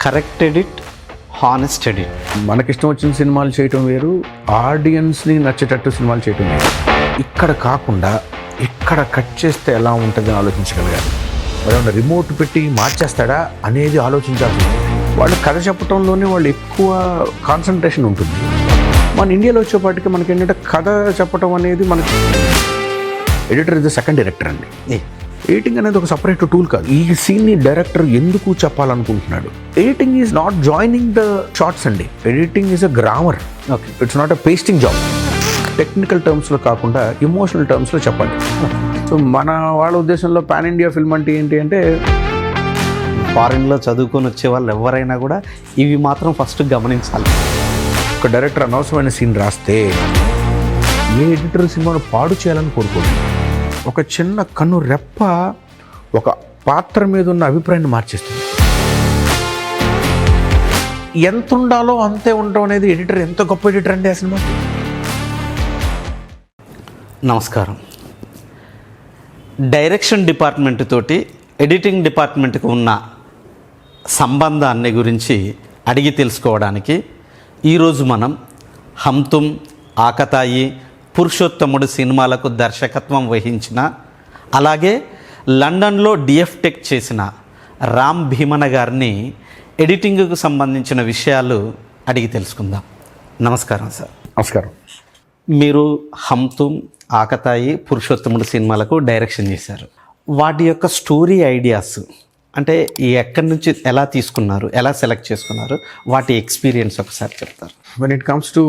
Correct edit, honest edit. మనకిష్టం వచ్చిన సినిమాలు చేయటం వేరు, ఆడియన్స్ని నచ్చేటట్టు సినిమాలు చేయటం వేరు. ఇక్కడ కాకుండా ఇక్కడ కట్ చేస్తే ఎలా ఉంటుందని ఆలోచించగలగాలి. మరి ఏమన్నా రిమోట్ పెట్టి మార్చేస్తాడా అనేది ఆలోచించాల్సి ఉంటుంది. వాళ్ళు కథ చెప్పడంలోనే వాళ్ళు ఎక్కువ కాన్సన్ట్రేషన్ ఉంటుంది. మన ఇండియాలో వచ్చేపాటికి మనకి ఏంటంటే కథ చెప్పడం అనేది మనకి editor is the second director అండి. ఎడిటింగ్ అనేది ఒక సపరేట్ టూల్ కాదు. ఈ సీన్ని డైరెక్టర్ ఎందుకు చెప్పాలనుకుంటున్నాడు. Editing is not joining the shots అండి. Editing is a grammar. Okay, it's not a pasting job. Technical టర్మ్స్లో కాకుండా ఎమోషనల్ టర్మ్స్లో చెప్పాలి. సో మన వాళ్ళ ఉద్దేశంలో పాన్ ఇండియా ఫిల్మ్ అంటే ఏంటి అంటే, ఫారిన్లో చదువుకొని వచ్చే వాళ్ళు ఎవరైనా కూడా ఇవి మాత్రం ఫస్ట్ గమనించాలి. ఒక డైరెక్టర్ అనవసరమైన సీన్ రాస్తే ఏ ఎడిటర్ సినిమాను పాడు చేయాలని కోరుకోదు. ఒక చిన్న కన్ను రెప్ప ఒక పాత్ర మీద ఉన్న అభిప్రాయాన్ని మార్చేస్తుంది. ఎంత ఉండాలో అంతే ఉండడం అనేది ఎడిటర్ ఎంత గొప్ప ఎడిటర్ అండి ఆ సినిమా. నమస్కారం. డైరెక్షన్ డిపార్ట్మెంట్ తోటి ఎడిటింగ్ డిపార్ట్మెంట్కి ఉన్న సంబంధాన్ని గురించి అడిగి తెలుసుకోవడానికి ఈరోజు మనం హమ్ తుమ్, ఆకతాయి, పురుషోత్తముడు సినిమాలకు దర్శకత్వం వహించిన, అలాగే లండన్లో డిఎఫ్ టెక్ చేసిన రామ్ భీమన గారిని ఎడిటింగ్కు సంబంధించిన విషయాలు అడిగి తెలుసుకుందాం. నమస్కారం సార్. నమస్కారం. మీరు హమ్ తుమ్, ఆకతాయి, పురుషోత్తముడు సినిమాలకు డైరెక్షన్ చేశారు. వాటి యొక్క స్టోరీ ఐడియాస్ అంటే ఎక్కడి నుంచి ఎలా తీసుకున్నారు, ఎలా సెలెక్ట్ చేసుకున్నారు, వాటి ఎక్స్పీరియన్స్ ఒకసారి చెప్తారు. When it comes to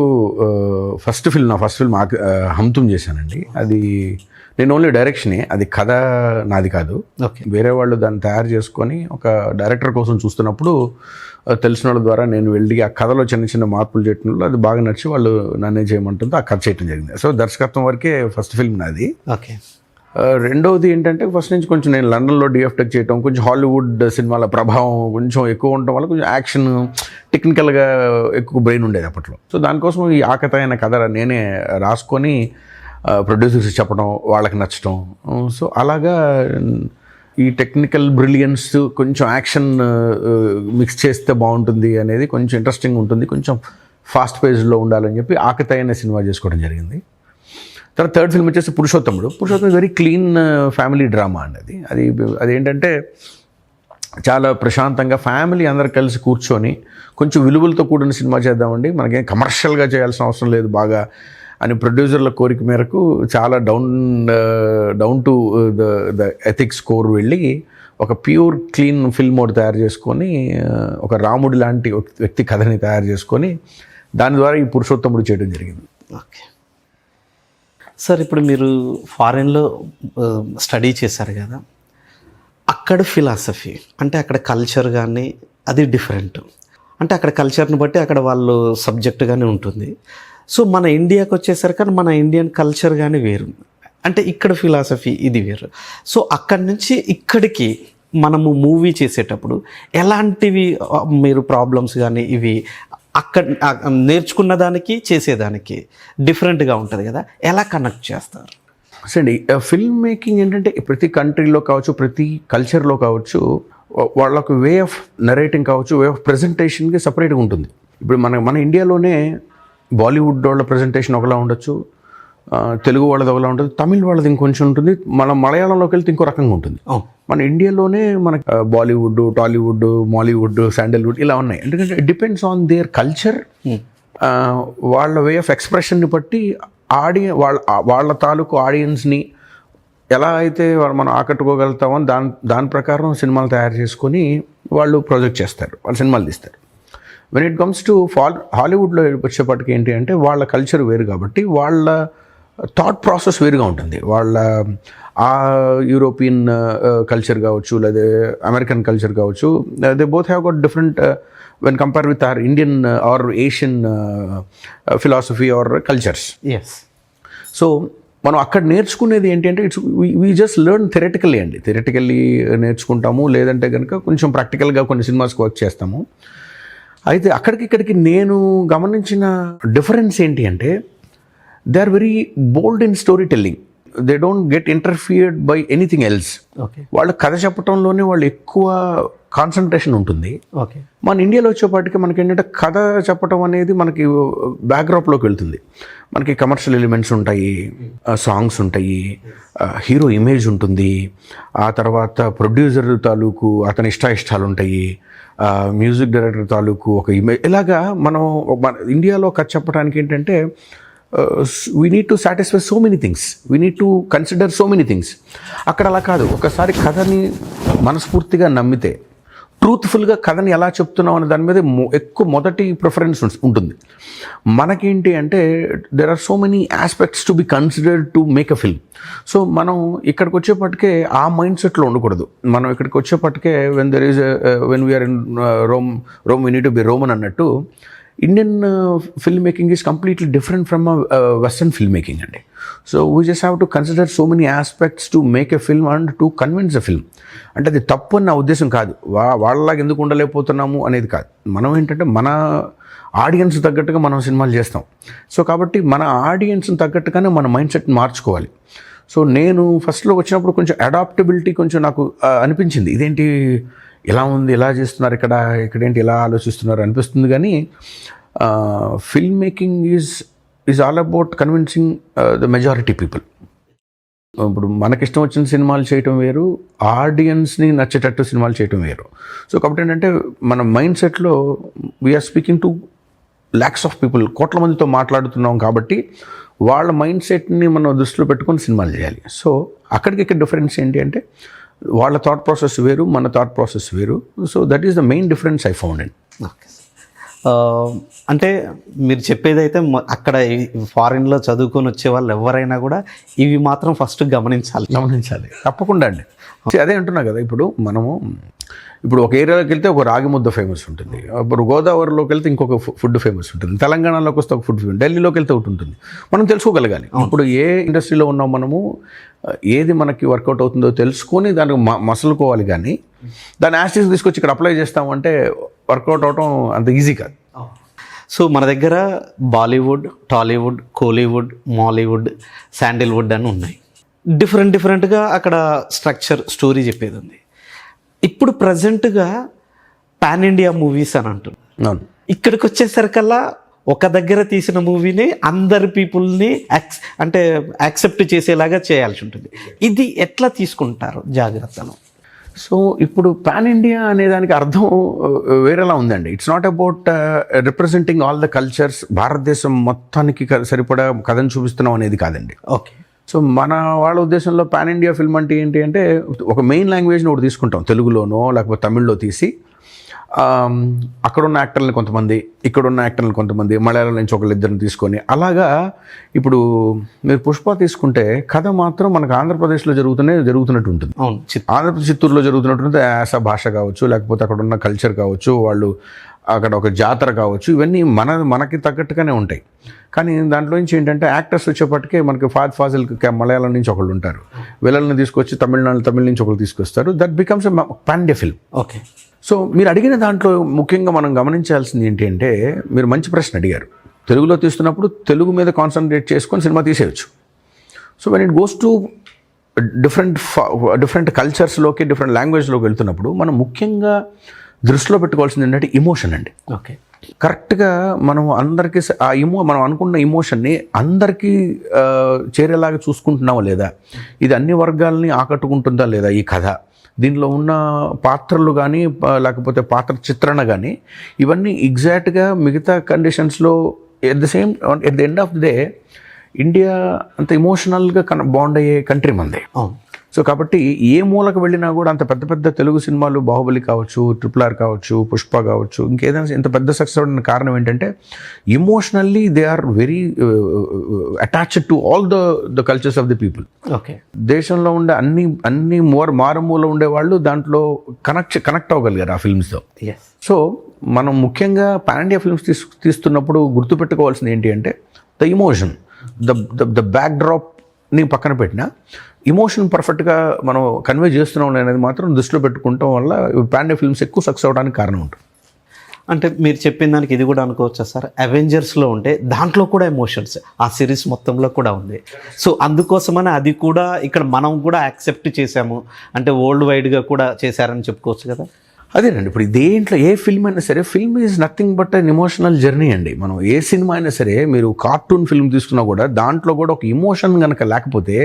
first film Hum Tum చేశానండి. అది నేను ఓన్లీ డైరెక్షనే, అది కథ నాది కాదు. ఓకే, వేరే వాళ్ళు దాన్ని తయారు చేసుకొని ఒక డైరెక్టర్ కోసం చూస్తున్నప్పుడు తెలిసిన వాళ్ళ ద్వారా నేను వెళ్ళి ఆ కథలో చిన్న చిన్న మార్పులు చేయడంలో అది బాగా నచ్చి వాళ్ళు నన్నే చేయమంటుందో ఆ కథ చేయడం జరిగింది. సో దర్శకత్వం వరకే ఫస్ట్ ఫిల్మ్ నాది. ఓకే. రెండవది ఏంటంటే ఫస్ట్ నుంచి కొంచెం నేను లండన్లో డిఎఫ్ టెక్ చేయటం, కొంచెం హాలీవుడ్ సినిమాల ప్రభావం కొంచెం ఎక్కువ ఉండటం వల్ల కొంచెం యాక్షన్ టెక్నికల్గా ఎక్కువ బ్రెయిన్ ఉండేది అప్పట్లో. సో దానికోసం ఈ ఆకతాయి అనే కథ నేనే రాసుకొని ప్రొడ్యూసర్స్ చెప్పడం, వాళ్ళకి నచ్చడం. సో అలాగా ఈ టెక్నికల్ బ్రిలియన్స్ కొంచెం యాక్షన్ మిక్స్ చేస్తే బాగుంటుంది అనేది, కొంచెం ఇంట్రెస్టింగ్ ఉంటుంది, కొంచెం ఫాస్ట్ పేజ్లో ఉండాలని చెప్పి ఆకతాయి అనే సినిమా చేసుకోవడం జరిగింది. తర్వాత థర్డ్ ఫిల్మ్ వచ్చేసి పురుషోత్తముడు. పురుషోత్తముడు వెరీ క్లీన్ ఫ్యామిలీ డ్రామా అండి. అదేంటంటే చాలా ప్రశాంతంగా ఫ్యామిలీ అందరు కలిసి కూర్చొని కొంచెం విలువలతో కూడిన సినిమా చేద్దామండి, మనకేం కమర్షియల్గా చేయాల్సిన అవసరం లేదు బాగా అని ప్రొడ్యూసర్ల కోరిక మేరకు చాలా down to the ethics core వెళ్ళి ఒక ప్యూర్ క్లీన్ ఫిల్మ్ ఒకటి తయారు చేసుకొని, ఒక రాముడి లాంటి వ్యక్తి కథని తయారు చేసుకొని దాని ద్వారా ఈ పురుషోత్తముడు చేయడం జరిగింది. ఓకే సార్, ఇప్పుడు మీరు ఫారెన్లో స్టడీ చేశారు కదా, అక్కడ ఫిలాసఫీ అంటే అక్కడ కల్చర్ కానీ అది డిఫరెంట్. అంటే అక్కడ కల్చర్ని బట్టి అక్కడ వాళ్ళు సబ్జెక్ట్ కానీ ఉంటుంది. సో మన ఇండియాకి వచ్చేసరికి మన ఇండియన్ కల్చర్ కానీ వేరు, అంటే ఇక్కడ ఫిలాసఫీ ఇది వేరు. సో అక్కడి నుంచి ఇక్కడికి మనము మూవీ చేసేటప్పుడు ఎలాంటివి మీరు ప్రాబ్లమ్స్ కానీ ఇవి అక్కడ నేర్చుకున్న దానికి చేసేదానికి డిఫరెంట్గా ఉంటుంది కదా, ఎలా కనెక్ట్ చేస్తారు? సరే, ఫిల్మ్ మేకింగ్ ఏంటంటే ప్రతి కంట్రీలో కావచ్చు, ప్రతి కల్చర్లో కావచ్చు, వాళ్ళకు వే ఆఫ్ నరేటింగ్ కావచ్చు, వే ఆఫ్ ప్రజెంటేషన్కి సపరేట్గా ఉంటుంది. ఇప్పుడు మన ఇండియాలోనే బాలీవుడ్ వాళ్ళ ప్రజెంటేషన్ ఒకలా ఉండొచ్చు, తెలుగు వాళ్ళది ఒకలా ఉంటుంది, తమిళ్ వాళ్ళది ఇంకొంచెం ఉంటుంది, మలయాళంలోకి వెళ్తే ఇంకో రకంగా ఉంటుంది. మన ఇండియాలోనే మనకి బాలీవుడ్, టాలీవుడ్, మాలీవుడ్, శాండల్వుడ్ ఇలా ఉన్నాయి. ఎందుకంటే it depends on their culture. వాళ్ళ వే ఆఫ్ ఎక్స్ప్రెషన్ని బట్టి వాళ్ళ తాలూకు ఆడియన్స్ని ఎలా అయితే మనం ఆకట్టుకోగలుగుతామో దాని ప్రకారం సినిమాలు తయారు చేసుకొని వాళ్ళు ప్రొజెక్ట్ చేస్తారు, వాళ్ళు సినిమాలు తీస్తారు. వెన్ ఇట్ కమ్స్ టు హాలీవుడ్లో వచ్చేప్పటికి ఏంటి అంటే వాళ్ళ కల్చర్ వేరు కాబట్టి వాళ్ళ థాట్ ప్రాసెస్ వేరుగా ఉంటుంది. వాళ్ళ ఆ యూరోపియన్ కల్చర్ కావచ్చు, లేదా అమెరికన్ కల్చర్ కావచ్చు, they both have got different when compare with our Indian or Asian philosophy or cultures. Yes. So మనం అక్కడ నేర్చుకునేది ఏంటి అంటే వీ జస్ట్ లెర్న్ థెరటికల్లీ అండి. థెరటికల్లీ నేర్చుకుంటాము, లేదంటే కనుక కొంచెం ప్రాక్టికల్గా కొన్ని సినిమాస్కి వర్క్ చేస్తాము. అయితే ఇక్కడికి నేను గమనించిన డిఫరెన్స్ ఏంటి అంటే, they are very bold in story telling. They don't get interfered by anything else. Okay. వాళ్ళ కథ చెప్పడంలోనే వాళ్ళు ఎక్కువ కాన్సన్ట్రేషన్ ఉంటుంది. ఓకే. మన ఇండియాలో వచ్చేపాటికి మనకి ఏంటంటే కథ చెప్పడం అనేది మనకి బ్యాక్డ్రాప్లోకి వెళ్తుంది. మనకి కమర్షియల్ ఎలిమెంట్స్ ఉంటాయి, సాంగ్స్ ఉంటాయి, హీరో ఇమేజ్ ఉంటుంది, ఆ తర్వాత ప్రొడ్యూసర్ తాలూకు అతని ఇష్టాయిష్టాలు ఉంటాయి, మ్యూజిక్ డైరెక్టర్ తాలూకు ఒక ఇమేజ్. ఇలాగా మనం మన ఇండియాలో కథ చెప్పడానికి ఏంటంటే we need to satisfy so many things, we need to consider so many things. అక్కడ అలా కాదు. ఒకసారి కథని మనస్ఫూర్తిగా నమ్మితే, ట్రూత్ఫుల్గా కథని ఎలా చెప్తున్నాం అనే దాని మీద ఎక్కువ మొదటి ప్రిఫరెన్స్ ఉంటుంది. మనకేంటి అంటే there are so many aspects to be considered to make a film. So మనం ఇక్కడికి వచ్చేపటికే ఆ మైండ్ సెట్లో ఉండకూడదు. మనం ఇక్కడికి వచ్చేపటికే when we are in Rome we need to be Roman అన్నట్టు, Indian film making is completely different from western film making అండి. So we just have to consider so many aspects to make a film and to convince a film. అంటే అది తప్పు అని నా ఉద్దేశం కాదు, వాళ్ళలాగా ఎందుకు ఉండలేకపోతున్నాము అనేది కాదు. మనం ఏంటంటే మన ఆడియన్స్ తగ్గట్టుగా మనం సినిమాలు చేస్తాం. సో కాబట్టి మన ఆడియన్స్ని తగ్గట్టుగానే మన మైండ్ సెట్ని మార్చుకోవాలి. సో నేను ఫస్ట్లో వచ్చినప్పుడు కొంచెం అడాప్టబిలిటీ కొంచెం నాకు అనిపించింది, ఇదేంటి ఇలా ఉంది, ఇలా చేస్తున్నారు, ఇక్కడేంటి ఇలా ఆలోచిస్తున్నారు అనిపిస్తుంది. కానీ film making is all about convincing the majority people. ఇప్పుడు మనకిష్టం వచ్చిన సినిమాలు చేయటం వేరు, ఆడియన్స్ని నచ్చేటట్టు సినిమాలు చేయటం వేరు. సో కాబట్టి ఏంటంటే మన మైండ్ సెట్లో we're speaking to lakhs of people, కోట్ల మందితో మాట్లాడుతున్నాం కాబట్టి వాళ్ళ మైండ్ సెట్ని మనం దృష్టిలో పెట్టుకొని సినిమాలు చేయాలి. సో అక్కడికి డిఫరెన్స్ ఏంటి అంటే వాళ్ళ థాట్ ప్రాసెస్ వేరు, మన థాట్ ప్రాసెస్ వేరు. So that is the main difference I found and. Okay. అంటే మీరు చెప్పేదైతే అక్కడ ఫారిన్లో చదువుకొని వచ్చే వాళ్ళు ఎవరైనా కూడా ఇవి మాత్రం ఫస్ట్ గమనించాలి. తప్పకుండా అండి. అదే అంటున్నా కదా, ఇప్పుడు ఒక ఏరియాలోకి వెళ్తే ఒక రాగి ముద్ద ఫేమస్ ఉంటుంది, ఇప్పుడు గోదావరిలోకి వెళ్తే ఇంకొక ఫుడ్ ఫేమస్ ఉంటుంది, తెలంగాణలోకి వస్తే ఒక ఫుడ్ ఫేమస్, ఢిల్లీలోకి వెళ్తే ఒకటి ఉంటుంది. మనం తెలుసుకోగలగాలి. ఇప్పుడు ఏ ఇండస్ట్రీలో ఉన్నాం మనము, ఏది మనకి వర్కౌట్ అవుతుందో తెలుసుకొని దానికి మసలుకోవాలి. కానీ దాన్ని యాస్టిస్ తీసుకొచ్చి ఇక్కడ అప్లై చేస్తామంటే వర్కౌట్ అవడం అంత ఈజీ కాదు. సో మన దగ్గర బాలీవుడ్, టాలీవుడ్, కోలీవుడ్, మాలీవుడ్, శాండిల్వుడ్ అని ఉన్నాయి. డిఫరెంట్గా అక్కడ స్ట్రక్చర్, స్టోరీ చెప్పేది ఉంది. ఇప్పుడు ప్రజెంట్గా పాన్ ఇండియా మూవీస్ అని అంటున్నారు. ఇక్కడికి వచ్చేసరికల్లా ఒక దగ్గర తీసిన మూవీని అందరి పీపుల్ని అంటే యాక్సెప్ట్ చేసేలాగా చేయాల్సి ఉంటుంది. ఇది ఎట్లా తీసుకుంటారు జాగ్రత్తలు? సో ఇప్పుడు పాన్ ఇండియా అనే దానికి అర్థం వేరేలా ఉందండి. It's not about representing all the cultures, భారతదేశం మొత్తానికి సరిపడా కథను చూపిస్తున్నాం అనేది కాదండి. ఓకే. సో మన వాళ్ళ ఉద్దేశంలో పాన్ ఇండియా ఫిల్మ్ అంటే ఏంటి అంటే ఒక మెయిన్ లాంగ్వేజ్ని ఒకటి తీసుకుంటాం, తెలుగులోనో లేకపోతే తమిళ్లో తీసి అక్కడున్న యాక్టర్ని కొంతమంది, ఇక్కడున్న యాక్టర్ని కొంతమంది, మలయాళం నుంచి ఒకళ్ళిద్దరిని తీసుకొని అలాగా. ఇప్పుడు మీరు పుష్ప తీసుకుంటే కథ మాత్రం మనకు ఆంధ్రప్రదేశ్లో జరుగుతున్నట్టు ఉంటుంది. ఆంధ్రప్రదేశ్ చిత్తూరులో జరుగుతున్నట్టు యాస భాష కావచ్చు, లేకపోతే అక్కడ ఉన్న కల్చర్ కావచ్చు, వాళ్ళు అక్కడ ఒక జాతర కావచ్చు, ఇవన్నీ మనకి తగ్గట్టుగానే ఉంటాయి. కానీ దాంట్లో నుంచి ఏంటంటే యాక్టర్స్ వచ్చేప్పటికే మనకి ఫాజిల్ మలయాళం నుంచి ఒకళ్ళు ఉంటారు, విలన్ని తీసుకొచ్చి తమిళ నుంచి ఒకళ్ళు తీసుకొస్తారు. That becomes a pan India film. Okay. So మీరు అడిగిన దాంట్లో ముఖ్యంగా మనం గమనించాల్సింది ఏంటి అంటే, మీరు మంచి ప్రశ్న అడిగారు. తెలుగులో తీస్తున్నప్పుడు తెలుగు మీద కాన్సన్ట్రేట్ చేసుకొని సినిమా తీసేయచ్చు. So when it goes to different కల్చర్స్లోకి, డిఫరెంట్ లాంగ్వేజ్లోకి వెళ్తున్నప్పుడు మనం ముఖ్యంగా దృష్టిలో పెట్టుకోవాల్సింది ఏంటంటే ఇమోషన్ అండి. ఓకే. కరెక్ట్గా మనం అందరికీ మనం అనుకున్న ఇమోషన్ని అందరికీ చేరేలాగా చూసుకుంటున్నామా లేదా, ఇది అన్ని వర్గాలని ఆకట్టుకుంటుందా లేదా ఈ కథ, దీనిలో ఉన్న పాత్రలు కానీ లేకపోతే పాత్ర చిత్రణ కానీ ఇవన్నీ ఎగ్జాక్ట్గా మిగతా కండిషన్స్లో at the end of the day India అంత ఇమోషనల్గా బాండ్ అయ్యే కంట్రీ మంది. సో కాబట్టి ఏ మూలకు వెళ్ళినా కూడా అంత పెద్ద పెద్ద తెలుగు సినిమాలు, బాహుబలి కావచ్చు, RRR కావచ్చు, పుష్ప కావచ్చు, ఇంకేదైనా ఇంత పెద్ద సక్సెస్ అవడానికి కారణం ఏంటంటే emotionally they are very attached to all the cultures of the people. Okay. దేశంలో ఉండే అన్ని మారుమూల ఉండేవాళ్ళు దాంట్లో కనెక్ట్ అవ్వగలిగారు ఆ ఫిల్మ్స్తో. సో మనం ముఖ్యంగా పాన్ ఇండియా ఫిల్మ్స్ తీస్తున్నప్పుడు గుర్తుపెట్టుకోవాల్సింది ఏంటి అంటే ద ఇమోషన్, ద బ్యాక్ డ్రాప్ని పక్కన పెట్టిన ఇమోషన్ పర్ఫెక్ట్గా మనం కన్వే చేస్తున్నాం అనేది మాత్రం దృష్టిలో పెట్టుకుంటాం వల్ల పాన్ ఇండియా ఫిల్మ్స్ ఎక్కువ సక్సెస్ అవడానికి కారణం ఉంటుంది. అంటే మీరు చెప్పిన దానికి ఇది కూడా అనుకోవచ్చా సార్? అవెంజర్స్లో ఉంటే దాంట్లో కూడా ఎమోషన్స్ ఆ సిరీస్ మొత్తంలో కూడా ఉంది. సో అందుకోసమని అది కూడా ఇక్కడ మనం కూడా యాక్సెప్ట్ చేసాము అంటే వరల్డ్ వైడ్గా కూడా చేశారని చెప్పుకోవచ్చు కదా. అదేనండి, ఇప్పుడు దేంట్లో ఏ ఫిల్మ్ అయినా సరే, film is nothing but an emotional journey అండి. మనం ఏ సినిమా అయినా సరే, మీరు కార్టూన్ ఫిల్మ్ తీసుకున్నా కూడా దాంట్లో కూడా ఒక ఎమోషన్ కనుక లేకపోతే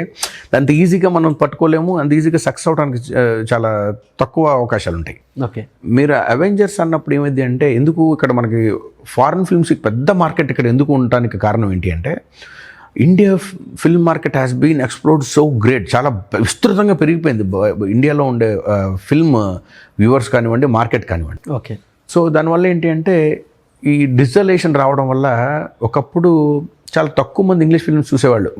అంత ఈజీగా మనం పట్టుకోలేము, అంత ఈజీగా సక్సెస్ అవడానికి చాలా తక్కువ అవకాశాలు ఉంటాయి. ఓకే, మీరు అవెంజర్స్ అన్నప్పుడు ఏమైంది అంటే, ఎందుకు ఇక్కడ మనకి ఫారిన్ ఫిల్మ్స్కి పెద్ద మార్కెట్ ఇక్కడ ఎందుకు ఉండటానికి కారణం ఏంటి అంటే, India film market has been explored so great, చాలా విస్తృతంగా పెరిగిపోయింది ఇండియాలో ఉండే ఫిల్మ్ వ్యూవర్స్ కానివ్వండి, మార్కెట్ కానివ్వండి. ఓకే, సో దానివల్ల ఏంటి అంటే, ఈ డిజిటలైజేషన్ రావడం వల్ల ఒకప్పుడు చాలా తక్కువ మంది ఇంగ్లీష్ ఫిల్మ్స్ చూసేవాళ్ళు.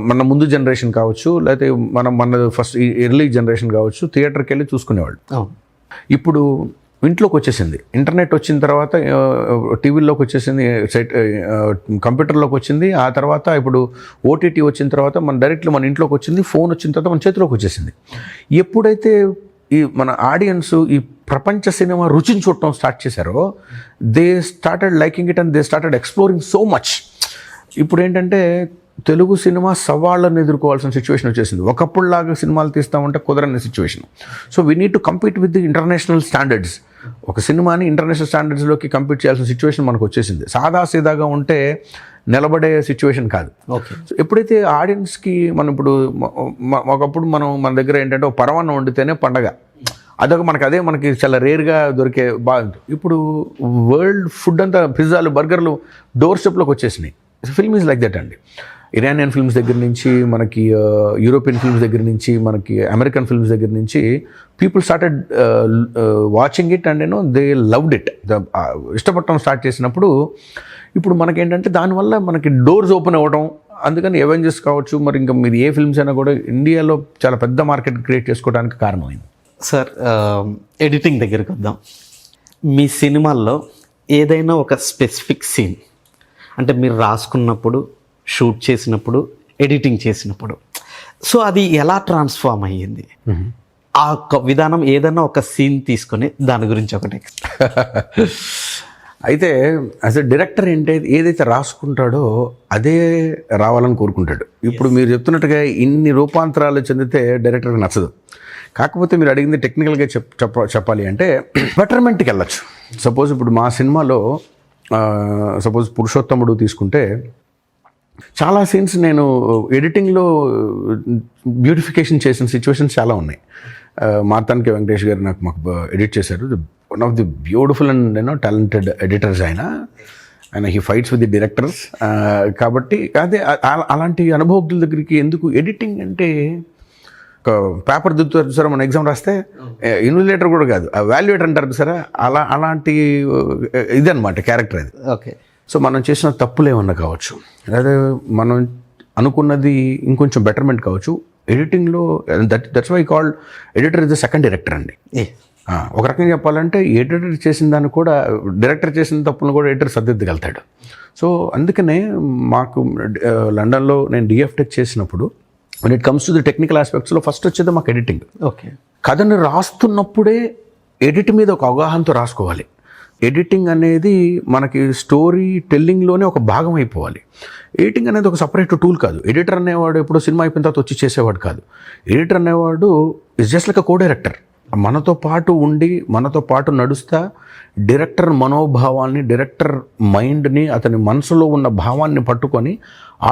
మన ముందు జనరేషన్ కావచ్చు, లేకపోతే మన ఫస్ట్ ఎర్లీ జనరేషన్ కావచ్చు, థియేటర్కి వెళ్ళి చూసుకునేవాళ్ళు. ఇప్పుడు ఇంట్లోకి వచ్చేసింది, ఇంటర్నెట్ వచ్చిన తర్వాత టీవీలోకి వచ్చేసింది, కంప్యూటర్లోకి వచ్చింది, ఆ తర్వాత ఇప్పుడు ఓటీటీ వచ్చిన తర్వాత మన డైరెక్ట్లీ మన ఇంట్లోకి వచ్చింది, ఫోన్ వచ్చిన తర్వాత మన చేతిలోకి వచ్చేసింది. ఎప్పుడైతే ఈ మన ఆడియన్స్ ఈ ప్రపంచ సినిమా రుచిని చూడటం స్టార్ట్ చేశారో, they started liking it and they started exploring so much. ఇప్పుడు ఏంటంటే తెలుగు సినిమా సవాళ్ళను ఎదుర్కోవాల్సిన సిచ్యువేషన్ వచ్చేసింది. ఒకప్పుడులాగా సినిమాలు తీస్తామంటే కుదరని situation. So we need to compete with the international standards. ఒక సినిమాని ఇంటర్నేషనల్ స్టాండర్డ్స్లోకి కంపీట్ చేయాల్సిన సిచ్యువేషన్ మనకు వచ్చేసింది. సాదాసీదాగా ఉంటే నిలబడే సిచ్యువేషన్ కాదు. ఓకే, ఎప్పుడైతే ఆడియన్స్కి మనం ఇప్పుడు ఒకప్పుడు మన దగ్గర ఏంటంటే ఒక పరమాన్నం వండితేనే పండగ, అదే మనకి చాలా రేర్గా దొరికే బాగుంటుంది. ఇప్పుడు వరల్డ్ ఫుడ్ అంతా పిజ్జాలు, బర్గర్లు డోర్ స్టెప్లోకి వచ్చేసినాయి. ఫిల్మ్ ఈజ్ లైక్ దట్ అండి. ఇరానియన్ ఫిల్మ్స్ దగ్గర నుంచి మనకి యూరోపియన్ ఫిల్మ్స్ దగ్గర నుంచి మనకి అమెరికన్ ఫిల్మ్స్ దగ్గర నుంచి people started watching it and they loved it. ఇష్టపడటం స్టార్ట్ చేసినప్పుడు ఇప్పుడు మనకేంటంటే దానివల్ల మనకి డోర్స్ ఓపెన్ అవ్వడం. అందుకని అవెంజర్స్ కావచ్చు, మరి ఇంకా మీరు ఏ ఫిల్మ్స్ అయినా కూడా ఇండియాలో చాలా పెద్ద మార్కెట్ క్రియేట్ చేసుకోవడానికి కారణమైంది. సార్, ఎడిటింగ్ దగ్గరికి వద్దాం. మీ సినిమాల్లో ఏదైనా ఒక స్పెసిఫిక్ సీన్ అంటే మీరు రాసుకున్నప్పుడు, షూట్ చేసినప్పుడు, ఎడిటింగ్ చేసినప్పుడు, సో అది ఎలా ట్రాన్స్ఫార్మ్ అయ్యింది? ఆ విధానం ఏదైనా ఒక సీన్ తీసుకొని దాని గురించి ఒకటి. అయితే యాజ్ ఎ డైరెక్టర్ ఏదైతే రాసుకుంటాడో అదే రావాలని కోరుకుంటాడు. ఇప్పుడు మీరు చెప్తున్నట్టుగా ఇన్ని రూపాంతరాలు చెందితే డైరెక్టర్కి నచ్చదు. కాకపోతే మీరు అడిగింది టెక్నికల్గా చెప్పాలి అంటే బెటర్మెంట్కి వెళ్ళచ్చు. సపోజ్ ఇప్పుడు మా సినిమాలో సపోజ్ పురుషోత్తముడు తీసుకుంటే చాలా సీన్స్ నేను ఎడిటింగ్లో బ్యూటిఫికేషన్ చేసిన సిచ్యువేషన్స్ చాలా ఉన్నాయి. మార్తానికి వెంకటేష్ గారు మాకు ఎడిట్ చేశారు. One of the beautiful and talented editors ఆయన he fights with the directors. కాబట్టి అదే అలాంటి అనుభవజ్ఞుల దగ్గరికి ఎందుకు ఎడిటింగ్ అంటే, ఒక పేపర్ దిద్దుతారు సార్, మన ఎగ్జామ్ రాస్తే ఇన్విజిలేటర్ కూడా కాదు, వాల్యుయేటర్ అంటారు సార్, అలాంటి ఇదన్నమాట క్యారెక్టర్ అది. ఓకే, సో మనం చేసిన తప్పులు ఏమన్నా కావచ్చు, లేదా మనం అనుకున్నది ఇంకొంచెం బెటర్మెంట్ కావచ్చు. ఎడిటింగ్లో that's why called editor is the second director అండి. ఒక రకంగా చెప్పాలంటే ఎడిటర్ చేసిన దాన్ని కూడా, డైరెక్టర్ చేసిన తప్పులను కూడా ఎడిటర్ సర్దిద్దగలుగుతాడు. సో అందుకనే మాకు లండన్లో నేను డిఎఫ్టెక్ చేసినప్పుడు when it comes to the technical aspectsలో ఫస్ట్ వచ్చేది మాకు ఎడిటింగ్. ఓకే, కథను రాస్తున్నప్పుడే ఎడిట్ మీద ఒక అవగాహనతో రాసుకోవాలి. ఎడిటింగ్ అనేది మనకి స్టోరీ టెల్లింగ్లోనే ఒక భాగం అయిపోవాలి. ఎడిటింగ్ అనేది ఒక సపరేట్ టూల్ కాదు. ఎడిటర్ అనేవాడు ఎప్పుడో సినిమా అయిపోయిన తర్వాత వచ్చి చేసేవాడు కాదు. ఎడిటర్ అనేవాడు is just like a co director. మనతో పాటు ఉండి, మనతో పాటు నడుస్తా డైరెక్టర్ మనోభావాల్ని, డైరెక్టర్ మైండ్ని, అతని మనసులో ఉన్న భావాన్ని పట్టుకొని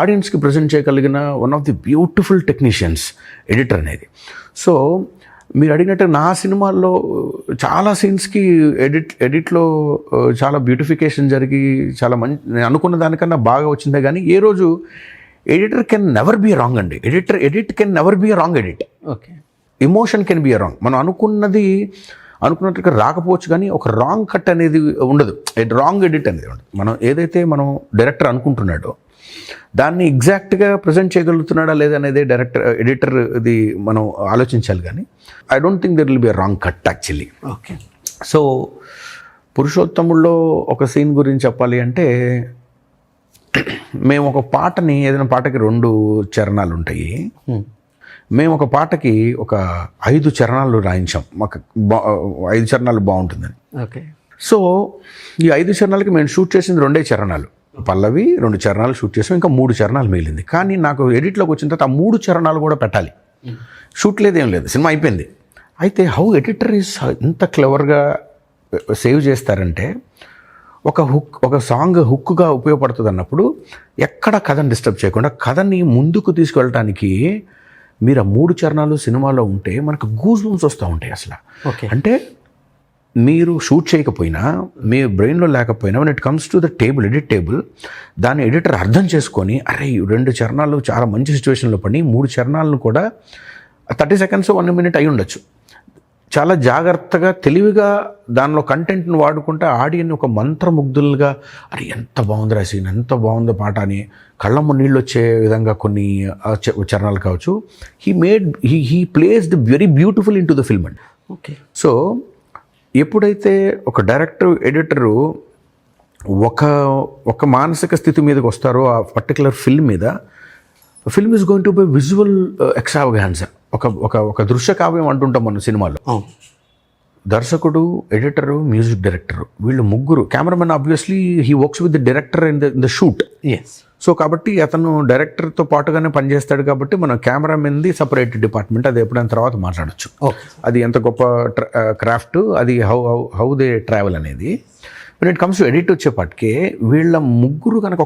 ఆడియన్స్కి ప్రజెంట్ చేయగలిగిన one of the beautiful technicians editor అనేది. సో మీరు అడిగినట్టు నా సినిమాల్లో చాలా సీన్స్కి ఎడిట్లో చాలా బ్యూటిఫికేషన్ జరిగి చాలా నేను అనుకున్న దానికన్నా బాగా వచ్చిందే. కానీ ఏ రోజు editor can never be wrong అండి. Edit can never be wrong edit. Okay, emotion can be wrong. మనం అనుకున్నట్టుగా రాకపోవచ్చు, కానీ ఒక రాంగ్ కట్ అనేది ఉండదు, రాంగ్ ఎడిట్ అనేది ఉండదు. మనం ఏదైతే మనం డైరెక్టర్ అనుకుంటున్నాడో దాన్ని ఎగ్జాక్ట్గా ప్రజెంట్ చేయగలుగుతున్నాడా లేదా అనేది ఎడిటర్ ఇది మనం ఆలోచించాలి. కానీ I don't think there will be a wrong cut actually. Okay, so పురుషోత్తముల్లో ఒక సీన్ గురించి చెప్పాలి అంటే, మేము ఒక పాటని, ఏదైనా పాటకి 2 చరణాలు ఉంటాయి. మేము ఒక పాటకి ఒక 5 చరణాలు రాయించాం. మాకు 5 చరణాలు బాగుంటుందని. ఓకే, సో ఈ 5 చరణాలకి మేము షూట్ చేసింది 2 చరణాలు. పల్లవి 2 చరణాలు షూట్ చేసాం, ఇంకా 3 చరణాలు మిగిలింది. కానీ నాకు ఎడిట్లోకి వచ్చిన తర్వాత ఆ 3 చరణాలు కూడా పెట్టాలి. షూట్ లేదేం లేదు, సినిమా అయిపోయింది. అయితే హౌ ఎడిటర్ ఈస్ ఎంత క్లవర్గా సేవ్ చేస్తారంటే ఒక సాంగ్ హుక్గా ఉపయోగపడుతుంది అన్నప్పుడు ఎక్కడ కథను డిస్టర్బ్ చేయకుండా కథని ముందుకు తీసుకెళ్ళటానికి మీరు ఆ 3 చరణాలు సినిమాలో ఉంటే మనకు గూస్ బంప్స్ వస్తూ ఉంటాయి అసలు. ఓకే. అంటే మీరు షూట్ చేయకపోయినా మీ బ్రెయిన్లో లేకపోయినా when it comes to the table, edit table, దాన్ని ఎడిటర్ అర్థం చేసుకొని అరే 2 చరణాలు చాలా మంచి సిచ్యువేషన్లో పడి 3 చరణాలను కూడా 30 seconds 1 minute అయి ఉండొచ్చు. చాలా జాగ్రత్తగా తెలివిగా దానిలో కంటెంట్ని వాడుకుంటే ఆడియన్ని ఒక మంత్రముగ్ధులుగా అరే ఎంత బాగుంది సీన్, ఎంత బాగుందో పాట అని కళ్ళమ్మ నీళ్ళు వచ్చే విధంగా కొన్ని చరణాలు కావచ్చు. He placed very beautiful in to the film అండి. ఓకే. సో ఎప్పుడైతే ఒక డైరెక్టర్ ఎడిటరు ఒక మానసిక స్థితి మీదకి వస్తారో ఆ పర్టికులర్ ఫిల్మ్ మీద, film is going to by visual extravaganza. ఒక దృశ్య కావ్యం అంటుంటాం మనం సినిమాలో. దర్శకుడు, ఎడిటరు, మ్యూజిక్ డైరెక్టరు, వీళ్ళు ముగ్గురు. Cameraman obviously he works with the director in the shoot. So కాబట్టి అతను డైరెక్టర్తో పాటుగానే పనిచేస్తాడు కాబట్టి మనం కెమెరామెన్ది సపరేట్ డిపార్ట్మెంట్, అది ఎప్పుడైనా తర్వాత మాట్లాడచ్చు. అది ఎంత గొప్ప క్రాఫ్ట్, అది హౌ దే ట్రావెల్ అనేది. when it comes to edit వచ్చేపాటికే వీళ్ళ ముగ్గురు కనుక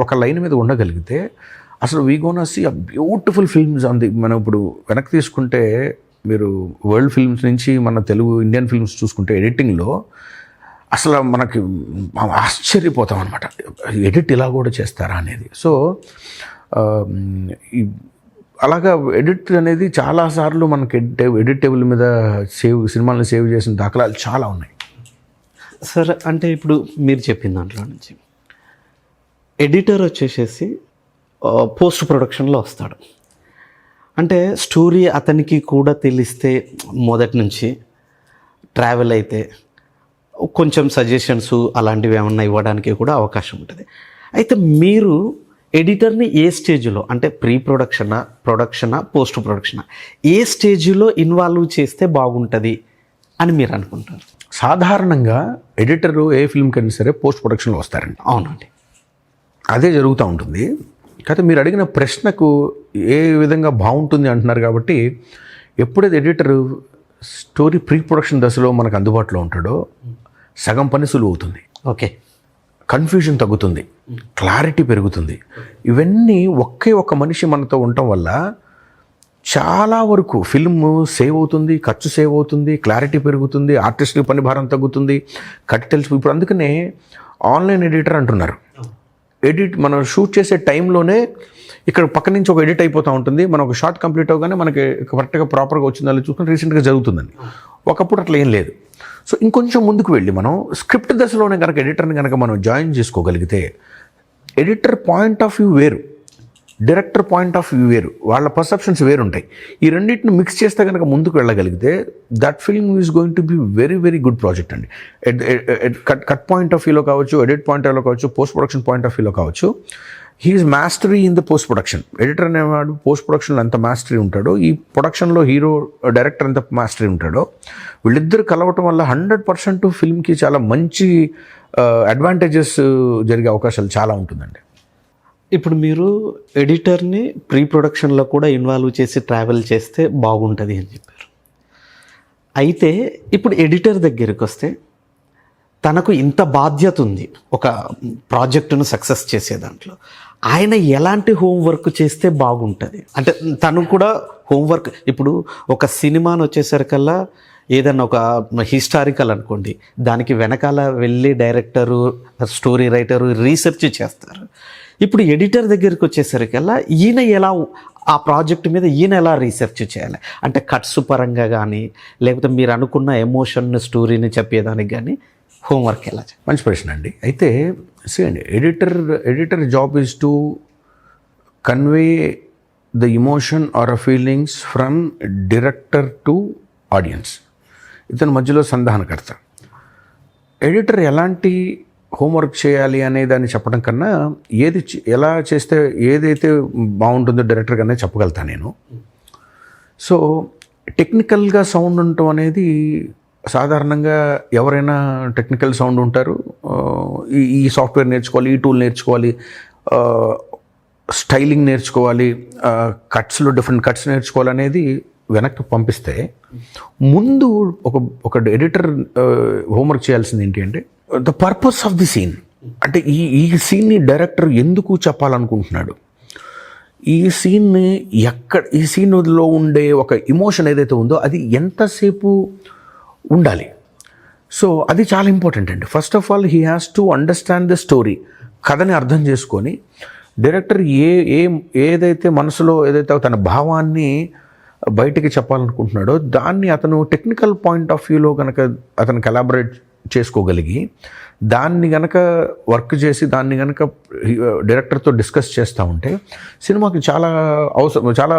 ఒక లైన్ మీద ఉండగలిగితే అసలు we gonna see a beautiful films అంది. మనం ఇప్పుడు వెనక్కి తీసుకుంటే మీరు వరల్డ్ ఫిల్మ్స్ నుంచి మన తెలుగు ఇండియన్ ఫిల్మ్స్ చూసుకుంటే ఎడిటింగ్లో అసలు మనకి ఆశ్చర్యపోతాం అనమాట, ఎడిట్ ఇలా కూడా చేస్తారా అనేది. సో అలాగా ఎడిట్ అనేది చాలాసార్లు మనకి ఎడిట్ టేబుల్ మీద సినిమాలను సేవ్ చేసిన దాఖలాలు చాలా ఉన్నాయి. సార్ అంటే ఇప్పుడు మీరు చెప్పిన దాంట్లో నుంచి ఎడిటర్ వచ్చేసేసి పోస్ట్ ప్రొడక్షన్లో వస్తాడు. అంటే స్టోరీ అతనికి కూడా తెలిస్తే మొదటి నుంచి ట్రావెల్ అయితే కొంచెం సజెషన్స్ అలాంటివి ఏమన్నా ఇవ్వడానికి కూడా అవకాశం ఉంటుంది. అయితే మీరు ఎడిటర్ని ఏ స్టేజ్లో, అంటే ప్రీ ప్రొడక్షనా పోస్ట్ ప్రొడక్షనా, ఏ స్టేజ్లో ఇన్వాల్వ్ చేస్తే బాగుంటుంది అని మీరు అనుకుంటారు? సాధారణంగా ఎడిటరు ఏ ఫిల్మ్కైనా సరే పోస్ట్ ప్రొడక్షన్లో వస్తారండి. అవునండి, అదే జరుగుతూ ఉంటుంది. కాకపోతే మీరు అడిగిన ప్రశ్నకు ఏ విధంగా బాగుంటుంది అంటున్నారు కాబట్టి ఎప్పుడైతే ఎడిటరు స్టోరీ ప్రీ ప్రొడక్షన్ దశలో మనకు అందుబాటులో ఉంటాడో సగం పని సులువు అవుతుంది. ఓకే. కన్ఫ్యూజన్ తగ్గుతుంది, క్లారిటీ పెరుగుతుంది. ఇవన్నీ ఒక్క మనిషి మనతో ఉండటం వల్ల చాలా వరకు ఫిల్మ్ సేవ్ అవుతుంది, ఖర్చు సేవ్ అవుతుంది, క్లారిటీ పెరుగుతుంది, ఆర్టిస్ట్కి పని భారం తగ్గుతుంది, తెలిసి. ఇప్పుడు అందుకనే ఆన్లైన్ ఎడిటర్ అంటున్నారు. మనం షూట్ చేసే టైంలోనే ఇక్కడ పక్క నుంచి ఒక ఎడిట్ అయిపోతూ ఉంటుంది. మనం ఒక షార్ట్ కంప్లీట్ అవగానే మనకి కరెక్ట్గా ప్రాపర్గా వచ్చిందని చూసుకుని రీసెంట్గా జరుగుతుందని. ఒకప్పుడు అట్లా ఏం లేదు. సో ఇంకొంచెం ముందుకు వెళ్ళి మనం స్క్రిప్ట్ దశలోనే కనుక ఎడిటర్ని కనుక మనం జాయిన్ చేసుకోగలిగితే ఎడిటర్ పాయింట్ ఆఫ్ వ్యూ వేరు, డైరెక్టర్ పాయింట్ ఆఫ్ వ్యూ వేరు, వాళ్ళ పర్సెప్షన్స్ వేరుంటాయి. ఈ రెండింటిని మిక్స్ చేస్తే కనుక ముందుకు వెళ్ళగలిగితే that film is going to be very very good project అండి. కట్ పాయింట్ ఆఫ్ వ్యూలో కావచ్చు, ఎడిట్ పాయింట్ ఆఫ్ వ్యూలో కావచ్చు, పోస్ట్ ప్రొడక్షన్ పాయింట్ ఆఫ్ వ్యూలో కావచ్చు. He's mastery in the post production. Editor అనేవాడు పోస్ట్ ప్రొడక్షన్లో ఎంత మాస్టరీ ఉంటాడో, ఈ ప్రొడక్షన్లో హీరో డైరెక్టర్ ఎంత మాస్టరీ ఉంటాడో, వీళ్ళిద్దరు కలవటం వల్ల 100% ఫిల్మ్కి చాలా మంచి అడ్వాంటేజెస్ జరిగే అవకాశాలు చాలా ఉంటుందండి. ఇప్పుడు మీరు ఎడిటర్ని ప్రీ ప్రొడక్షన్లో కూడా ఇన్వాల్వ్ చేసి ట్రావెల్ చేస్తే బాగుంటుంది అని చెప్పారు. అయితే ఇప్పుడు ఎడిటర్ దగ్గరికి వస్తే తనకు ఇంత బాధ్యత ఉంది ఒక ప్రాజెక్టును సక్సెస్ చేసే దాంట్లో, ఆయన ఎలాంటి హోంవర్క్ చేస్తే బాగుంటుంది? అంటే తను కూడా హోంవర్క్, ఇప్పుడు ఒక సినిమాను వచ్చేసరికల్లా ఏదన్నా ఒక హిస్టారికల్ అనుకోండి, దానికి వెనకాల వెళ్ళి డైరెక్టరు, స్టోరీ రైటరు రీసెర్చ్ చేస్తారు. ఇప్పుడు ఎడిటర్ దగ్గరికి వచ్చేసరికల్లా ఈయన ఎలా ఆ ప్రాజెక్ట్ మీద ఈయన ఎలా రీసెర్చ్ చేయాలి? అంటే కట్స్ పరంగా కానీ, లేకపోతే మీరు అనుకున్న ఎమోషన్ స్టోరీని చెప్పేదానికి కానీ హోంవర్క్ ఎలా? మంచి ప్రశ్న అండి. అయితే అండి, editor job is to convey the emotion or a feelings from director to audience. ఇతని మధ్యలో సంధానకర్త. ఎడిటర్ ఎలాంటి హోంవర్క్ చేయాలి అనే దాన్ని చెప్పడం కన్నా ఎలా చేస్తే ఏదైతే బాగుంటుందో డైరెక్టర్ కన్నా చెప్పగలుగుతాను నేను. సో టెక్నికల్గా సౌండ్ ఉండటం అనేది సాధారణంగా ఎవరైనా టెక్నికల్ సౌండ్ ఉంటారు, ఈ సాఫ్ట్వేర్ నేర్చుకోవాలి, ఈ టూల్ నేర్చుకోవాలి, స్టైలింగ్ నేర్చుకోవాలి, కట్స్లో డిఫరెంట్ కట్స్ నేర్చుకోవాలనేది వెనక్కి పంపిస్తే ముందు ఒక ఎడిటర్ హోంవర్క్ చేయాల్సింది ఏంటి అంటే the purpose of the scene. అంటే ఈ సీన్ని డైరెక్టర్ ఎందుకు చెప్పాలనుకుంటున్నాడు, ఈ సీన్లో ఉండే ఒక ఇమోషన్ ఏదైతే ఉందో అది ఎంతసేపు ఉండాలి. సో అది చాలా ఇంపార్టెంట్ అండి. First of all he has to understand the story. కథని అర్థం చేసుకొని డైరెక్టర్ ఏదైతే మనసులో ఏదైతే తన భావాన్ని బయటికి చెప్పాలనుకుంటున్నాడో దాన్ని అతను టెక్నికల్ పాయింట్ ఆఫ్ వ్యూలో కనుక అతను కలాబరేట్ చేసుకోగలిగి దాన్ని కనుక వర్క్ చేసి దాన్ని కనుక డైరెక్టర్తో డిస్కస్ చేస్తూ ఉంటే సినిమాకి చాలా చాలా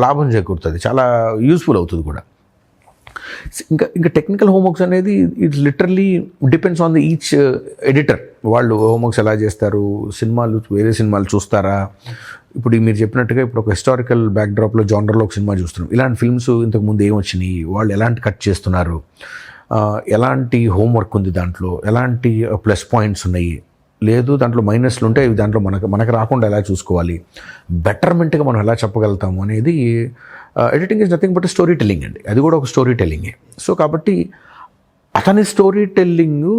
లాభం చేకూరుతుంది, చాలా యూస్ఫుల్ అవుతుంది కూడా. ఇంకా టెక్నికల్ హోంవర్క్స్ అనేది it literally depends on the each editor. వాళ్ళు హోంవర్క్స్ ఎలా చేస్తారు, వేరే సినిమాలు చూస్తారా. ఇప్పుడు మీరు చెప్పినట్టుగా ఇప్పుడు ఒక హిస్టారికల్ బ్యాక్డ్రాప్లో జానర్లో ఒక సినిమా చూస్తున్నాం. ఇలాంటి ఫిల్మ్స్ ఇంతకుముందు ఏం వచ్చినాయి, వాళ్ళు ఎలాంటి కట్ చేస్తున్నారు, ఎలాంటి హోంవర్క్ ఉంది దాంట్లో, ఎలాంటి ప్లస్ పాయింట్స్ ఉన్నాయి, లేదు దాంట్లో మైనస్లు ఉంటే దాంట్లో మనకు రాకుండా ఎలా చూసుకోవాలి, బెటర్మెంట్గా మనం ఎలా చెప్పగలుగుతాము అనేది. Editing is nothing but story telling అండి, అది కూడా ఒక స్టోరీ టెల్లింగే. సో కాబట్టి అతని స్టోరీ టెల్లింగ్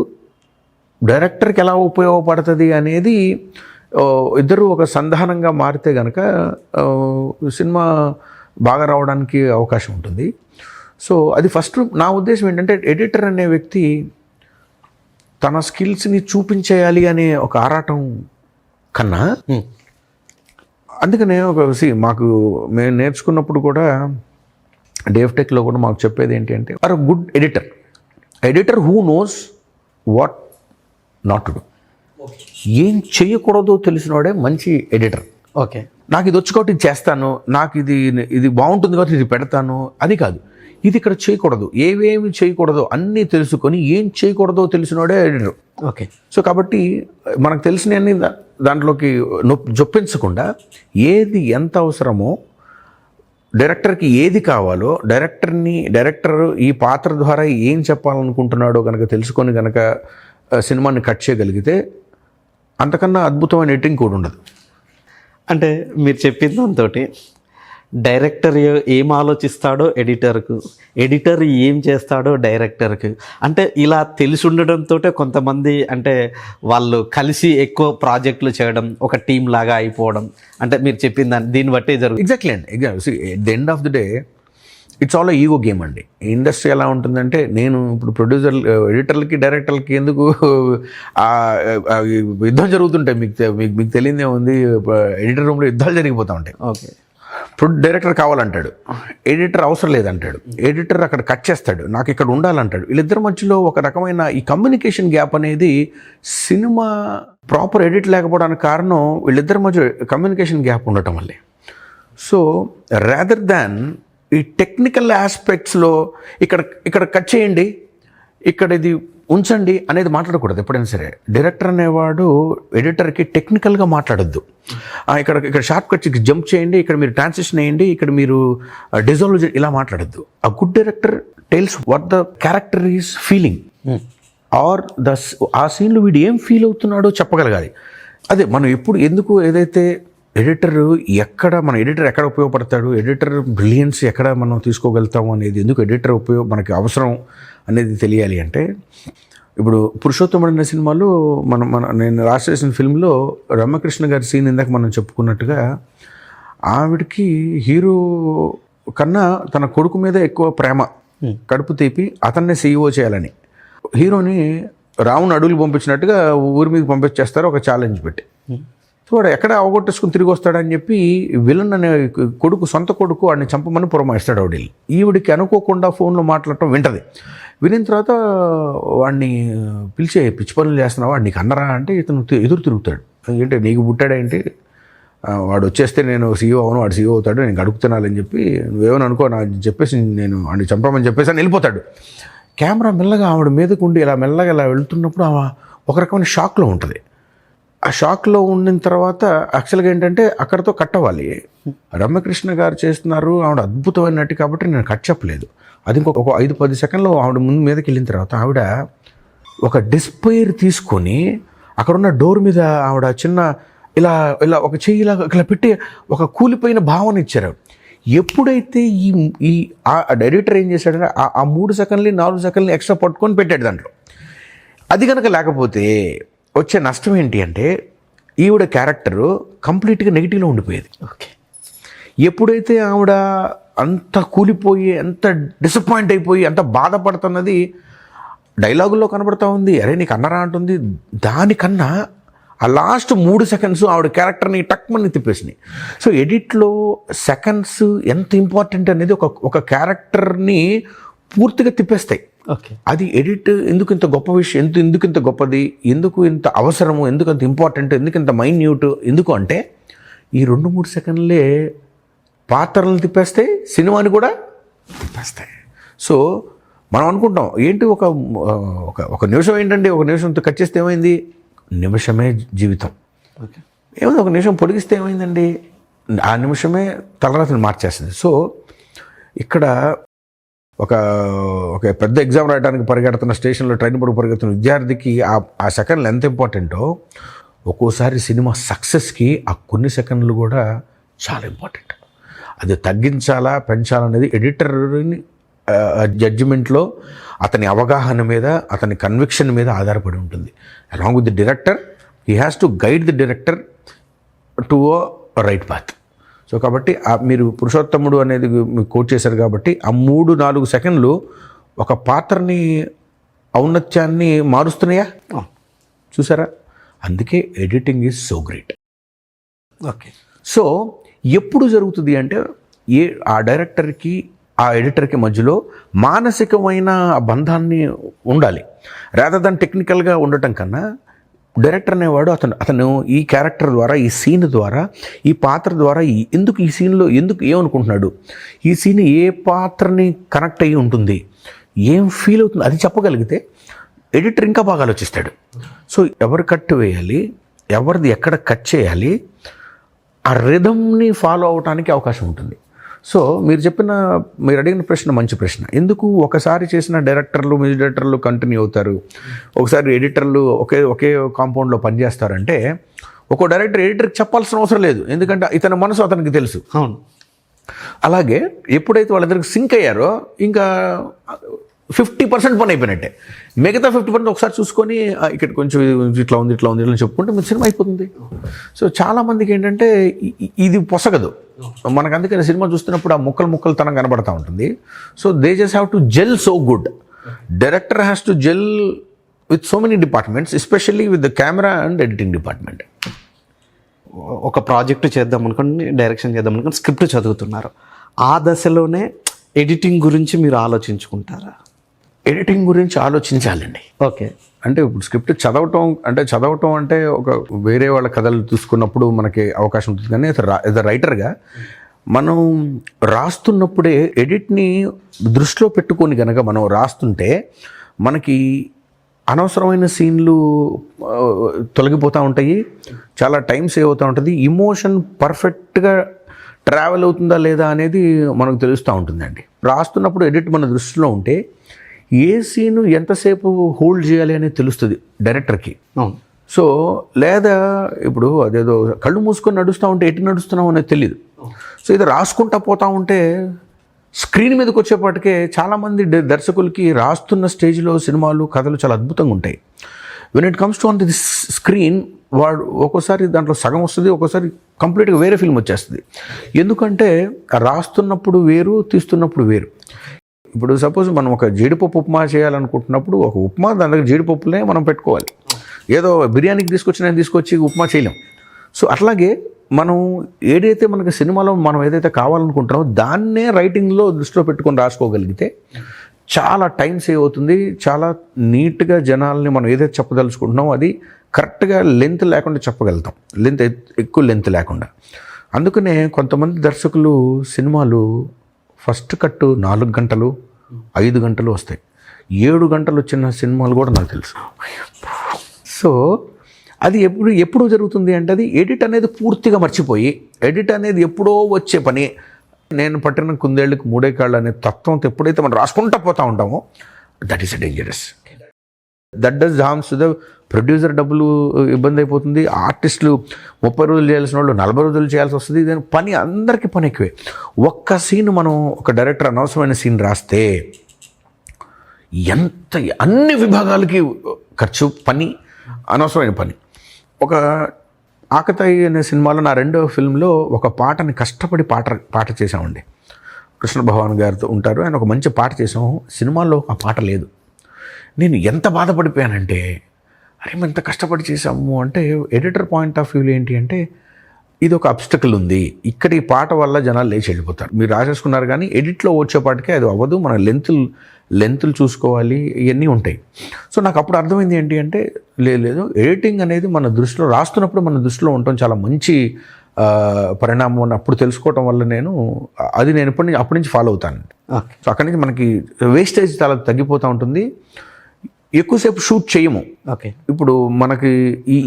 డైరెక్టర్కి ఎలా ఉపయోగపడుతుంది అనేది ఇద్దరు ఒక సంధానంగా మారితే కనుక సినిమా బాగా రావడానికి అవకాశం ఉంటుంది. సో అది ఫస్ట్ నా ఉద్దేశం ఏంటంటే ఎడిటర్ అనే వ్యక్తి తన స్కిల్స్ని చూపించేయాలి అనే ఒక ఆరాటం కన్నా, అందుకనే మేము నేర్చుకున్నప్పుడు కూడా డేవ్టెక్లో కూడా మాకు చెప్పేది ఏంటి అంటే or good editor who knows what not to do. ఏం చేయకూడదో తెలిసినవాడే మంచి ఎడిటర్. ఓకే, నాకు ఇది వచ్చి కాబట్టి ఇది చేస్తాను, నాకు ఇది బాగుంటుంది కాబట్టి ఇది పెడతాను, అది కాదు. ఇది ఇక్కడ చేయకూడదు, ఏవేమి చేయకూడదో అన్నీ తెలుసుకొని ఏం చేయకూడదో తెలిసినోడే ఎడిటర్. ఓకే. సో కాబట్టి మనకు తెలిసినవన్నీ దాంట్లోకి జొప్పించకుండా ఏది ఎంత అవసరమో, డైరెక్టర్కి ఏది కావాలో, డైరెక్టర్ ఈ పాత్ర ద్వారా ఏం చెప్పాలనుకుంటున్నాడో కనుక తెలుసుకొని కనుక సినిమాని కట్ చేయగలిగితే అంతకన్నా అద్భుతమైన ఎడిటింగ్ కూడా ఉండదు. అంటే మీరు చెప్పిన దాంతో డైరెక్టర్ ఏం ఆలోచిస్తాడో ఎడిటర్ ఏం చేస్తాడో డైరెక్టర్కి, అంటే ఇలా తెలిసి ఉండడంతో కొంతమంది అంటే వాళ్ళు కలిసి ఎక్కువ ప్రాజెక్టులు చేయడం, ఒక టీం లాగా అయిపోవడం, అంటే మీరు చెప్పిన దీన్ని బట్టే జరుగుతుంది. ఎగ్జాక్ట్లీ అండి. At the end of the day it's all ego game అండి. ఇండస్ట్రీ ఎలా ఉంటుందంటే, నేను ఇప్పుడు ప్రొడ్యూసర్ ఎడిటర్లకి డైరెక్టర్లకి ఎందుకు యుద్ధం జరుగుతుంటాయి, మీకు తెలియదే ఉంది, ఎడిటర్ రూమ్లో యుద్ధాలు జరిగిపోతూ ఉంటాయి. ఓకే. డైరెక్టర్ కావాలంటాడు, ఎడిటర్ అవసరం లేదంటాడు, ఎడిటర్ అక్కడ కట్ చేస్తాడు, నాకు ఇక్కడ ఉండాలంటాడు. వీళ్ళిద్దరి మధ్యలో ఒక రకమైన ఈ కమ్యూనికేషన్ గ్యాప్ అనేది సినిమా ప్రాపర్ ఎడిట్ లేకపోవడానికి కారణం వీళ్ళిద్దరి మధ్య కమ్యూనికేషన్ గ్యాప్ ఉండటం వల్లే. సో రాదర్ దాన్ ఈ టెక్నికల్ ఆస్పెక్ట్స్లో ఇక్కడ కట్ చేయండి, ఇక్కడ ఇది ఉంచండి అనేది మాట్లాడకూడదు ఎప్పుడైనా సరే. డైరెక్టర్ అనేవాడు ఎడిటర్కి టెక్నికల్గా మాట్లాడొద్దు. ఇక్కడ షార్ట్ కట్స్ జంప్ చేయండి, ఇక్కడ మీరు ట్రాన్సిషన్ వేయండి, ఇక్కడ మీరు డిజాల్వ్ చేయండి, ఇలా మాట్లాడొద్దు. A good director tells what the character is feeling or ఆ సీన్లో వీడు ఏం ఫీల్ అవుతున్నాడో చెప్పగలగాలి. అదే మనం ఎందుకు ఏదైతే మన ఎడిటర్ ఎక్కడ ఉపయోగపడతాడు, ఎడిటర్ బ్రిలియన్స్ ఎక్కడ మనం తీసుకోగలుగుతాము అనేది, ఎందుకు ఎడిటర్ మనకి అవసరం అనేది తెలియాలి అంటే, ఇప్పుడు పురుషోత్తముడు అనే సినిమాలో నేను లాస్ట్ చేసిన ఫిల్మ్లో రమ్యకృష్ణ గారి సీన్ ఇందాక మనం చెప్పుకున్నట్టుగా, ఆవిడకి హీరో కన్నా తన కొడుకు మీద ఎక్కువ ప్రేమ, కడుపు తీపి అతన్నే CEO చేయాలని. హీరోని రావుని అడవులు పంపించినట్టుగా ఊరి మీద పంపించేస్తారు ఒక ఛాలెంజ్ పెట్టి. సో వాడు ఎక్కడ అవగొట్టేసుకుని తిరిగి వస్తాడని చెప్పి విలన్ అనే సొంత కొడుకు వాడిని చంపమని పురమాయిస్తాడు. ఈవిడికి అనుకోకుండా ఫోన్లో మాట్లాడటం వింటది. వినిన తర్వాత వాడిని పిలిచే పిచ్చి పనులు చేస్తున్నావా, వాడు నీకు అన్నరా అంటే ఇతను ఎదురు తిరుగుతాడు. ఏంటి నీకు పుట్టాడేంటి, వాడు వచ్చేస్తే నేను CEO అవును, వాడు CEO అవుతాడు, నేను గడుపుతున్నానని చెప్పి నువ్వేమని అనుకో నా చెప్పేసి నేను వాడిని చంపమని చెప్పేసి అని వెళ్ళిపోతాడు. కెమెరా మెల్లగా ఆవిడ మీదకు ఉండి ఇలా మెల్లగా ఇలా వెళ్తున్నప్పుడు ఆమె ఒక రకమైన షాక్లో ఉంటుంది. ఆ షాక్లో ఉండిన తర్వాత యాక్చువల్గా ఏంటంటే అక్కడితో కట్ అవ్వాలి. రమ్యకృష్ణ గారు చేస్తున్నారు, ఆవిడ అద్భుతమైన నటి కాబట్టి నేను కట్ చెప్పలేదు. అది ఇంకొక 5-10 సెకండ్లో ఆవిడ ముందు మీదకి వెళ్ళిన తర్వాత ఆవిడ ఒక డిస్పైర్ తీసుకొని అక్కడున్న డోర్ మీద ఆవిడ చిన్న ఇలా ఒక చెయ్యి ఇలా పెట్టి ఒక కూలిపోయిన భావన ఇచ్చారు. ఎప్పుడైతే ఈ ఈ ఎడిటర్ ఏం చేశాడంటే ఆ 3 సెకండ్లు 4 సెకండ్లు ఎక్స్ట్రా పట్టుకొని పెట్టాడు దాంట్లో. అది కనుక లేకపోతే వచ్చే నష్టం ఏంటి అంటే ఈవిడ క్యారెక్టరు కంప్లీట్గా నెగిటివ్లో ఉండిపోయేది. ఓకే. ఎప్పుడైతే ఆవిడ అంత కూలిపోయి అంత డిసప్పాయింట్ అయిపోయి అంత బాధపడుతున్నది డైలాగుల్లో కనబడతా ఉంది, అరే నీకు అన్నరా అంటుంది, దానికన్నా ఆ లాస్ట్ 3 సెకండ్స్ ఆవిడ క్యారెక్టర్ని టక్మని తిప్పేసినాయి. సో ఎడిట్లో సెకండ్స్ ఎంత ఇంపార్టెంట్ అనేది ఒక క్యారెక్టర్ని పూర్తిగా తిప్పేస్తాయి. ఓకే. అది ఎడిట్ ఎందుకు ఇంత గొప్ప విషయం, ఎందుకు ఇంత గొప్పది, ఎందుకు ఇంత అవసరము, ఎందుకు అంత ఇంపార్టెంట్, ఎందుకు ఇంత మైన్యూట్, ఎందుకు అంటే ఈ 2-3 సెకండ్లే పాత్రలను తిప్పేస్తాయి, సినిమాని కూడా తిప్పేస్తాయి. సో మనం అనుకుంటాం ఏంటి ఒక నిమిషం ఏంటండి, ఒక నిమిషంతో కట్ చేస్తే ఏమైంది, నిమిషమే జీవితం. ఓకే. ఏమైంది, ఒక నిమిషం పొడిగిస్తే ఏమైందండి, ఆ నిమిషమే తలరాతని మార్చేస్తుంది. సో ఇక్కడ ఒక పెద్ద ఎగ్జామ్ రాయడానికి పరిగెడుతున్న స్టేషన్లో ట్రైన్ పడుకు పరిగెడుతున్న విద్యార్థికి ఆ సెకండ్లు ఎంత ఇంపార్టెంటో ఒక్కోసారి సినిమా సక్సెస్కి ఆ కొన్ని సెకండ్లు కూడా చాలా ఇంపార్టెంట్. అది తగ్గించాలా పెంచాలనేది ఎడిటర్ని జడ్జిమెంట్లో అతని అవగాహన మీద, అతని కన్విక్షన్ మీద ఆధారపడి ఉంటుంది. Along with the director, he has to guide the director to right path. So కాబట్టి మీరు పురుషోత్తముడు అనేది మీరు కోట్ చేశారు కాబట్టి ఆ 3-4 సెకండ్లు ఒక పాత్రని ఔన్నత్యాన్ని మారుస్తున్నాయా, చూసారా? అందుకే editing is so great. Okay. So ఎప్పుడు జరుగుతుంది అంటే ఆ డైరెక్టర్కి ఆ ఎడిటర్కి మధ్యలో మానసికమైన బంధాన్ని ఉండాలి. రాదర్ దాన్ టెక్నికల్గా ఉండటం కన్నా డైరెక్టర్ అనేవాడు అతను ఈ క్యారెక్టర్ ద్వారా, ఈ సీన్ ద్వారా, ఈ పాత్ర ద్వారా ఎందుకు ఈ సీన్లో ఎందుకు ఏమనుకుంటున్నాడు, ఈ సీన్ ఏ పాత్రని కనెక్ట్ అయ్యి ఉంటుంది, ఏం ఫీల్ అవుతుంది, అది చెప్పగలిగితే ఎడిటర్ ఇంకా బాగా ఆలోచిస్తాడు. సో ఎవరు కట్ వేయాలి, ఎవరిది ఎక్కడ కట్ చేయాలి, ఆ రిథమ్ని ఫాలో అవడానికి అవకాశం ఉంటుంది. సో మీరు అడిగిన ప్రశ్న మంచి ప్రశ్న. ఎందుకు ఒకసారి చేసిన మ్యూజిక్ డైరెక్టర్లు కంటిన్యూ అవుతారు, ఒకసారి ఎడిటర్లు ఒకే కాంపౌండ్లో పనిచేస్తారంటే ఒక్కో ఎడిటర్కి చెప్పాల్సిన అవసరం లేదు, ఎందుకంటే ఇతని మనసు అతనికి తెలుసు. అవును. అలాగే ఎప్పుడైతే వాళ్ళిద్దరికి సింక్ అయ్యారో ఇంకా 50% పని అయిపోయినట్టే. మిగతా 50% ఒకసారి చూసుకొని ఇక్కడ కొంచెం ఇట్లా ఉంది అని చెప్పుకుంటే మీ సినిమా అయిపోతుంది. సో చాలామందికి ఏంటంటే ఇది పొసగదు మనకు, అందుకని సినిమా చూస్తున్నప్పుడు ఆ ముక్కలు తనం కనబడతా ఉంటుంది. So they just have to gel so good. Director has to gel with so many departments, especially with the camera and editing department. ఒక ప్రాజెక్టు చేద్దాం అనుకోండి, డైరెక్షన్ చేద్దాం అనుకోండి, స్క్రిప్ట్ చదువుతున్నారు, ఆ దశలోనే ఎడిటింగ్ గురించి మీరు ఆలోచించుకుంటారా? ఎడిటింగ్ గురించి ఆలోచించాలండి. ఓకే. అంటే ఇప్పుడు స్క్రిప్ట్ చదవటం అంటే ఒక వేరే వాళ్ళ కథలు చూసుకున్నప్పుడు మనకి అవకాశం ఉంటుంది, కానీ యాజ్ అ రైటర్గా మనం రాస్తున్నప్పుడే ఎడిట్ని దృష్టిలో పెట్టుకొని కనుక మనం రాస్తుంటే మనకి అనవసరమైన సీన్లు తొలగిపోతూ ఉంటాయి, చాలా టైం సేవ్ అవుతూ ఉంటుంది, ఇమోషన్ పర్ఫెక్ట్గా ట్రావెల్ అవుతుందా లేదా అనేది మనకు తెలుస్తూ ఉంటుందండి. రాస్తున్నప్పుడు ఎడిట్ మన దృష్టిలో ఉంటే ఏ సీను ఎంతసేపు హోల్డ్ చేయాలి అనేది తెలుస్తుంది డైరెక్టర్కి. సో లేదా ఇప్పుడు అదేదో కళ్ళు మూసుకొని నడుస్తూ ఉంటే ఎటు నడుస్తున్నాం అనేది తెలియదు. సో ఇది రాసుకుంటా పోతూ ఉంటే స్క్రీన్ మీదకి వచ్చేపాటికే చాలామంది దర్శకులకి రాస్తున్న స్టేజ్లో సినిమాలు కథలు చాలా అద్భుతంగా ఉంటాయి. When it comes to on the screen వాడు ఒక్కోసారి దాంట్లో సగం వస్తుంది, ఒక్కోసారి కంప్లీట్గా వేరే ఫిల్మ్ వచ్చేస్తుంది. ఎందుకంటే రాస్తున్నప్పుడు వేరు, తీస్తున్నప్పుడు వేరు. ఇప్పుడు సపోజ్ మనం ఒక జీడిపప్పు ఉప్మా చేయాలనుకుంటున్నప్పుడు ఒక ఉప్మా దాని దగ్గర జీడిపప్పులనే మనం పెట్టుకోవాలి, ఏదో బిర్యానీకి తీసుకొచ్చి ఉప్మా చేయలేం. సో అట్లాగే మనం ఏదైతే మనకి సినిమాలో మనం ఏదైతే కావాలనుకుంటున్నామో దాన్నే రైటింగ్లో దృష్టిలో పెట్టుకొని రాసుకోగలిగితే చాలా టైం సేవ్ అవుతుంది, చాలా నీట్గా జనాల్ని మనం ఏదైతే చెప్పదలుచుకుంటున్నామో అది కరెక్ట్గా లెంత్ లేకుండా చెప్పగలుగుతాం, ఎక్కువ లెంత్ లేకుండా. అందుకనే కొంతమంది దర్శకులు సినిమాలు ఫస్ట్ కట్టు 4 గంటలు 5 గంటలు వస్తాయి, 7 గంటలు వచ్చిన సినిమాలు కూడా నాకు తెలుసు. సో అది ఎప్పుడు జరుగుతుంది అంటే అది ఎడిట్ అనేది పూర్తిగా మర్చిపోయి, ఎడిట్ అనేది ఎప్పుడో వచ్చే పని, నేను పట్టిన కుందేళ్ళకి 3 కాళ్ళు అనే తత్వంతో ఎప్పుడైతే మనం రాసుకుంటూ పోతూ ఉంటామో that is dangerous. That does harms to the producer. డబ్బులు ఇబ్బంది అయిపోతుంది, ఆర్టిస్టులు 30 రోజులు చేయాల్సిన వాళ్ళు 40 రోజులు చేయాల్సి వస్తుంది. దాని పని అందరికీ పని ఎక్కువే. ఒక్క సీన్ మనం ఒక డైరెక్టర్ అనవసరమైన సీన్ రాస్తే ఎంత అన్ని విభాగాలకి ఖర్చు, పని, అనవసరమైన పని. ఒక ఆకతాయి అనే సినిమాలో నా 2వ ఫిల్మ్లో ఒక పాటని కష్టపడి పాట చేసామండి. కృష్ణ భగవాన్ గారితో ఉంటారు, ఆయన ఒక మంచి పాట చేసాము. సినిమాల్లో ఆ పాట లేదు. నేను ఎంత బాధపడిపోయానంటే, అరే మేము ఎంత కష్టపడి చేసాము అంటే, ఎడిటర్ పాయింట్ ఆఫ్ వ్యూలో ఏంటి అంటే, ఇది ఒక అబ్స్టకల్ ఉంది, ఇక్కడ ఈ పాట వల్ల జనాలు లేచి వెళ్ళిపోతారు. మీరు రాసేసుకున్నారు కానీ ఎడిట్లో వచ్చేపాటికే అది అవ్వదు, మన లెంతులు చూసుకోవాలి, ఇవన్నీ ఉంటాయి. సో నాకు అప్పుడు అర్థమైంది ఏంటి అంటే, లేదు ఎడిటింగ్ అనేది మన దృష్టిలో, రాస్తున్నప్పుడు మన దృష్టిలో ఉండటం చాలా మంచి పరిణామం అని అప్పుడు తెలుసుకోవటం వల్ల నేను అప్పటి నుంచి ఫాలో అవుతాను. సో అక్కడి నుంచి మనకి వేస్టేజ్ చాలా తగ్గిపోతూ ఉంటుంది, ఎక్కువసేపు షూట్ చేయము. ఓకే, ఇప్పుడు మనకి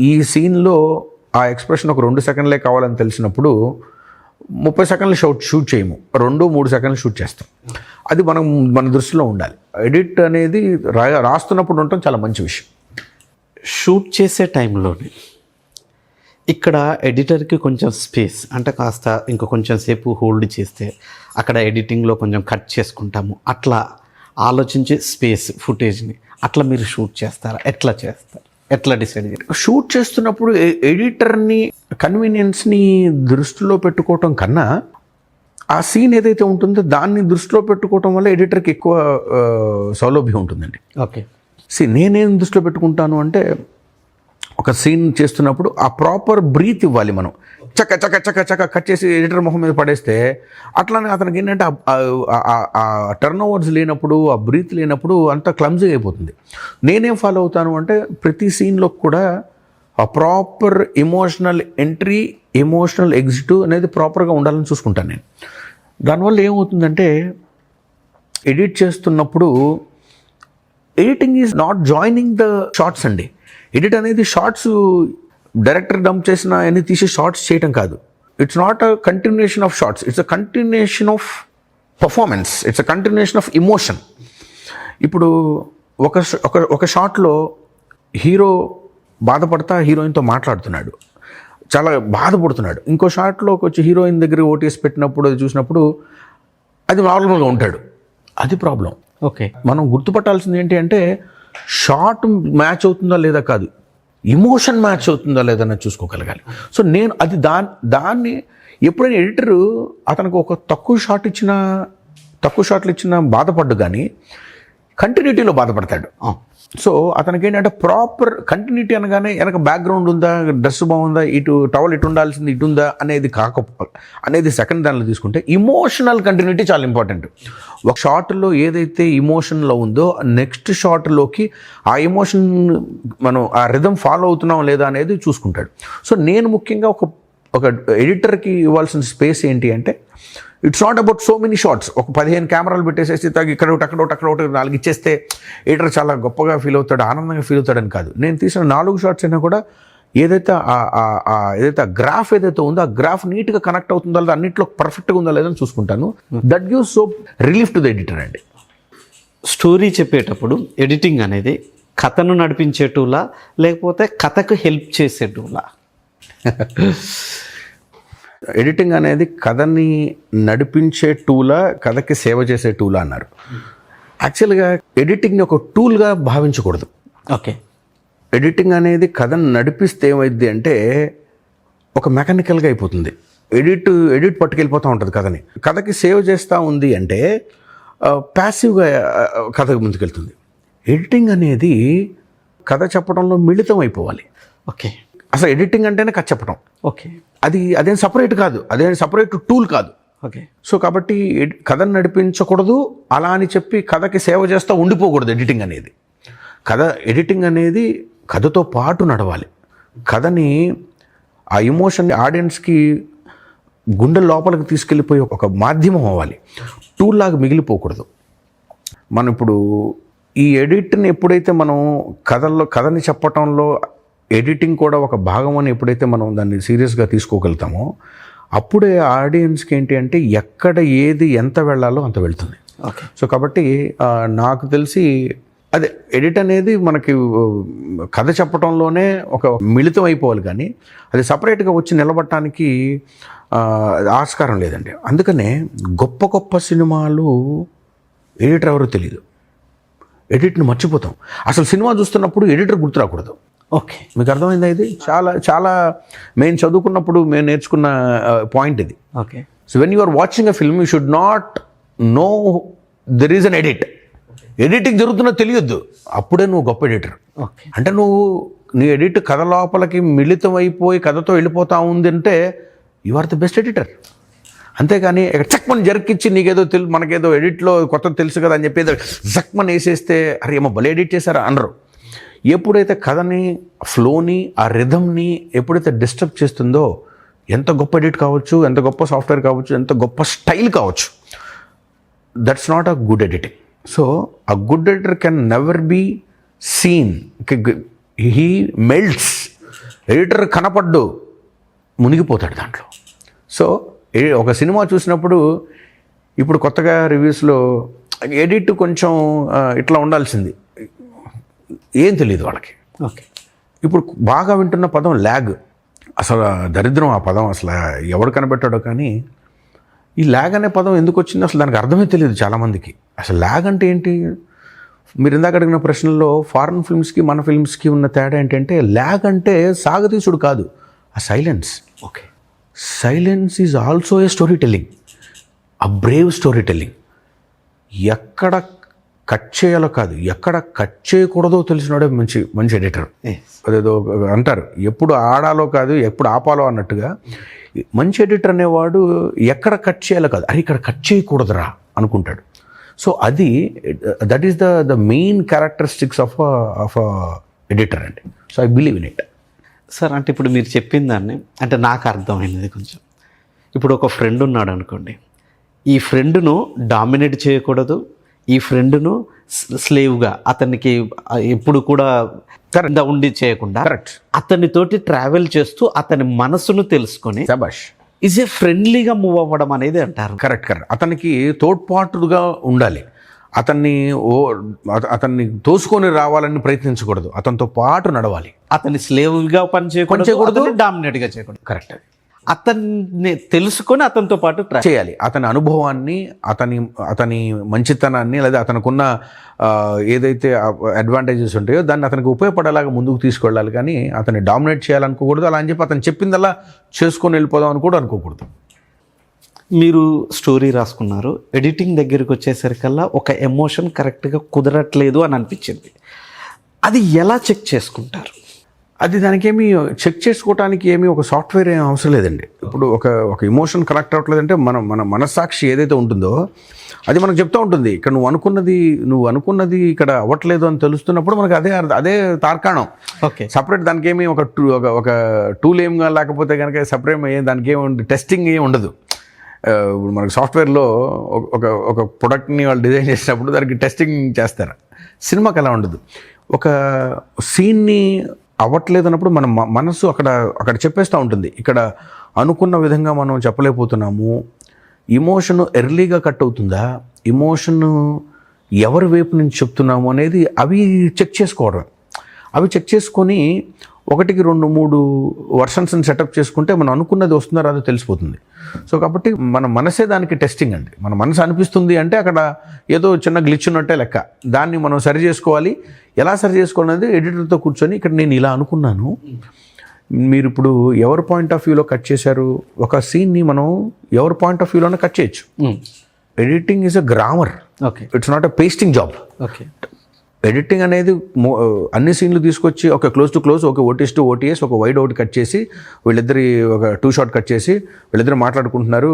ఈ సీన్లో ఆ ఎక్స్ప్రెషన్ ఒక 2 సెకండ్లే కావాలని తెలిసినప్పుడు 30 సెకండ్లు షూట్ చేయము, 2-3 సెకండ్లు షూట్ చేస్తాం. అది మన దృష్టిలో ఉండాలి. ఎడిట్ అనేది రాస్తున్నప్పుడు ఉండటం చాలా మంచి విషయం. షూట్ చేసే టైంలోనే ఇక్కడ ఎడిటర్కి కొంచెం స్పేస్ అంటే కాస్త ఇంకా కొంచెం సేపు హోల్డ్ చేస్తే అక్కడ ఎడిటింగ్లో కొంచెం కట్ చేసుకుంటాము, అట్లా ఆలోచించే స్పేస్ ఫుటేజ్ని అట్లా మీరు షూట్ చేస్తారా? ఎట్లా డిసైడ్ చేయాలి? షూట్ చేస్తున్నప్పుడు ఎడిటర్ని కన్వీనియన్స్ని దృష్టిలో పెట్టుకోవటం కన్నా ఆ సీన్ ఏదైతే ఉంటుందో దాన్ని దృష్టిలో పెట్టుకోవటం వల్ల ఎడిటర్కి ఎక్కువ సౌలభ్యం ఉంటుందండి. ఓకే, నేనేం దృష్టిలో పెట్టుకుంటాను అంటే, ఒక సీన్ చేస్తున్నప్పుడు ఆ ప్రాపర్ బ్రీత్ ఇవ్వాలి. మనం చక్క చక్క చక్క చక్క కట్ చేసి ఎడిటర్ మొహం మీద పడేస్తే అట్లానే అతనికి ఏంటంటే ఆ టర్న్ ఓవర్స్ లేనప్పుడు, ఆ బ్రీత్ లేనప్పుడు అంతా క్లమ్జీ అయిపోతుంది. నేనేం ఫాలో అవుతాను అంటే, ప్రతి సీన్లో కూడా ఆ proper emotional entry, emotional exit అనేది ప్రాపర్గా ఉండాలని చూసుకుంటాను నేను. దానివల్ల ఏమవుతుందంటే, ఎడిట్ చేస్తున్నప్పుడు editing is not joining the shots అండి. ఎడిట్ అనేది షార్ట్స్ డైరెక్టర్ డంప్ చేసిన అన్ని తీసి షార్ట్స్ చేయటం కాదు. It's not a continuation of shots, it's a continuation of performance, it's a continuation of emotion. ఇప్పుడు ఒక షాట్లో హీరో బాధపడతా హీరోయిన్తో మాట్లాడుతున్నాడు, చాలా బాధపడుతున్నాడు. ఇంకో షాట్లోకి వచ్చి హీరోయిన్ దగ్గర ఓటీఎస్ పెట్టినప్పుడు అది చూసినప్పుడు అది నార్మల్గా ఉంటాడు. అది ప్రాబ్లం. ఓకే, మనం గుర్తుపట్టాల్సింది ఏంటి అంటే, షార్ట్ మ్యాచ్ అవుతుందా లేదా కాదు, ఇమోషన్ మ్యాచ్ అవుతుందా లేదా అని చూసుకోగలగాలి. సో నేను దాన్ని ఎప్పుడైనా ఎడిటరు అతనికి ఒక తక్కువ షాట్లు ఇచ్చినా బాధపడ్డు, కానీ కంటిన్యూటీలో బాధపడతాడు. సో అతనికి ఏంటంటే ప్రాపర్ కంటిన్యూటీ అనగానే వెనక బ్యాక్గ్రౌండ్ ఉందా, డ్రెస్ బాగుందా, ఇటు టవల్ ఇటు ఉండాల్సింది ఇటు ఉందా అనేది సెకండ్ దానిలో తీసుకుంటే ఇమోషనల్ కంటిన్యూటీ చాలా ఇంపార్టెంట్. ఒక షార్ట్లో ఏదైతే ఇమోషన్లో ఉందో నెక్స్ట్ షార్ట్లోకి ఆ ఎమోషన్ మనం ఆ రిథమ్ ఫాలో అవుతున్నాం లేదా అనేది చూసుకుంటాడు. సో నేను ముఖ్యంగా ఒక ఎడిటర్కి ఇవ్వాల్సిన స్పేస్ ఏంటి అంటే, it's not about so many shots. ఒక 15 కెమెరాలు పెట్టేసేసి ఇక్కడ ఒకటి 4 ఇచ్చేస్తే ఎడిటర్ చాలా గొప్పగా ఫీల్ అవుతాడు, ఆనందంగా ఫీల్ అవుతాడని కాదు. నేను తీసిన 4 షార్ట్స్ అయినా కూడా ఏదైతే గ్రాఫ్ ఏదైతే ఉందో ఆ గ్రాఫ్ నీట్గా కనెక్ట్ అవుతుందో లేదా అన్నింటిలో పర్ఫెక్ట్గా ఉందో లేదని చూసుకుంటాను. That gives so relief to the editor అండి. స్టోరీ చెప్పేటప్పుడు ఎడిటింగ్ అనేది కథను నడిపించే టూలా లేకపోతే కథకు హెల్ప్ చేసే టూలా? ఎడిటింగ్ అనేది కథని నడిపించే టూలా, కథకి సేవ చేసే టూలా అన్నారు. యాక్చువల్గా ఎడిటింగ్ని ఒక టూల్గా భావించకూడదు. ఓకే, ఎడిటింగ్ అనేది కథను నడిపిస్తే ఏమైంది అంటే ఒక మెకానికల్గా అయిపోతుంది. ఎడిట్ పట్టుకెళ్ళిపోతూ ఉంటుంది కథని. కథకి సేవ్ చేస్తూ ఉంది అంటే ప్యాసివ్గా కథకు ముందుకెళ్తుంది. ఎడిటింగ్ అనేది కథ చెప్పడంలో మిళితం అయిపోవాలి. ఓకే, అసలు ఎడిటింగ్ అంటేనే కథ చెప్పడం. ఓకే, అదేం సపరేట్ కాదు, అదేం సపరేట్ టూల్ కాదు. ఓకే, సో కాబట్టి కథను నడిపించకూడదు, అలా అని చెప్పి కథకి సేవ చేస్తూ ఉండిపోకూడదు. ఎడిటింగ్ అనేది కథతో పాటు నడవాలి. కథని ఆ ఎమోషన్ ఆడియన్స్కి గుండె లోపలికి తీసుకెళ్ళిపోయి ఒక మాధ్యమం అవ్వాలి, టూల్ లాగా మిగిలిపోకూడదు. మనం ఇప్పుడు ఈ ఎడిట్ని ఎప్పుడైతే మనం కథని చెప్పటంలో ఎడిటింగ్ కూడా ఒక భాగం అని ఎప్పుడైతే మనం దాన్ని సీరియస్గా తీసుకోగలుగుతామో అప్పుడే ఆడియన్స్కి ఏంటి అంటే ఎక్కడ ఏది ఎంత వెళ్ళాలో అంత వెళ్తుంది. ఓకే, సో కాబట్టి నాకు తెలిసి అదే ఎడిట్ అనేది మనకి కథ చెప్పడంలోనే ఒక మిళితం అయిపోవాలి, కానీ అది సపరేట్గా వచ్చి నిలబడటానికి ఆస్కారం లేదండి. అందుకనే గొప్ప గొప్ప సినిమాలు ఎడిటర్ ఎవరో తెలియదు, ఎడిట్ని మర్చిపోతాం. అసలు సినిమా చూస్తున్నప్పుడు ఎడిటర్ గుర్తు రాకూడదు. ఓకే, మీకు అర్థమైందా? ఇది చాలా చాలా మేము చదువుకున్నప్పుడు మేము నేర్చుకున్న పాయింట్ ఇది. Okay. So when you are watching a film you should not know there is an edit. Editing జరుగుతున్నా తెలియద్దు, అప్పుడే నువ్వు గొప్ప ఎడిటర్. ఓకే, అంటే నీ ఎడిట్ కథ లోపలికి మిళితం అయిపోయి కథతో వెళ్ళిపోతా ఉంది అంటే you are the best editor. అంతేగాని చక్మని జర్కిచ్చి నీకేదో మనకేదో ఎడిట్లో కొత్త తెలుసు కదా అని చెప్పి ఏదో జక్మని వేసేస్తే అరే ఏమో భలే ఎడిట్ చేశారా అనరు. ఎప్పుడైతే కథని, ఫ్లోని, ఆ రిథమ్ని ఎప్పుడైతే డిస్టర్బ్ చేస్తుందో, ఎంత గొప్ప ఎడిట్ కావచ్చు, ఎంత గొప్ప సాఫ్ట్వేర్ కావచ్చు, ఎంత గొప్ప స్టైల్ కావచ్చు, that's not a good editing. So a good editor can never be seen, he melts. Editor కనపడ్డు మునిగిపోతాడు దాంట్లో. సో ఒక సినిమా చూసినప్పుడు ఇప్పుడు కొత్తగా రివ్యూస్లో ఎడిట్ కొంచెం ఇట్లా ఉండాల్సింది, ఏం తెలియదు వాళ్ళకి. ఓకే. ఇప్పుడు బాగా వింటున్న పదం ల్యాగ్. అసలు దరిద్రం ఆ పదం, అసలు ఎవడు కనిపెట్టాడో కానీ ఈ ల్యాగ్ అనే పదం ఎందుకు వచ్చిందో అసలు దానికి అర్థమే తెలియదు చాలామందికి. అసలు ల్యాగ్ అంటే ఏంటి? మీరు ఇందాక అడిగిన ప్రశ్నలో ఫారిన్ ఫిల్మ్స్కి మన ఫిల్మ్స్కి ఉన్న తేడా ఏంటంటే, ల్యాగ్ అంటే సాగతీసుడు కాదు, ఆ silence. Okay. Silence is also a story telling, a brave story telling. ఎక్కడ కట్ చేయాలో కాదు, ఎక్కడ కట్ చేయకూడదో తెలిసినాడే మంచి మంచి ఎడిటర్. అదేదో అంటారు, ఎప్పుడు ఆడాలో కాదు ఎప్పుడు ఆపాలో అన్నట్టుగా మంచి ఎడిటర్ అనేవాడు ఎక్కడ కట్ చేయాలో కాదు, అది ఇక్కడ కట్ చేయకూడదురా అనుకుంటాడు. సో అది that is the main characteristics of editor అండి. So I believe in it. Sir, అంటే ఇప్పుడు మీరు చెప్పిన దాన్ని అంటే నాకు అర్థమైనది కొంచెం. ఇప్పుడు ఒక ఫ్రెండ్ ఉన్నాడు అనుకోండి, ఈ ఫ్రెండ్ను డామినేట్ చేయకూడదు, ఈ ఫ్రెండ్ను స్లేవ్గా అతనికి ఎప్పుడు కూడా కింద ఉండి చేయకుండా కరెక్ట్ అతనితోటి ట్రావెల్ చేస్తూ అతని మనసును తెలుసుకొని శభాష్ ఈజ్ ఏ ఫ్రెండ్లీగా మూవ్ అవ్వడం అనేది అంటారు. కరెక్ట్. అతనికి తోడ్పాటుగా ఉండాలి, అతన్ని తోసుకొని రావాలని ప్రయత్నించకూడదు, అతనితో పాటు నడవాలి. అతని స్లేవ్గా పని చేయకూడదు, డామినేట్గా చేయకూడదు. కరెక్ట్. అతన్ని తెలుసుకొని అతనితో పాటు చేయాలి. అతని అనుభవాన్ని, అతని మంచితనాన్ని, లేదా అతనికున్న ఏదైతే అడ్వాంటేజెస్ ఉంటాయో దాన్ని అతనికి ఉపయోగపడేలాగా ముందుకు తీసుకెళ్ళాలి, కానీ అతన్ని డామినేట్ చేయాలనుకోకూడదు. అలా అని చెప్పి అతను చెప్పిందల్లా చేసుకొని వెళ్ళిపోదాం అని కూడా అనుకోకూడదు. మీరు స్టోరీ రాసుకున్నారు, ఎడిటింగ్ దగ్గరికి వచ్చేసరికల్లా ఒక ఎమోషన్ కరెక్ట్గా కుదరట్లేదు అని అనిపించింది. అది ఎలా చెక్ చేసుకుంటారు? అది దానికేమీ చెక్ చేసుకోవడానికి ఏమీ ఒక సాఫ్ట్వేర్ ఏం అవసరం లేదండి. ఇప్పుడు ఒక ఎమోషన్ కనెక్ట్ అవ్వట్లేదంటే మన మనస్సాక్షి ఏదైతే ఉంటుందో అది మనకు చెప్తూ ఉంటుంది. ఇక్కడ నువ్వు అనుకున్నది ఇక్కడ అవ్వట్లేదు అని తెలుస్తున్నప్పుడు మనకు అదే తార్కాణం. ఓకే. సపరేట్ దానికి ఏమి ఒక టూల్ ఏమిగా లేకపోతే కనుక సపరేట్ దానికి ఏమి టెస్టింగ్ ఏమి ఉండదు. ఇప్పుడు మనకు సాఫ్ట్వేర్లో ఒక ప్రొడక్ట్ని వాళ్ళు డిజైన్ చేసినప్పుడు దానికి టెస్టింగ్ చేస్తారు. సినిమాకి అలా ఉండదు. ఒక సీన్ని అవ్వట్లేదు అన్నప్పుడు మన మనసు అక్కడ చెప్పేస్తూ ఉంటుంది, ఇక్కడ అనుకున్న విధంగా మనం చెప్పలేకపోతున్నాము. ఇమోషన్ ఎర్లీగా కట్ అవుతుందా, ఇమోషన్ ఎవరి వైపు నుంచి చెప్తున్నాము అనేది అవి చెక్ చేసుకోవడం. అవి చెక్ చేసుకొని 1, 2, 3 వర్షన్స్ని సెటప్ చేసుకుంటే మనం అనుకున్నది వస్తుందో రాదో తెలిసిపోతుంది. సో కాబట్టి మన మనసే దానికి టెస్టింగ్ అండి. మన మనసు అనిపిస్తుంది అంటే అక్కడ ఏదో చిన్న గ్లిచ్ ఉన్నట్టే లెక్క. దాన్ని మనం సరి చేసుకోవాలి. ఎలా సరి చేసుకోవాలనేది ఎడిటర్తో కూర్చొని ఇక్కడ నేను ఇలా అనుకున్నాను, మీరు ఇప్పుడు ఎవరి పాయింట్ ఆఫ్ వ్యూలో కట్ చేశారు, ఒక సీన్ని మనం ఎవరి పాయింట్ ఆఫ్ వ్యూలోనే కట్ చేయొచ్చు. Editing is a grammar, okay, it's not a pasting job. Okay. Editing అనేది అన్ని సీన్లు తీసుకొచ్చి ఒక క్లోజ్ టు క్లోజ్, ఒక ఓటీఎస్ టు ఓటీఎస్, ఒక వైడ్ అవుట్ కట్ చేసి వీళ్ళిద్దరి ఒక 2 షాట్ కట్ చేసి వీళ్ళిద్దరు మాట్లాడుకుంటున్నారు,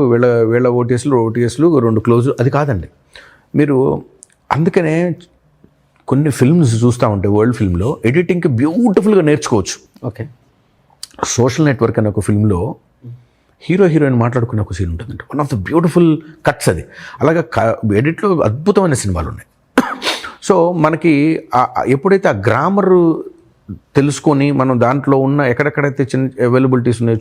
వీళ్ళ ఓటీఎస్లు 2 క్లోజ్, అది కాదండి. మీరు అందుకనే కొన్ని ఫిల్మ్స్ చూస్తూ ఉంటే వరల్డ్ ఫిల్మ్లో ఎడిటింగ్కి బ్యూటిఫుల్గా నేర్చుకోవచ్చు. ఓకే. సోషల్ నెట్వర్క్ అనే ఒక ఫిల్మ్లో హీరోయిన్ మాట్లాడుకునే ఒక సీన్ ఉంటుందండి. One of the beautiful cuts అది. అలాగే ఎడిట్లో అద్భుతమైన సినిమాలు ఉన్నాయి. సో మనకి ఎప్పుడైతే ఆ గ్రామర్ తెలుసుకొని మనం దాంట్లో ఉన్న ఎక్కడెక్కడైతే చిన్న అవైలబిలిటీస్ ఉన్నాయో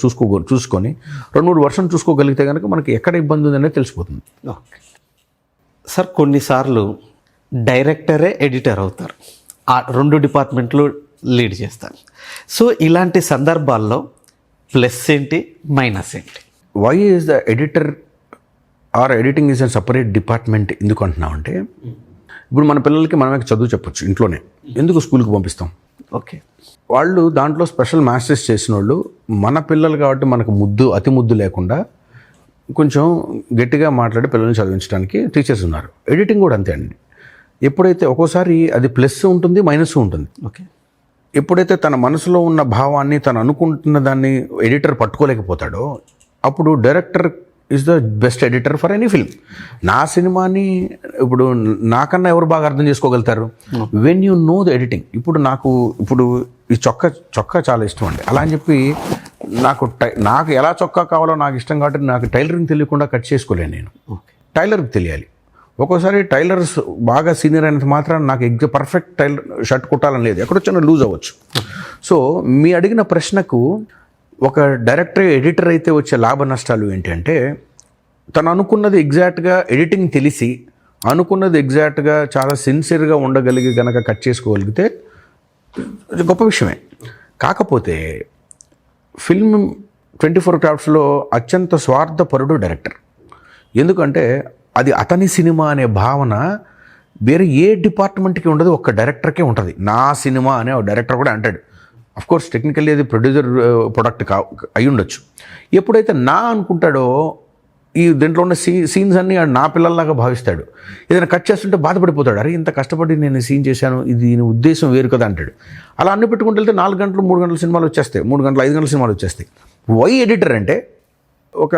చూసుకొని 2-3 వర్షం చూసుకోగలిగితే కనుక మనకి ఎక్కడ ఇబ్బంది ఉందనేది తెలిసిపోతుంది. ఓకే సార్, కొన్నిసార్లు డైరెక్టరే ఎడిటర్ అవుతారు, ఆ 2 డిపార్ట్మెంట్లు లీడ్ చేస్తారు. సో ఇలాంటి సందర్భాల్లో ప్లస్ ఏంటి, మైనస్ ఏంటి? Why is the editor or editing is a separate department ఎందుకు అంటున్నామంటే, ఇప్పుడు మన పిల్లలకి మనమే చదువు చెప్పొచ్చు ఇంట్లోనే, ఎందుకు స్కూల్కి పంపిస్తాం? ఓకే, వాళ్ళు దాంట్లో స్పెషల్ మాస్టర్స్ చేసిన వాళ్ళు మన పిల్లలు కాబట్టి మనకు అతి ముద్దు లేకుండా కొంచెం గట్టిగా మాట్లాడి పిల్లల్ని చదివించడానికి టీచర్స్ ఉన్నారు. ఎడిటింగ్ కూడా అంతే అండి. ఎప్పుడైతే ఒక్కోసారి అది ప్లస్ ఉంటుంది, మైనస్ ఉంటుంది. ఓకే, ఎప్పుడైతే తన మనసులో ఉన్న భావాన్ని తను అనుకుంటున్న దాన్ని ఎడిటర్ పట్టుకోలేకపోతాడో అప్పుడు director is the best editor for any film. నా సినిమాని ఇప్పుడు నాకన్నా ఎవరు బాగా అర్థం చేసుకోగలుగుతారు? When you know the editing. ఇప్పుడు ఈ చొక్కా చాలా ఇష్టం అండి. అలా అని చెప్పి నాకు ఎలా చొక్కా కావాలో నాకు ఇష్టం కాబట్టి నాకు టైలరింగ్ తెలియకుండా కట్ చేసుకోలేను నేను. టైలర్కి తెలియాలి. ఒక్కోసారి టైలర్స్ బాగా సీనియర్ అయినంత మాత్రం నాకు పర్ఫెక్ట్ టైలర్ షర్ట్ కుట్టాలని లేదు, ఎక్కడొచ్చినా లూజ్ అవ్వచ్చు. సో మీ అడిగిన ప్రశ్నకు ఒక డైరెక్టర్ ఎడిటర్ అయితే వచ్చే లాభ నష్టాలు ఏంటంటే, తను అనుకున్నది ఎగ్జాక్ట్గా ఎడిటింగ్ తెలిసి అనుకున్నది ఎగ్జాక్ట్గా చాలా సిన్సియర్గా ఉండగలిగి గనక కట్ చేసుకోగలిగితే గొప్ప విషయమే. కాకపోతే ఫిల్మ్ 24 క్రాఫ్ట్స్లో అత్యంత స్వార్థపరుడు డైరెక్టర్. ఎందుకంటే అది అతని సినిమా అనే భావన వేరే ఏ డిపార్ట్మెంట్కి ఉండదు, ఒక్క డైరెక్టర్కే ఉంటుంది. నా సినిమా అనే ఒక డైరెక్టర్ కూడా అంటాడు. అఫ్కోర్స్ టెక్నికల్లీ అది ప్రొడ్యూసర్ ప్రొడక్ట్ అయి ఉండొచ్చు. ఎప్పుడైతే నా అనుకుంటాడో ఈ దీంట్లో ఉన్న సీన్స్ అన్నీ నా పిల్లల్లాగా భావిస్తాడు. ఏదైనా కట్ చేస్తుంటే బాధపడిపోతాడు, అరే ఇంత కష్టపడి నేను సీన్ చేశాను, ఇది దీని ఉద్దేశం వేరు కదా అంటాడు. అలా అన్ని పెట్టుకుంటూ వెళ్తే 4 గంటలు 3 గంటల సినిమాలు వచ్చేస్తాయి, 3 గంటలు 5 గంటల సినిమాలు వచ్చేస్తాయి. వై ఎడిటర్ అంటే ఒక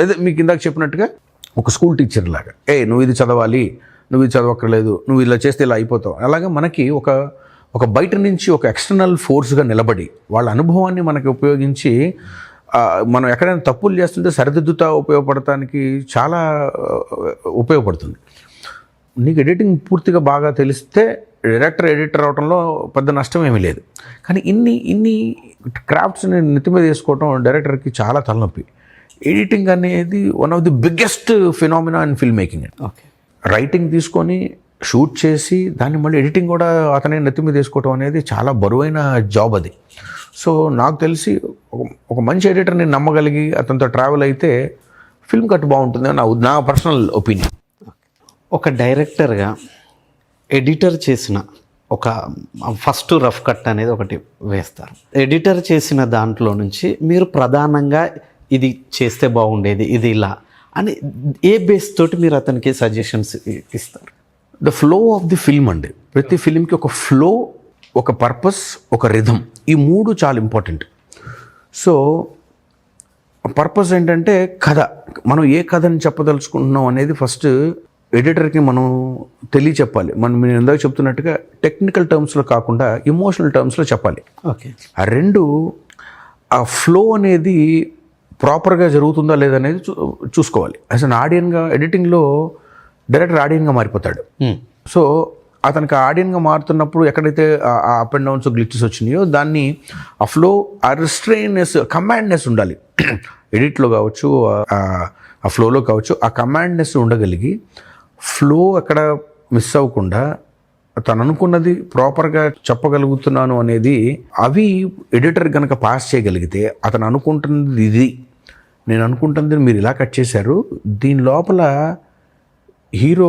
అదే మీకు ఇందాక చెప్పినట్టుగా ఒక స్కూల్ టీచర్ లాగా, నువ్వు ఇది చదవాలి, నువ్వు ఇది చదవక్కర్లేదు, నువ్వు ఇలా చేస్తే ఇలా అయిపోతావు. అలాగా మనకి ఒక బయట నుంచి ఒక ఎక్స్టర్నల్ ఫోర్స్గా నిలబడి వాళ్ళ అనుభవాన్ని మనకి ఉపయోగించి మనం ఎక్కడైనా తప్పులు చేస్తుంటే సరిదిద్దుతా ఉపయోగపడటానికి చాలా ఉపయోగపడుతుంది. నీకు ఎడిటింగ్ పూర్తిగా బాగా తెలిస్తే డైరెక్టర్ ఎడిటర్ అవడంలో పెద్ద నష్టం ఏమీ లేదు. కానీ ఇన్ని క్రాఫ్ట్స్ని నెత్తి మీద వేసుకోవడం డైరెక్టర్కి చాలా తలనొప్పి. ఎడిటింగ్ అనేది one of the biggest phenomena in film making. Okay, writing తీసుకొని షూట్ చేసి దాన్ని మళ్ళీ ఎడిటింగ్ కూడా అతనే నెత్తి మీద వేసుకోవటం అనేది చాలా బరువైన జాబ్ అది. సో నాకు తెలిసి ఒక మంచి ఎడిటర్ని నమ్మగలిగి అతనితో ట్రావెల్ అయితే ఫిల్మ్ కట్ బాగుంటుంది అని నా పర్సనల్ ఒపీనియన్. ఒక డైరెక్టర్గా ఎడిటర్ చేసిన ఒక ఫస్ట్ రఫ్ కట్ అనేది ఒకటి వేస్తారు. ఎడిటర్ చేసిన దాంట్లో నుంచి మీరు ప్రధానంగా ఇది చేస్తే బాగుండేది, ఇది ఇలా అని ఏ బేస్ తోటి మీరు అతనికి సజెషన్స్ ఇస్తారు? The flow of the film అండి. ప్రతి ఫిల్మ్కి ఒక ఫ్లో, ఒక పర్పస్, ఒక రిథమ్, ఈ 3 చాలా ఇంపార్టెంట్. సో పర్పస్ ఏంటంటే కథ, మనం ఏ కథని చెప్పదలుచుకుంటున్నాం అనేది ఫస్ట్ ఎడిటర్కి మనం తెలియచెప్పాలి. నేను ఇందాక చెప్తున్నట్టుగా టెక్నికల్ టర్మ్స్లో కాకుండా ఎమోషనల్ టర్మ్స్లో చెప్పాలి. ఓకే, ఆ 2 ఆ ఫ్లో అనేది ప్రాపర్గా జరుగుతుందా లేదనేది చూసుకోవాలి. యాజ్ అన్ ఆడియన్గా ఎడిటింగ్లో డైరెక్టర్ ఆడియన్గా మారిపోతాడు. సో అతనికి ఆడియన్గా మారుతున్నప్పుడు ఎక్కడైతే ఆ అప్ అండ్ డౌన్స్ గ్లిచెస్ వచ్చినాయో దాన్ని ఆ ఫ్లో, ఆ రిస్ట్రెయిన్నెస్, కమాండ్నెస్ ఉండాలి. ఎడిట్లో కావచ్చు, ఆ ఫ్లోలో కావచ్చు, ఆ కమాండ్నెస్ ఉండగలిగి ఫ్లో ఎక్కడ మిస్ అవ్వకుండా తను అనుకున్నది ప్రాపర్గా చెప్పగలుగుతున్నాను అనేది అవి ఎడిటర్ కనుక పాస్ చేయగలిగితే, అతను అనుకుంటున్నది ఇది, నేను అనుకుంటుంది మీరు ఇలా కట్ చేశారు, దీని లోపల హీరో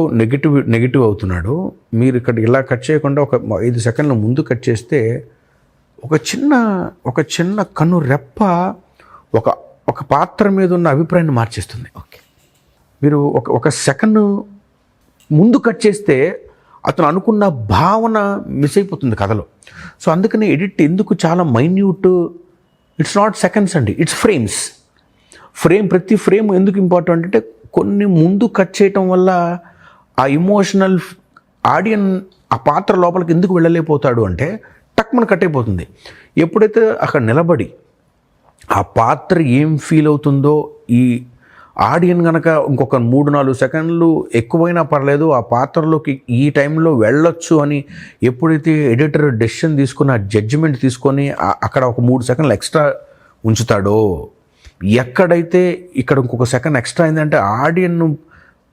నెగిటివ్ అవుతున్నాడు, మీరు ఇక్కడ ఇలా కట్ చేయకుండా ఒక 5 సెకండ్ల ముందు కట్ చేస్తే ఒక చిన్న కన్ను రెప్ప ఒక పాత్ర మీద ఉన్న అభిప్రాయాన్ని మార్చేస్తుంది. ఓకే, మీరు ఒక సెకండ్ ముందు కట్ చేస్తే అతను అనుకున్న భావన మిస్ అయిపోతుంది కథలో. సో అందుకని ఎడిట్ ఎందుకు చాలా మైన్యూట్, ఇట్స్ నాట్ సెకండ్స్ అండి, ఇట్స్ ఫ్రేమ్స్. ప్రతి ఫ్రేమ్ ఎందుకు ఇంపార్టెంట్ అంటే కొన్ని ముందు కట్ చేయటం వల్ల ఆ ఇమోషనల్ ఆడియన్ ఆ పాత్ర లోపలికి ఎందుకు వెళ్ళలేకపోతాడు అంటే టక్మని కట్ అయిపోతుంది. ఎప్పుడైతే అక్కడ నిలబడి ఆ పాత్ర ఏం ఫీల్ అవుతుందో ఈ ఆడియన్ కనుక ఇంకొక 3-4 సెకండ్లు ఎక్కువైనా పర్లేదు ఆ పాత్రలోకి ఈ టైంలో వెళ్ళొచ్చు అని ఎప్పుడైతే ఎడిటర్ డెసిషన్ తీసుకుని ఆ జడ్జిమెంట్ తీసుకొని అక్కడ ఒక 3 సెకండ్లు ఎక్స్ట్రా ఉంచుతాడో, ఎక్కడైతే ఇక్కడ ఇంకొక సెకండ్ ఎక్స్ట్రా అయిందంటే ఆడియన్ను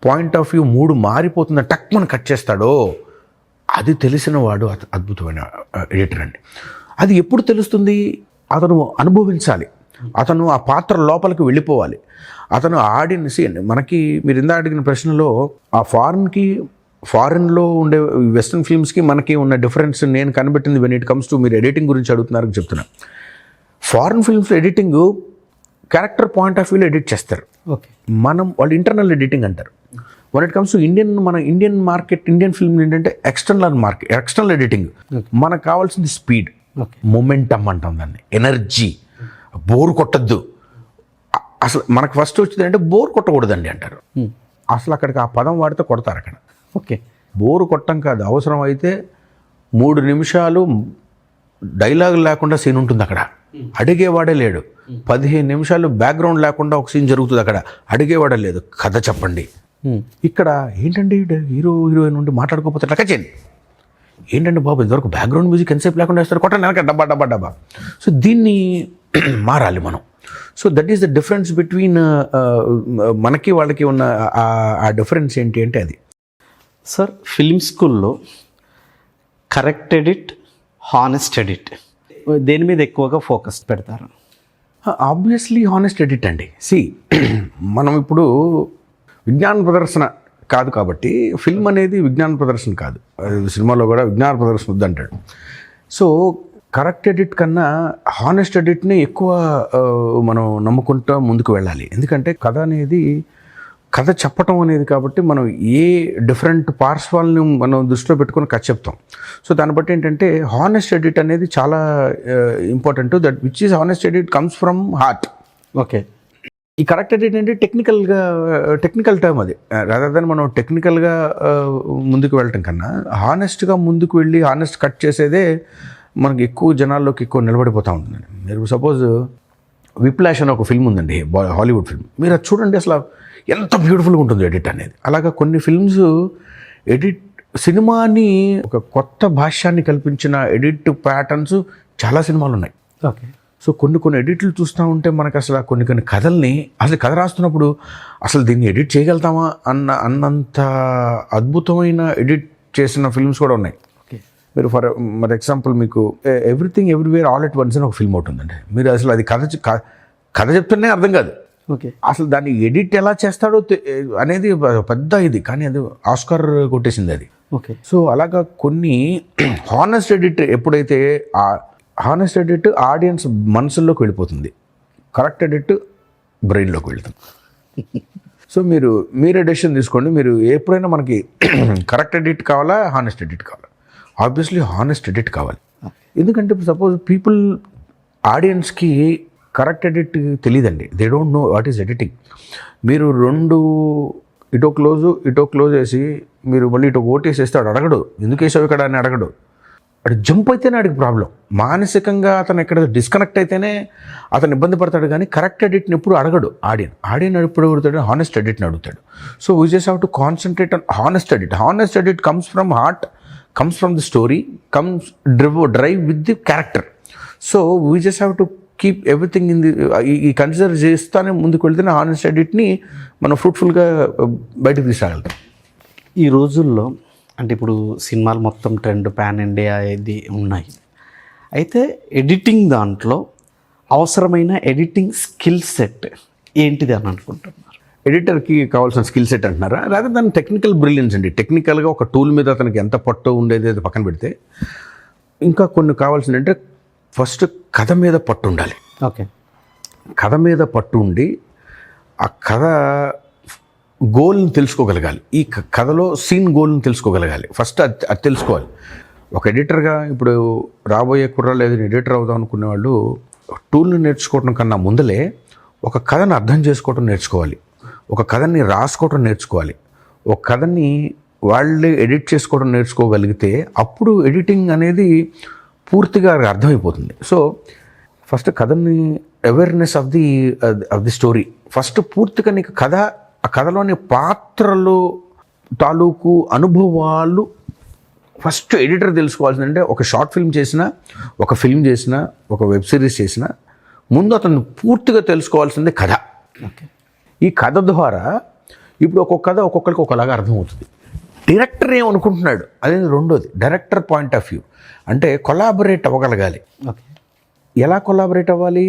పాయింట్ ఆఫ్ వ్యూ మూడు మారిపోతుందని టక్ మనం కట్ చేస్తాడో అది తెలిసిన వాడు అద్భుతమైన ఎడిటర్ అండి. అది ఎప్పుడు తెలుస్తుంది? అతను అనుభవించాలి, అతను ఆ పాత్ర లోపలికి వెళ్ళిపోవాలి, అతను ఆడిన సీన్. మనకి మీరు ఇందా అడిగిన ప్రశ్నలో ఆ ఫారిన్లో ఉండే వెస్ట్రన్ ఫిల్మ్స్కి మనకి ఉన్న డిఫరెన్స్ నేను కనిపెట్టింది వెన్ ఇట్ కమ్స్ టు మీరు ఎడిటింగ్ గురించి అడుగుతున్నారు చెప్తున్నా. Foreign films editing character point of వ్యూలో ఎడిట్ చేస్తారు. ఓకే, వాళ్ళు ఇంటర్నల్ ఎడిటింగ్ అంటారు. వన్ ఇట్ కమ్స్ టు మన ఇండియన్ మార్కెట్, ఇండియన్ ఫిల్మ్ ఏంటంటే ఎక్స్టర్నల్ ఎడిటింగ్. మనకు కావాల్సింది స్పీడ్, మొమెంటమ్ అంటాం దాన్ని, ఎనర్జీ, బోర్ కొట్టద్దు. అసలు మనకు ఫస్ట్ వచ్చింది అంటే బోర్ కొట్టకూడదండి అంటారు. అసలు అక్కడికి ఆ పదం వాడితే కొడతారు అక్కడ. ఓకే, బోరు కొట్టం కాదు, అవసరం అయితే 3 నిమిషాలు డైలాగ్ లేకుండా సీన్ ఉంటుంది అక్కడ, అడిగేవాడే లేడు. 15 నిమిషాలు బ్యాక్గ్రౌండ్ లేకుండా ఒక సీన్ జరుగుతుంది అక్కడ, అడిగేవాడే లేదు, కథ చెప్పండి. ఇక్కడ ఏంటండి హీరోయిన్ నుండి మాట్లాడుకోకపోతే లెక్క చేయండి. ఏంటంటే బాబు ఇంతవరకు బ్యాక్గ్రౌండ్ మ్యూజిక్ ఎంతసేపు లేకుండా వేస్తారు, కొట్టండి వెనక డబ్బా. సో దీన్ని మారాలి మనం. So that is the difference between మనకి వాళ్ళకి ఉన్న ఆ డిఫరెన్స్ ఏంటి అంటే అది. సార్, ఫిల్మ్ స్కూల్లో కరెక్ట్ ఎడిట్, హానెస్ట్ ఎడిట్ దేని మీద ఎక్కువగా ఫోకస్ పెడతారు? ఆబ్వియస్లీ హానెస్ట్ ఎడిట్ అండి. మనం ఇప్పుడు విజ్ఞాన ప్రదర్శన కాదు కాబట్టి ఫిల్మ్ అనేది విజ్ఞాన ప్రదర్శన కాదు. సినిమాలో కూడా విజ్ఞాన ప్రదర్శన వద్దంటాడు. సో కరెక్ట్ ఎడిట్ కన్నా హానెస్ట్ ఎడిట్ని ఎక్కువ మనం నమ్ముకుంటూ ముందుకు వెళ్ళాలి. ఎందుకంటే కథ చెప్పటం అనేది కాబట్టి మనం ఏ డిఫరెంట్ పార్శ్వాలను మనం దృష్టిలో పెట్టుకుని కథ చెప్తాం. సో దాన్ని బట్టి ఏంటంటే హానెస్ట్ ఎడిట్ అనేది చాలా important. That which is honest edit comes from heart. Okay, ఈ కరెక్ట్ ఎడిట్ అంటే టెక్నికల్ టర్మ్ అది. రాదర్ దాన్ మనం టెక్నికల్గా ముందుకు వెళ్ళటం కన్నా హానెస్ట్గా ముందుకు వెళ్ళి హానెస్ట్ కట్ చేసేదే మనకి ఎక్కువ జనాల్లోకి ఎక్కువ నిలబడిపోతూ ఉంటుందండి. మీరు సపోజ్ విప్లాష్ అని ఒక ఫిల్మ్ ఉందండి, హాలీవుడ్ ఫిల్మ్. మీరు అది చూడండి, అసలు ఎంత బ్యూటిఫుల్గా ఉంటుందో ఎడిట్ అనేది. అలాగా కొన్ని ఫిల్మ్స్ సినిమాని ఒక కొత్త భాష్యాన్ని కల్పించిన ఎడిట్ ప్యాటర్న్స్ చాలా సినిమాలు ఉన్నాయి. ఓకే, సో కొన్ని ఎడిట్లు చూస్తూ ఉంటే మనకు అసలు కొన్ని కథల్ని అసలు కథ రాస్తున్నప్పుడు అసలు దీన్ని ఎడిట్ చేయగలుగుతామా అన్నంత అద్భుతమైన ఎడిట్ చేసిన ఫిల్మ్స్ కూడా ఉన్నాయి. మీరు ఫర్ ఎగ్జాంపుల్ మీకు everything everywhere all at once అని ఒక ఫిల్మ్ అవుతుందండి. మీరు అసలు అది కథ చెప్తూనే అర్థం కాదు. ఓకే, అసలు దాన్ని ఎడిట్ ఎలా చేస్తాడో అనేది పెద్ద ఇది, కానీ అది ఆస్కార్ కొట్టేసింది అది. ఓకే, సో అలాగా కొన్ని హానెస్ట్ ఎడిట్ ఎప్పుడైతే హానెస్ట్ ఎడిట్ ఆడియన్స్ మనసుల్లోకి వెళ్ళిపోతుంది, కరెక్ట్ ఎడిట్ బ్రెయిన్లోకి వెళ్తుంది. సో మీరు డెసిషన్ తీసుకోండి. మీరు ఎప్పుడైనా మనకి కరెక్ట్ ఎడిట్ కావాలా, హానెస్ట్ ఎడిట్ కావాలా? ఆబ్వియస్లీ హానెస్ట్ ఎడిట్ కావాలి. ఎందుకంటే ఇప్పుడు సపోజ్ ఆడియన్స్కి కరెక్ట్ ఎడిట్ తెలియదండి. They don't know what is editing. మీరు 2 ఇటో క్లోజ్ వేసి మీరు మళ్ళీ ఇటో ఓటేసేస్తే వాడు అడగడు, ఎందుకు వేసావు ఇక్కడ అని అడగడు. వాడు జంప్ అయితేనే వాడికి ప్రాబ్లం. మానసికంగా అతను ఎక్కడ డిస్కనెక్ట్ అయితేనే అతను ఇబ్బంది పడతాడు. కానీ కరెక్ట్ ఎడిట్ని ఎప్పుడు అడగడు ఆడియన్ ఎప్పుడు అడుగుతాడు, హానెస్ట్ ఎడిట్ని అడుగుతాడు. So we just have to concentrate on honest edit. Honest edit comes from heart, comes from the story, drive with the character. So we just have to keep everything in the consider చేస్తానే ముందుకు వెళ్తేనే honest ఎడిట్ని మనం ఫ్రూట్ఫుల్గా బయటకు తీసుకురాగలుగుతాం. ఈ రోజుల్లో అంటే ఇప్పుడు సినిమాలు మొత్తం ట్రెండ్ పాన్ ఇండియా ఇది ఉన్నాయి. అయితే ఎడిటింగ్ దాంట్లో అవసరమైన ఎడిటింగ్ స్కిల్ సెట్ ఏంటిది అని అనుకుంటున్నారు? ఎడిటర్కి కావాల్సిన స్కిల్ సెట్ అంటున్నారా? లేదా దాని టెక్నికల్ బ్రిలియన్స్ అండి. టెక్నికల్గా ఒక టూల్ మీద అతనికి ఎంత పట్టు ఉండేది అది పక్కన పెడితే ఇంకా కొన్ని కావాల్సింది అంటే ఫస్ట్ కథ మీద పట్టు ఉండాలి. ఓకే, కథ మీద పట్టు ఉండి ఆ కథ గోల్ని తెలుసుకోగలగాలి. ఈ కథలో సీన్ గోల్ని తెలుసుకోగలగాలి. ఫస్ట్ అది తెలుసుకోవాలి. ఒక ఎడిటర్గా ఇప్పుడు రాబోయే కుర్రాళ్ళు ఏదైనా ఎడిటర్ అవుదాం అనుకునే వాళ్ళు టూల్ని నేర్చుకోవడం కన్నా ముందలే ఒక కథను అర్థం చేసుకోవడం నేర్చుకోవాలి, ఒక కథని రాసుకోవడం నేర్చుకోవాలి, ఒక కథని వాళ్ళే ఎడిట్ చేసుకోవడం నేర్చుకోగలిగితే అప్పుడు ఎడిటింగ్ అనేది పూర్తిగా అర్థమైపోతుంది. సో ఫస్ట్ కథని awareness of the story first పూర్తిగా నీకు ఆ కథలోని పాత్రలు తాలూకు అనుభవాలు ఫస్ట్ ఎడిటర్ తెలుసుకోవాల్సిందంటే ఒక షార్ట్ ఫిల్మ్ చేసినా, ఒక ఫిల్మ్ చేసినా, ఒక వెబ్ సిరీస్ చేసినా ముందు అతను పూర్తిగా తెలుసుకోవాల్సిందే కథ. ఓకే, ఈ కథ ద్వారా ఇప్పుడు ఒక్కొక్క కథ ఒక్కొక్కరికి ఒకలాగా అర్థమవుతుంది. డైరెక్టర్ ఏమనుకుంటున్నాడు అదే రెండోది. డైరెక్టర్ పాయింట్ ఆఫ్ వ్యూ అంటే కొలాబరేట్ అవ్వగలగాలి. ఓకే. ఎలా కొలాబరేట్ అవ్వాలి?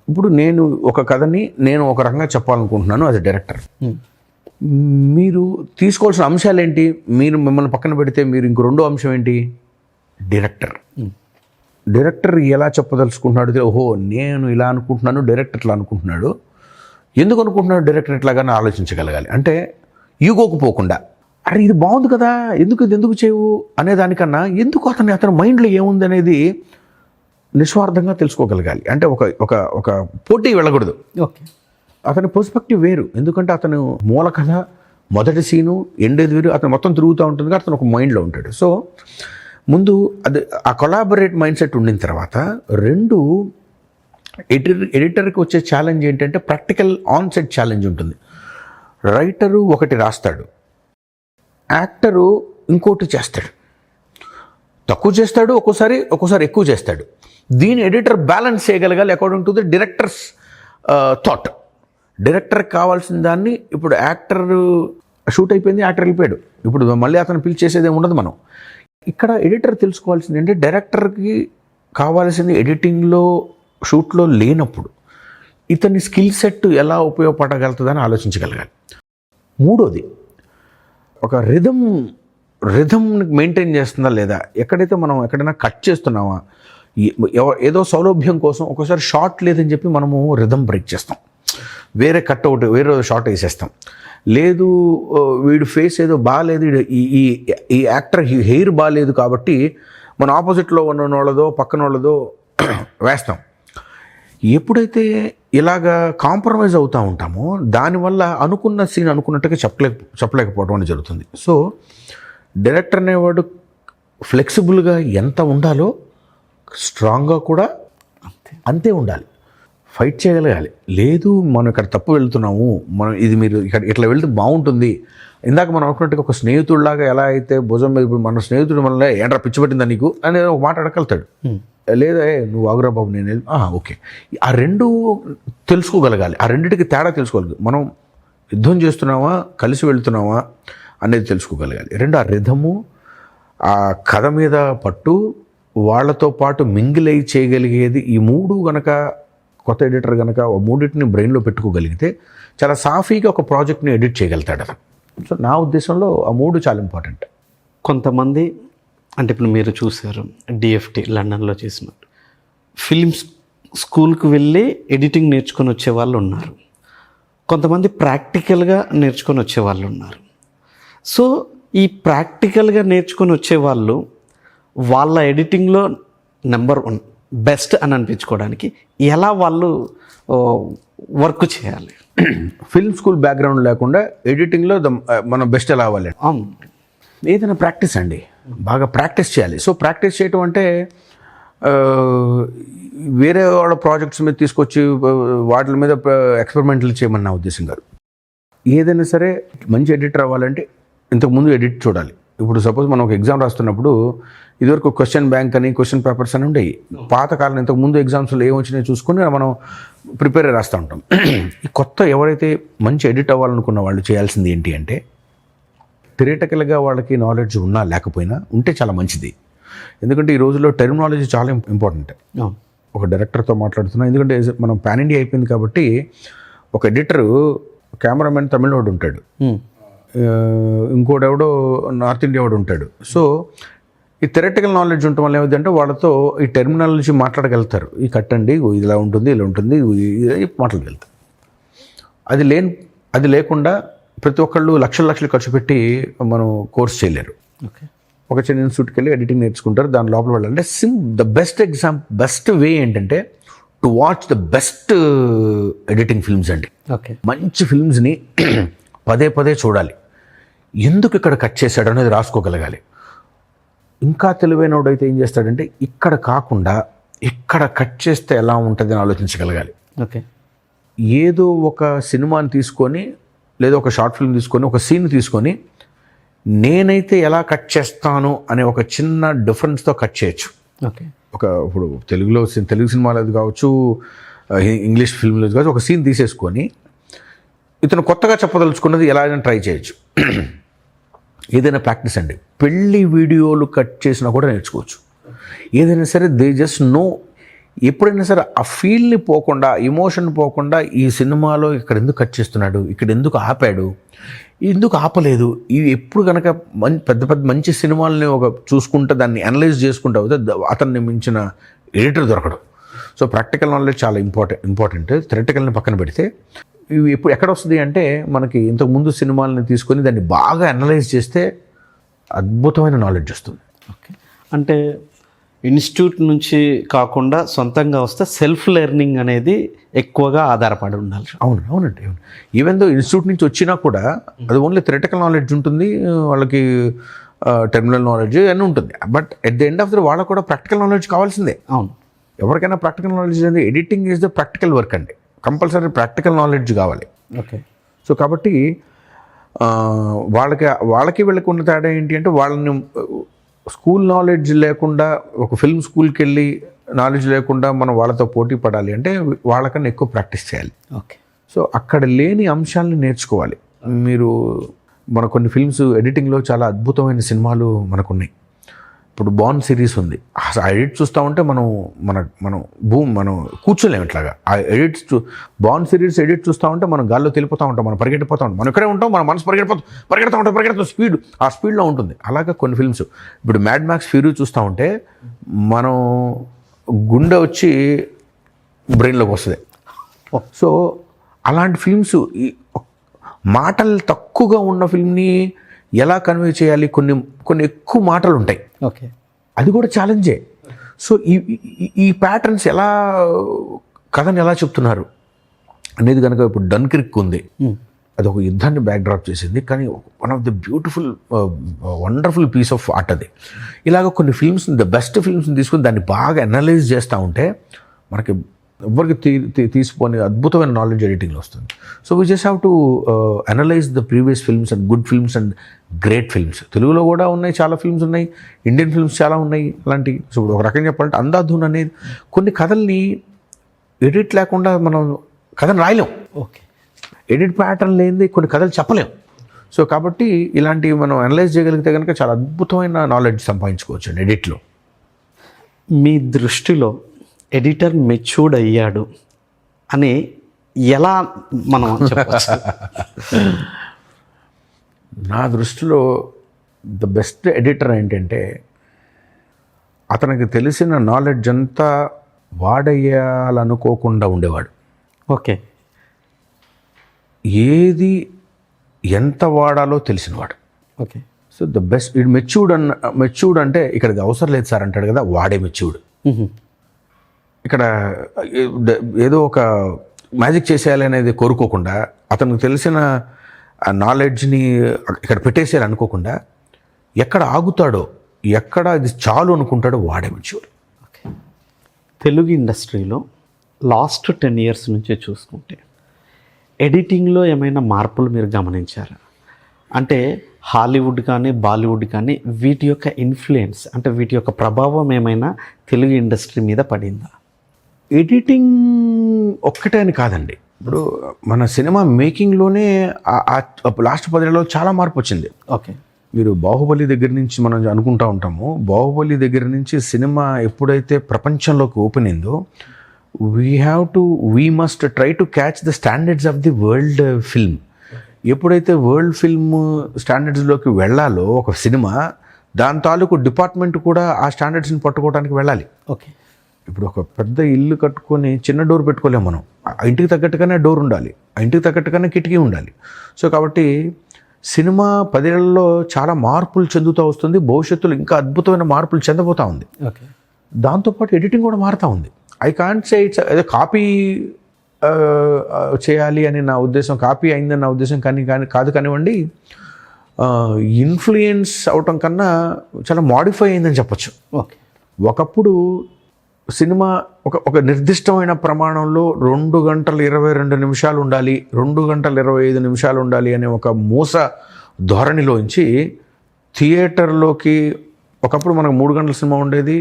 ఇప్పుడు నేను ఒక కథని నేను ఒక రకంగా చెప్పాలనుకుంటున్నాను యాజ్ ఎ డైరెక్టర్. మీరు తీసుకోవాల్సిన అంశాలు ఏంటి? మీరు మిమ్మల్ని పక్కన పెడితే మీరు ఇంకో రెండో అంశం ఏంటి? డైరెక్టర్ ఎలా చెప్పదలుచుకుంటున్నాడు? ఓహో, నేను ఇలా అనుకుంటున్నాను, డైరెక్టర్ ఇట్లా అనుకుంటున్నాడు. ఎందుకు అనుకుంటున్నాడు డైరెక్టర్ ఇట్లాగానే ఆలోచించగలగాలి. అంటే ఈగోకు పోకుండా అరే ఇది బాగుంది కదా, ఎందుకు చేయవు అనే దానికన్నా ఎందుకు అతని మైండ్లో ఏముంది అనేది నిస్వార్థంగా తెలుసుకోగలగాలి. అంటే ఒక ఒక పోటీ వెళ్ళకూడదు. ఓకే. అతని పర్స్పెక్టివ్ వేరు. ఎందుకంటే అతను మూల కథ, మొదటి సీను, ఎండేది వేరు. అతను మొత్తం తిరుగుతూ ఉంటుంది కాబట్టి అతను ఒక మైండ్లో ఉంటాడు. సో ముందు అది ఆ కొలాబరేట్ మైండ్ సెట్ ఉండిన తర్వాత రెండు ఎడిటర్కి వచ్చే ఛాలెంజ్ ఏంటంటే ప్రాక్టికల్ ఆన్ సెట్ ఛాలెంజ్ ఉంటుంది. రైటరు ఒకటి రాస్తాడు, యాక్టరు ఇంకోటి చేస్తాడు. తక్కువ చేస్తాడు, ఒక్కోసారి ఎక్కువ చేస్తాడు. దీని ఎడిటర్ బ్యాలెన్స్ చేయగలగాలి according to the directors thought. డైరెక్టర్కి కావాల్సిన దాన్ని ఇప్పుడు యాక్టర్ షూట్ అయిపోయింది, యాక్టర్ వెళ్ళిపోయాడు, ఇప్పుడు మళ్ళీ అతను పిలిచేసేది ఏమి ఉండదు. మనం ఇక్కడ ఎడిటర్ తెలుసుకోవాల్సింది ఏంటంటే డైరెక్టర్కి కావాల్సింది ఎడిటింగ్లో షూట్లో లేనప్పుడు ఇతని స్కిల్ సెట్ ఎలా ఉపయోగపడగలుగుతుందని ఆలోచించగలగాలి. మూడోది ఒక రిథమ్ మెయింటైన్ చేస్తుందా లేదా, ఎక్కడైతే మనం ఎక్కడైనా కట్ చేస్తున్నామా, ఏదో సౌలభ్యం కోసం ఒక్కోసారి షార్ట్ లేదని చెప్పి మనము రిథమ్ బ్రేక్ చేస్తాం, వేరే షార్ట్ వేసేస్తాం. లేదు వీడు ఫేస్ ఏదో బాగాలేదు, ఈ యాక్టర్ హెయిర్ బాగాలేదు కాబట్టి మన ఆపోజిట్లో ఉన్న వాళ్ళదో పక్కన వాళ్ళదో వేస్తాం. ఎప్పుడైతే ఇలాగా కాంప్రమైజ్ అవుతూ ఉంటామో దానివల్ల అనుకున్న సీన్ అనుకున్నట్టుగా చెప్పలేకపోవడం అనేది జరుగుతుంది. సో డైరెక్టర్ అనేవాడు ఫ్లెక్సిబుల్గా ఎంత ఉండాలో స్ట్రాంగ్గా కూడా అంతే ఉండాలి. ఫైట్ చేయగలగాలి. లేదు మనం ఇక్కడ తప్పు వెళ్తున్నాము, మనం ఇది మీరు ఇక్కడ ఇట్లా వెళ్తే బాగుంటుంది. ఇందాక మనం అనుకున్నట్టుగా ఒక స్నేహితుడిలాగా ఎలా అయితే భుజం మీద ఇప్పుడు మన స్నేహితుడు మనల్ని ఏంట్రా పిచ్చి పట్టిందా నీకు అనేది ఒక మాట అడగలుగుతాడు. లేదా నువ్వు ఆగురా బాబు నేను ఓకే. ఆ రెండు తెలుసుకోగలగాలి, ఆ రెండింటికి తేడా తెలుసుకోగలగాలి. మనం యుద్ధం చేస్తున్నామా కలిసి వెళ్తున్నామా అనేది తెలుసుకోగలగాలి. రెండు ఆ రిథము, ఆ కథ మీద పట్టు, వాళ్ళతో పాటు మింగిలై చేయగలిగేది, ఈ మూడు గనక కొత్త ఎడిటర్ కనుక మూడింటిని బ్రెయిన్లో పెట్టుకోగలిగితే చాలా సాఫీగా ఒక ప్రాజెక్ట్ని ఎడిట్ చేయగలుగుతాడు అతను. సో నా ఉద్దేశంలో ఆ మూడు చాలా ఇంపార్టెంట్. కొంతమంది అంటే ఇప్పుడు మీరు చూసారు డిఎఫ్టి లండన్లో చేసినట్టు ఫిల్మ్స్ స్కూల్కి వెళ్ళి ఎడిటింగ్ నేర్చుకొని వచ్చే వాళ్ళు ఉన్నారు, కొంతమంది ప్రాక్టికల్గా నేర్చుకొని వచ్చే వాళ్ళు ఉన్నారు. సో ఈ ప్రాక్టికల్గా నేర్చుకొని వచ్చేవాళ్ళు వాళ్ళ ఎడిటింగ్లో నెంబర్ 1 బెస్ట్ అని అనిపించుకోవడానికి ఎలా వాళ్ళు వర్క్ చేయాలి? ఫిల్మ్ స్కూల్ బ్యాక్గ్రౌండ్ లేకుండా ఎడిటింగ్లో మనం బెస్ట్ ఎలా అవ్వాలి? ఏదైనా ప్రాక్టీస్ అండి, బాగా ప్రాక్టీస్ చేయాలి. సో ప్రాక్టీస్ చేయటం అంటే వేరే వాళ్ళ ప్రాజెక్ట్స్ మీద తీసుకొచ్చి వాటి మీద ఎక్స్పెరిమెంట్లు చేయమని నా ఉద్దేశం కాదు. ఏదైనా సరే మంచి ఎడిటర్ అవ్వాలంటే ఇంతకుముందు ఎడిట్ చూడాలి. ఇప్పుడు సపోజ్ మనం ఒక ఎగ్జామ్ రాస్తున్నప్పుడు ఇదివరకు క్వశ్చన్ బ్యాంక్ అని క్వశ్చన్ పేపర్స్ అని ఉండేవి. పాతకాలం ఇంతకుముందు ఎగ్జామ్స్లో ఏమొచ్చినాయో చూసుకొని మనం ప్రిపేర్ రాస్తూ ఉంటాం. ఈ కొత్త ఎవరైతే మంచి ఎడిట్ అవ్వాలనుకున్న వాళ్ళు చేయాల్సింది ఏంటి అంటే థియరిటికల్గా వాళ్ళకి నాలెడ్జ్ ఉన్నా లేకపోయినా ఉంటే చాలా మంచిది. ఎందుకంటే ఈ రోజుల్లో టెర్మినాలజీ చాలా ఇంపార్టెంట్. ఒక డైరెక్టర్తో మాట్లాడుతున్నాం, ఎందుకంటే మనం పాన్ ఇండియా అయిపోయింది కాబట్టి ఒక ఎడిటరు కెమెరామెన్ తమిళనాడు ఉంటాడు, ఇంకోటి ఎవడో నార్త్ ఇండియా వాడు ఉంటాడు. సో ఈ థియరిటికల్ నాలెడ్జ్ ఉండటం వల్ల ఏమిటంటే వాళ్ళతో ఈ టెర్మినాలజీ మాట్లాడగలుగుతారు. ఈ కట్టండి ఇలా ఉంటుంది ఇలా ఉంటుంది మాట్లాడగలుగుతారు. అది లేకుండా ప్రతి ఒక్కళ్ళు లక్షలు ఖర్చు పెట్టి మనం కోర్స్ చేయలేరు. ఒక చిన్న ఇన్స్టిట్యూట్కి వెళ్ళి ఎడిటింగ్ నేర్చుకుంటారు, దాని లోపల వెళ్ళాలంటే ద బెస్ట్ వే ఏంటంటే to watch the best editing films అండి. మంచి ఫిల్మ్స్ని పదే చూడాలి. ఎందుకు ఇక్కడ కట్ చేశాడు అనేది రాసుకోగలగాలి. ఇంకా తెలివైనోడు అయితే ఏం చేస్తాడంటే ఇక్కడ కాకుండా ఇక్కడ కట్ చేస్తే ఎలా ఉంటుంది అని ఆలోచించగలగాలి. ఏదో ఒక సినిమాని తీసుకొని లేదా ఒక షార్ట్ ఫిల్మ్ తీసుకొని ఒక సీన్ తీసుకొని నేనైతే ఎలా కట్ చేస్తాను అనే ఒక చిన్న డిఫరెన్స్తో కట్ చేయొచ్చు. ఇప్పుడు తెలుగు సినిమాలో కావచ్చు, ఇంగ్లీష్ ఫిల్మ్లో కావచ్చు, ఒక సీన్ తీసేసుకొని ఇతను కొత్తగా చెప్పదలుచుకున్నది ఎలా అయినా ట్రై చేయొచ్చు. ఏదైనా ప్రాక్టీస్ అండి. పెళ్ళి వీడియోలు కట్ చేసినా కూడా నేర్చుకోవచ్చు. ఏదైనా సరే దే జస్ట్ నో. ఎప్పుడైనా సరే ఆ ఫీల్ని పోకుండా, ఎమోషన్ పోకుండా, ఈ సినిమాలో ఇక్కడ ఎందుకు కట్ చేస్తున్నాడు, ఇక్కడ ఎందుకు ఆపాడు, ఎందుకు ఆపలేదు, ఇవి ఎప్పుడు కనుక పెద్ద పెద్ద మంచి సినిమాలని ఒక చూసుకుంటే దాన్ని అనలైజ్ చేసుకుంటూ అవుతే అతన్ని మించిన ఎడిటర్ దొరకడు. సో ప్రాక్టికల్ నాలెడ్జ్ చాలా ఇంపార్టెంట్. థియరిటికల్ని పక్కన పెడితే ఇవి ఎప్పుడు ఎక్కడ వస్తుంది అంటే, మనకి ఇంతకుముందు సినిమాలని తీసుకొని దాన్ని బాగా అనలైజ్ చేస్తే అద్భుతమైన నాలెడ్జ్ వస్తుంది. ఓకే, అంటే ఇన్స్టిట్యూట్ నుంచి కాకుండా సొంతంగా వస్తే సెల్ఫ్ లెర్నింగ్ అనేది ఎక్కువగా ఆధారపడి ఉండాలి. అవునండి. ఈవెన్ దో ఇన్స్టిట్యూట్ నుంచి వచ్చినా కూడా అది ఓన్లీ థియరిటికల్ నాలెడ్జ్ ఉంటుంది, వాళ్ళకి టెర్మినల్ నాలెడ్జ్ అన్నీ ఉంటుంది. But at the end of the వాళ్ళకు కూడా ప్రాక్టికల్ నాలెడ్జ్ కావాల్సిందే. అవును, ఎవరికైనా ప్రాక్టికల్ నాలెడ్జ్ అనేది editing is the practical work అండి. కంపల్సరీ ప్రాక్టికల్ నాలెడ్జ్ కావాలి. ఓకే. సో కాబట్టి వాళ్ళకి వీళ్ళకి ఉన్న తేడా ఏంటి అంటే, వాళ్ళని స్కూల్ నాలెడ్జ్ లేకుండా ఒక ఫిల్మ్ స్కూల్కి వెళ్ళి నాలెడ్జ్ లేకుండా మనం వాళ్ళతో పోటీ పడాలి అంటే వాళ్ళకన్నా ఎక్కువ ప్రాక్టీస్ చేయాలి. ఓకే. సో అక్కడ లేని అంశాలను నేర్చుకోవాలి. మీరు మన కొన్ని ఫిల్మ్స్ ఎడిటింగ్లో చాలా అద్భుతమైన సినిమాలు మనకున్నాయి. ఇప్పుడు బాన్ సిరీస్ ఉంది. ఆ ఎడిట్ చూస్తూ ఉంటే మనం కూర్చోలేము ఇట్లాగా. ఆ ఎడిట్స్ బాన్ సిరీస్ ఎడిట్ చూస్తూ ఉంటే మనం గాల్లో తెలిపోతూ ఉంటాం, మనం పరిగెట్టిపోతూ ఉంటాం, మనం ఇక్కడే ఉంటాం, మన మనసు పరిగెడుతూ స్పీడ్ ఆ స్పీడ్లో ఉంటుంది. అలాగే కొన్ని ఫిల్మ్స్, ఇప్పుడు మ్యాడ్ మ్యాక్స్ ఫ్యూరీ చూస్తూ ఉంటే మనం గుండె వచ్చి బ్రెయిన్లోకి వస్తుంది. సో అలాంటి ఫిల్మ్స్, మాటలు తక్కువగా ఉన్న ఫిల్మ్ని ఎలా కన్వే చేయాలి, కొన్ని ఎక్కువ మాటలు ఉంటాయి. ఓకే, అది కూడా ఛాలెంజే. సో ఈ ప్యాటర్న్స్ కథని ఎలా చెప్తున్నారు అనేది కనుక, ఇప్పుడు డన్కిర్క్ ఉంది, అది ఒక యుద్ధాన్ని బ్యాక్డ్రాప్ చేసింది, కానీ one of the beautiful wonderful piece of art అది. ఇలాగ కొన్ని ఫిల్మ్స్, ద బెస్ట్ ఫిల్మ్స్ని తీసుకుని దాన్ని బాగా అనలైజ్ చేస్తూ ఉంటే మనకి ఎవరికి తీసిపోని అద్భుతమైన నాలెడ్జ్ ఎడిటింగ్లో వస్తుంది. So we just have to analyse the previous films and good films and great films. తెలుగులో కూడా ఉన్నాయి, చాలా ఫిల్మ్స్ ఉన్నాయి, ఇండియన్ ఫిల్మ్స్ చాలా ఉన్నాయి అలాంటివి. సో ఇప్పుడు ఒక రకంగా చెప్పాలంటే అంధాధున్ అనేది కొన్ని కథల్ని ఎడిట్ లేకుండా మనం కథను రాయలేం. ఓకే, ఎడిట్ ప్యాటర్న్ లేనిది కొన్ని కథలు చెప్పలేం. సో కాబట్టి ఇలాంటివి మనం అనలైజ్ చేయగలిగితే కనుక చాలా అద్భుతమైన నాలెడ్జ్ సంపాదించుకోవచ్చు అండి ఎడిట్లో. మీ దృష్టిలో ఎడిటర్ మెచ్యూర్డ్ అయ్యాడు అని ఎలా మనం చెప్పచ్చు? నా దృష్టిలో ద బెస్ట్ ఎడిటర్ ఏంటంటే, అతనికి తెలిసిన నాలెడ్జ్ అంతా వాడేయాలనుకోకుండా ఉండేవాడు. ఓకే, ఏది ఎంత వాడాలో తెలిసినవాడు. ఓకే. సో ద బెస్ట్ ఇది మెచ్యూర్డ్ అంటే ఇక్కడ అవసరం లేదు సార్ అంటాడు కదా, వాడే మెచ్యూర్డ్. ఇక్కడ ఏదో ఒక మ్యాజిక్ చేసేయాలి అనేది కోరుకోకుండా, అతనికి తెలిసిన ఆ నాలెడ్జ్ని ఇక్కడ పెట్టేసేయాలి అనుకోకుండా, ఎక్కడ ఆగుతాడో, ఎక్కడ ఇది చాలు అనుకుంటాడో వాడే మెచ్యూర్డ్. ఓకే. తెలుగు ఇండస్ట్రీలో లాస్ట్ 10 years నుంచే చూసుకుంటే ఎడిటింగ్లో ఏమైనా మార్పులు మీరు గమనించారా? అంటే హాలీవుడ్ కానీ బాలీవుడ్ కానీ వీటి యొక్క ఇన్ఫ్లుయెన్స్, అంటే వీటి యొక్క ప్రభావం ఏమైనా తెలుగు ఇండస్ట్రీ మీద పడిందా? ఎడిటింగ్ ఒక్కటే అని కాదండి. ఇప్పుడు మన సినిమా మేకింగ్లోనే లాస్ట్ 10 ఏళ్ళలో చాలా మార్పు వచ్చింది. ఓకే. మీరు బాహుబలి దగ్గర నుంచి మనం అనుకుంటూ ఉంటాము, బాహుబలి దగ్గర నుంచి సినిమా ఎప్పుడైతే ప్రపంచంలోకి ఓపెన్ అయిందో, we must try to catch the standards of the world film. ఎప్పుడైతే వరల్డ్ ఫిల్మ్ స్టాండర్డ్స్లోకి వెళ్ళాలో ఒక సినిమా, దాని తాలూకు డిపార్ట్మెంట్ కూడా ఆ స్టాండర్డ్స్ని పట్టుకోవడానికి వెళ్ళాలి. ఓకే. ఇప్పుడు ఒక పెద్ద ఇల్లు కట్టుకొని చిన్న డోర్ పెట్టుకోలేము మనం. ఆ ఇంటికి తగ్గట్టుగానే డోర్ ఉండాలి, ఆ ఇంటికి తగ్గట్టుగానే కిటికీ ఉండాలి. సో కాబట్టి సినిమా 10 ఏళ్లలో చాలా మార్పులు చెందుతూ వస్తుంది, భవిష్యత్తులో ఇంకా అద్భుతమైన మార్పులు చెందబోతూ ఉంది. ఓకే. దాంతోపాటు ఎడిటింగ్ కూడా మారుతూ ఉంది. ఐ కాంట్ సే ఇట్స్ అదే కాపీ చేయాలి అని నా ఉద్దేశం, కాపీ అయిందని నా ఉద్దేశం కాదు కానివ్వండి, ఇన్ఫ్లుయెన్స్ అవటం కన్నా చాలా మాడిఫై అయిందని చెప్పచ్చు. ఓకే. ఒకప్పుడు సినిమా ఒక నిర్దిష్టమైన ప్రమాణంలో 2 గంటల 22 నిమిషాలు ఉండాలి, 2 గంటల 25 నిమిషాలు ఉండాలి అనే ఒక మూస ధోరణిలోంచి థియేటర్లోకి ఒకప్పుడు మనకు 3 గంటల సినిమా ఉండేది,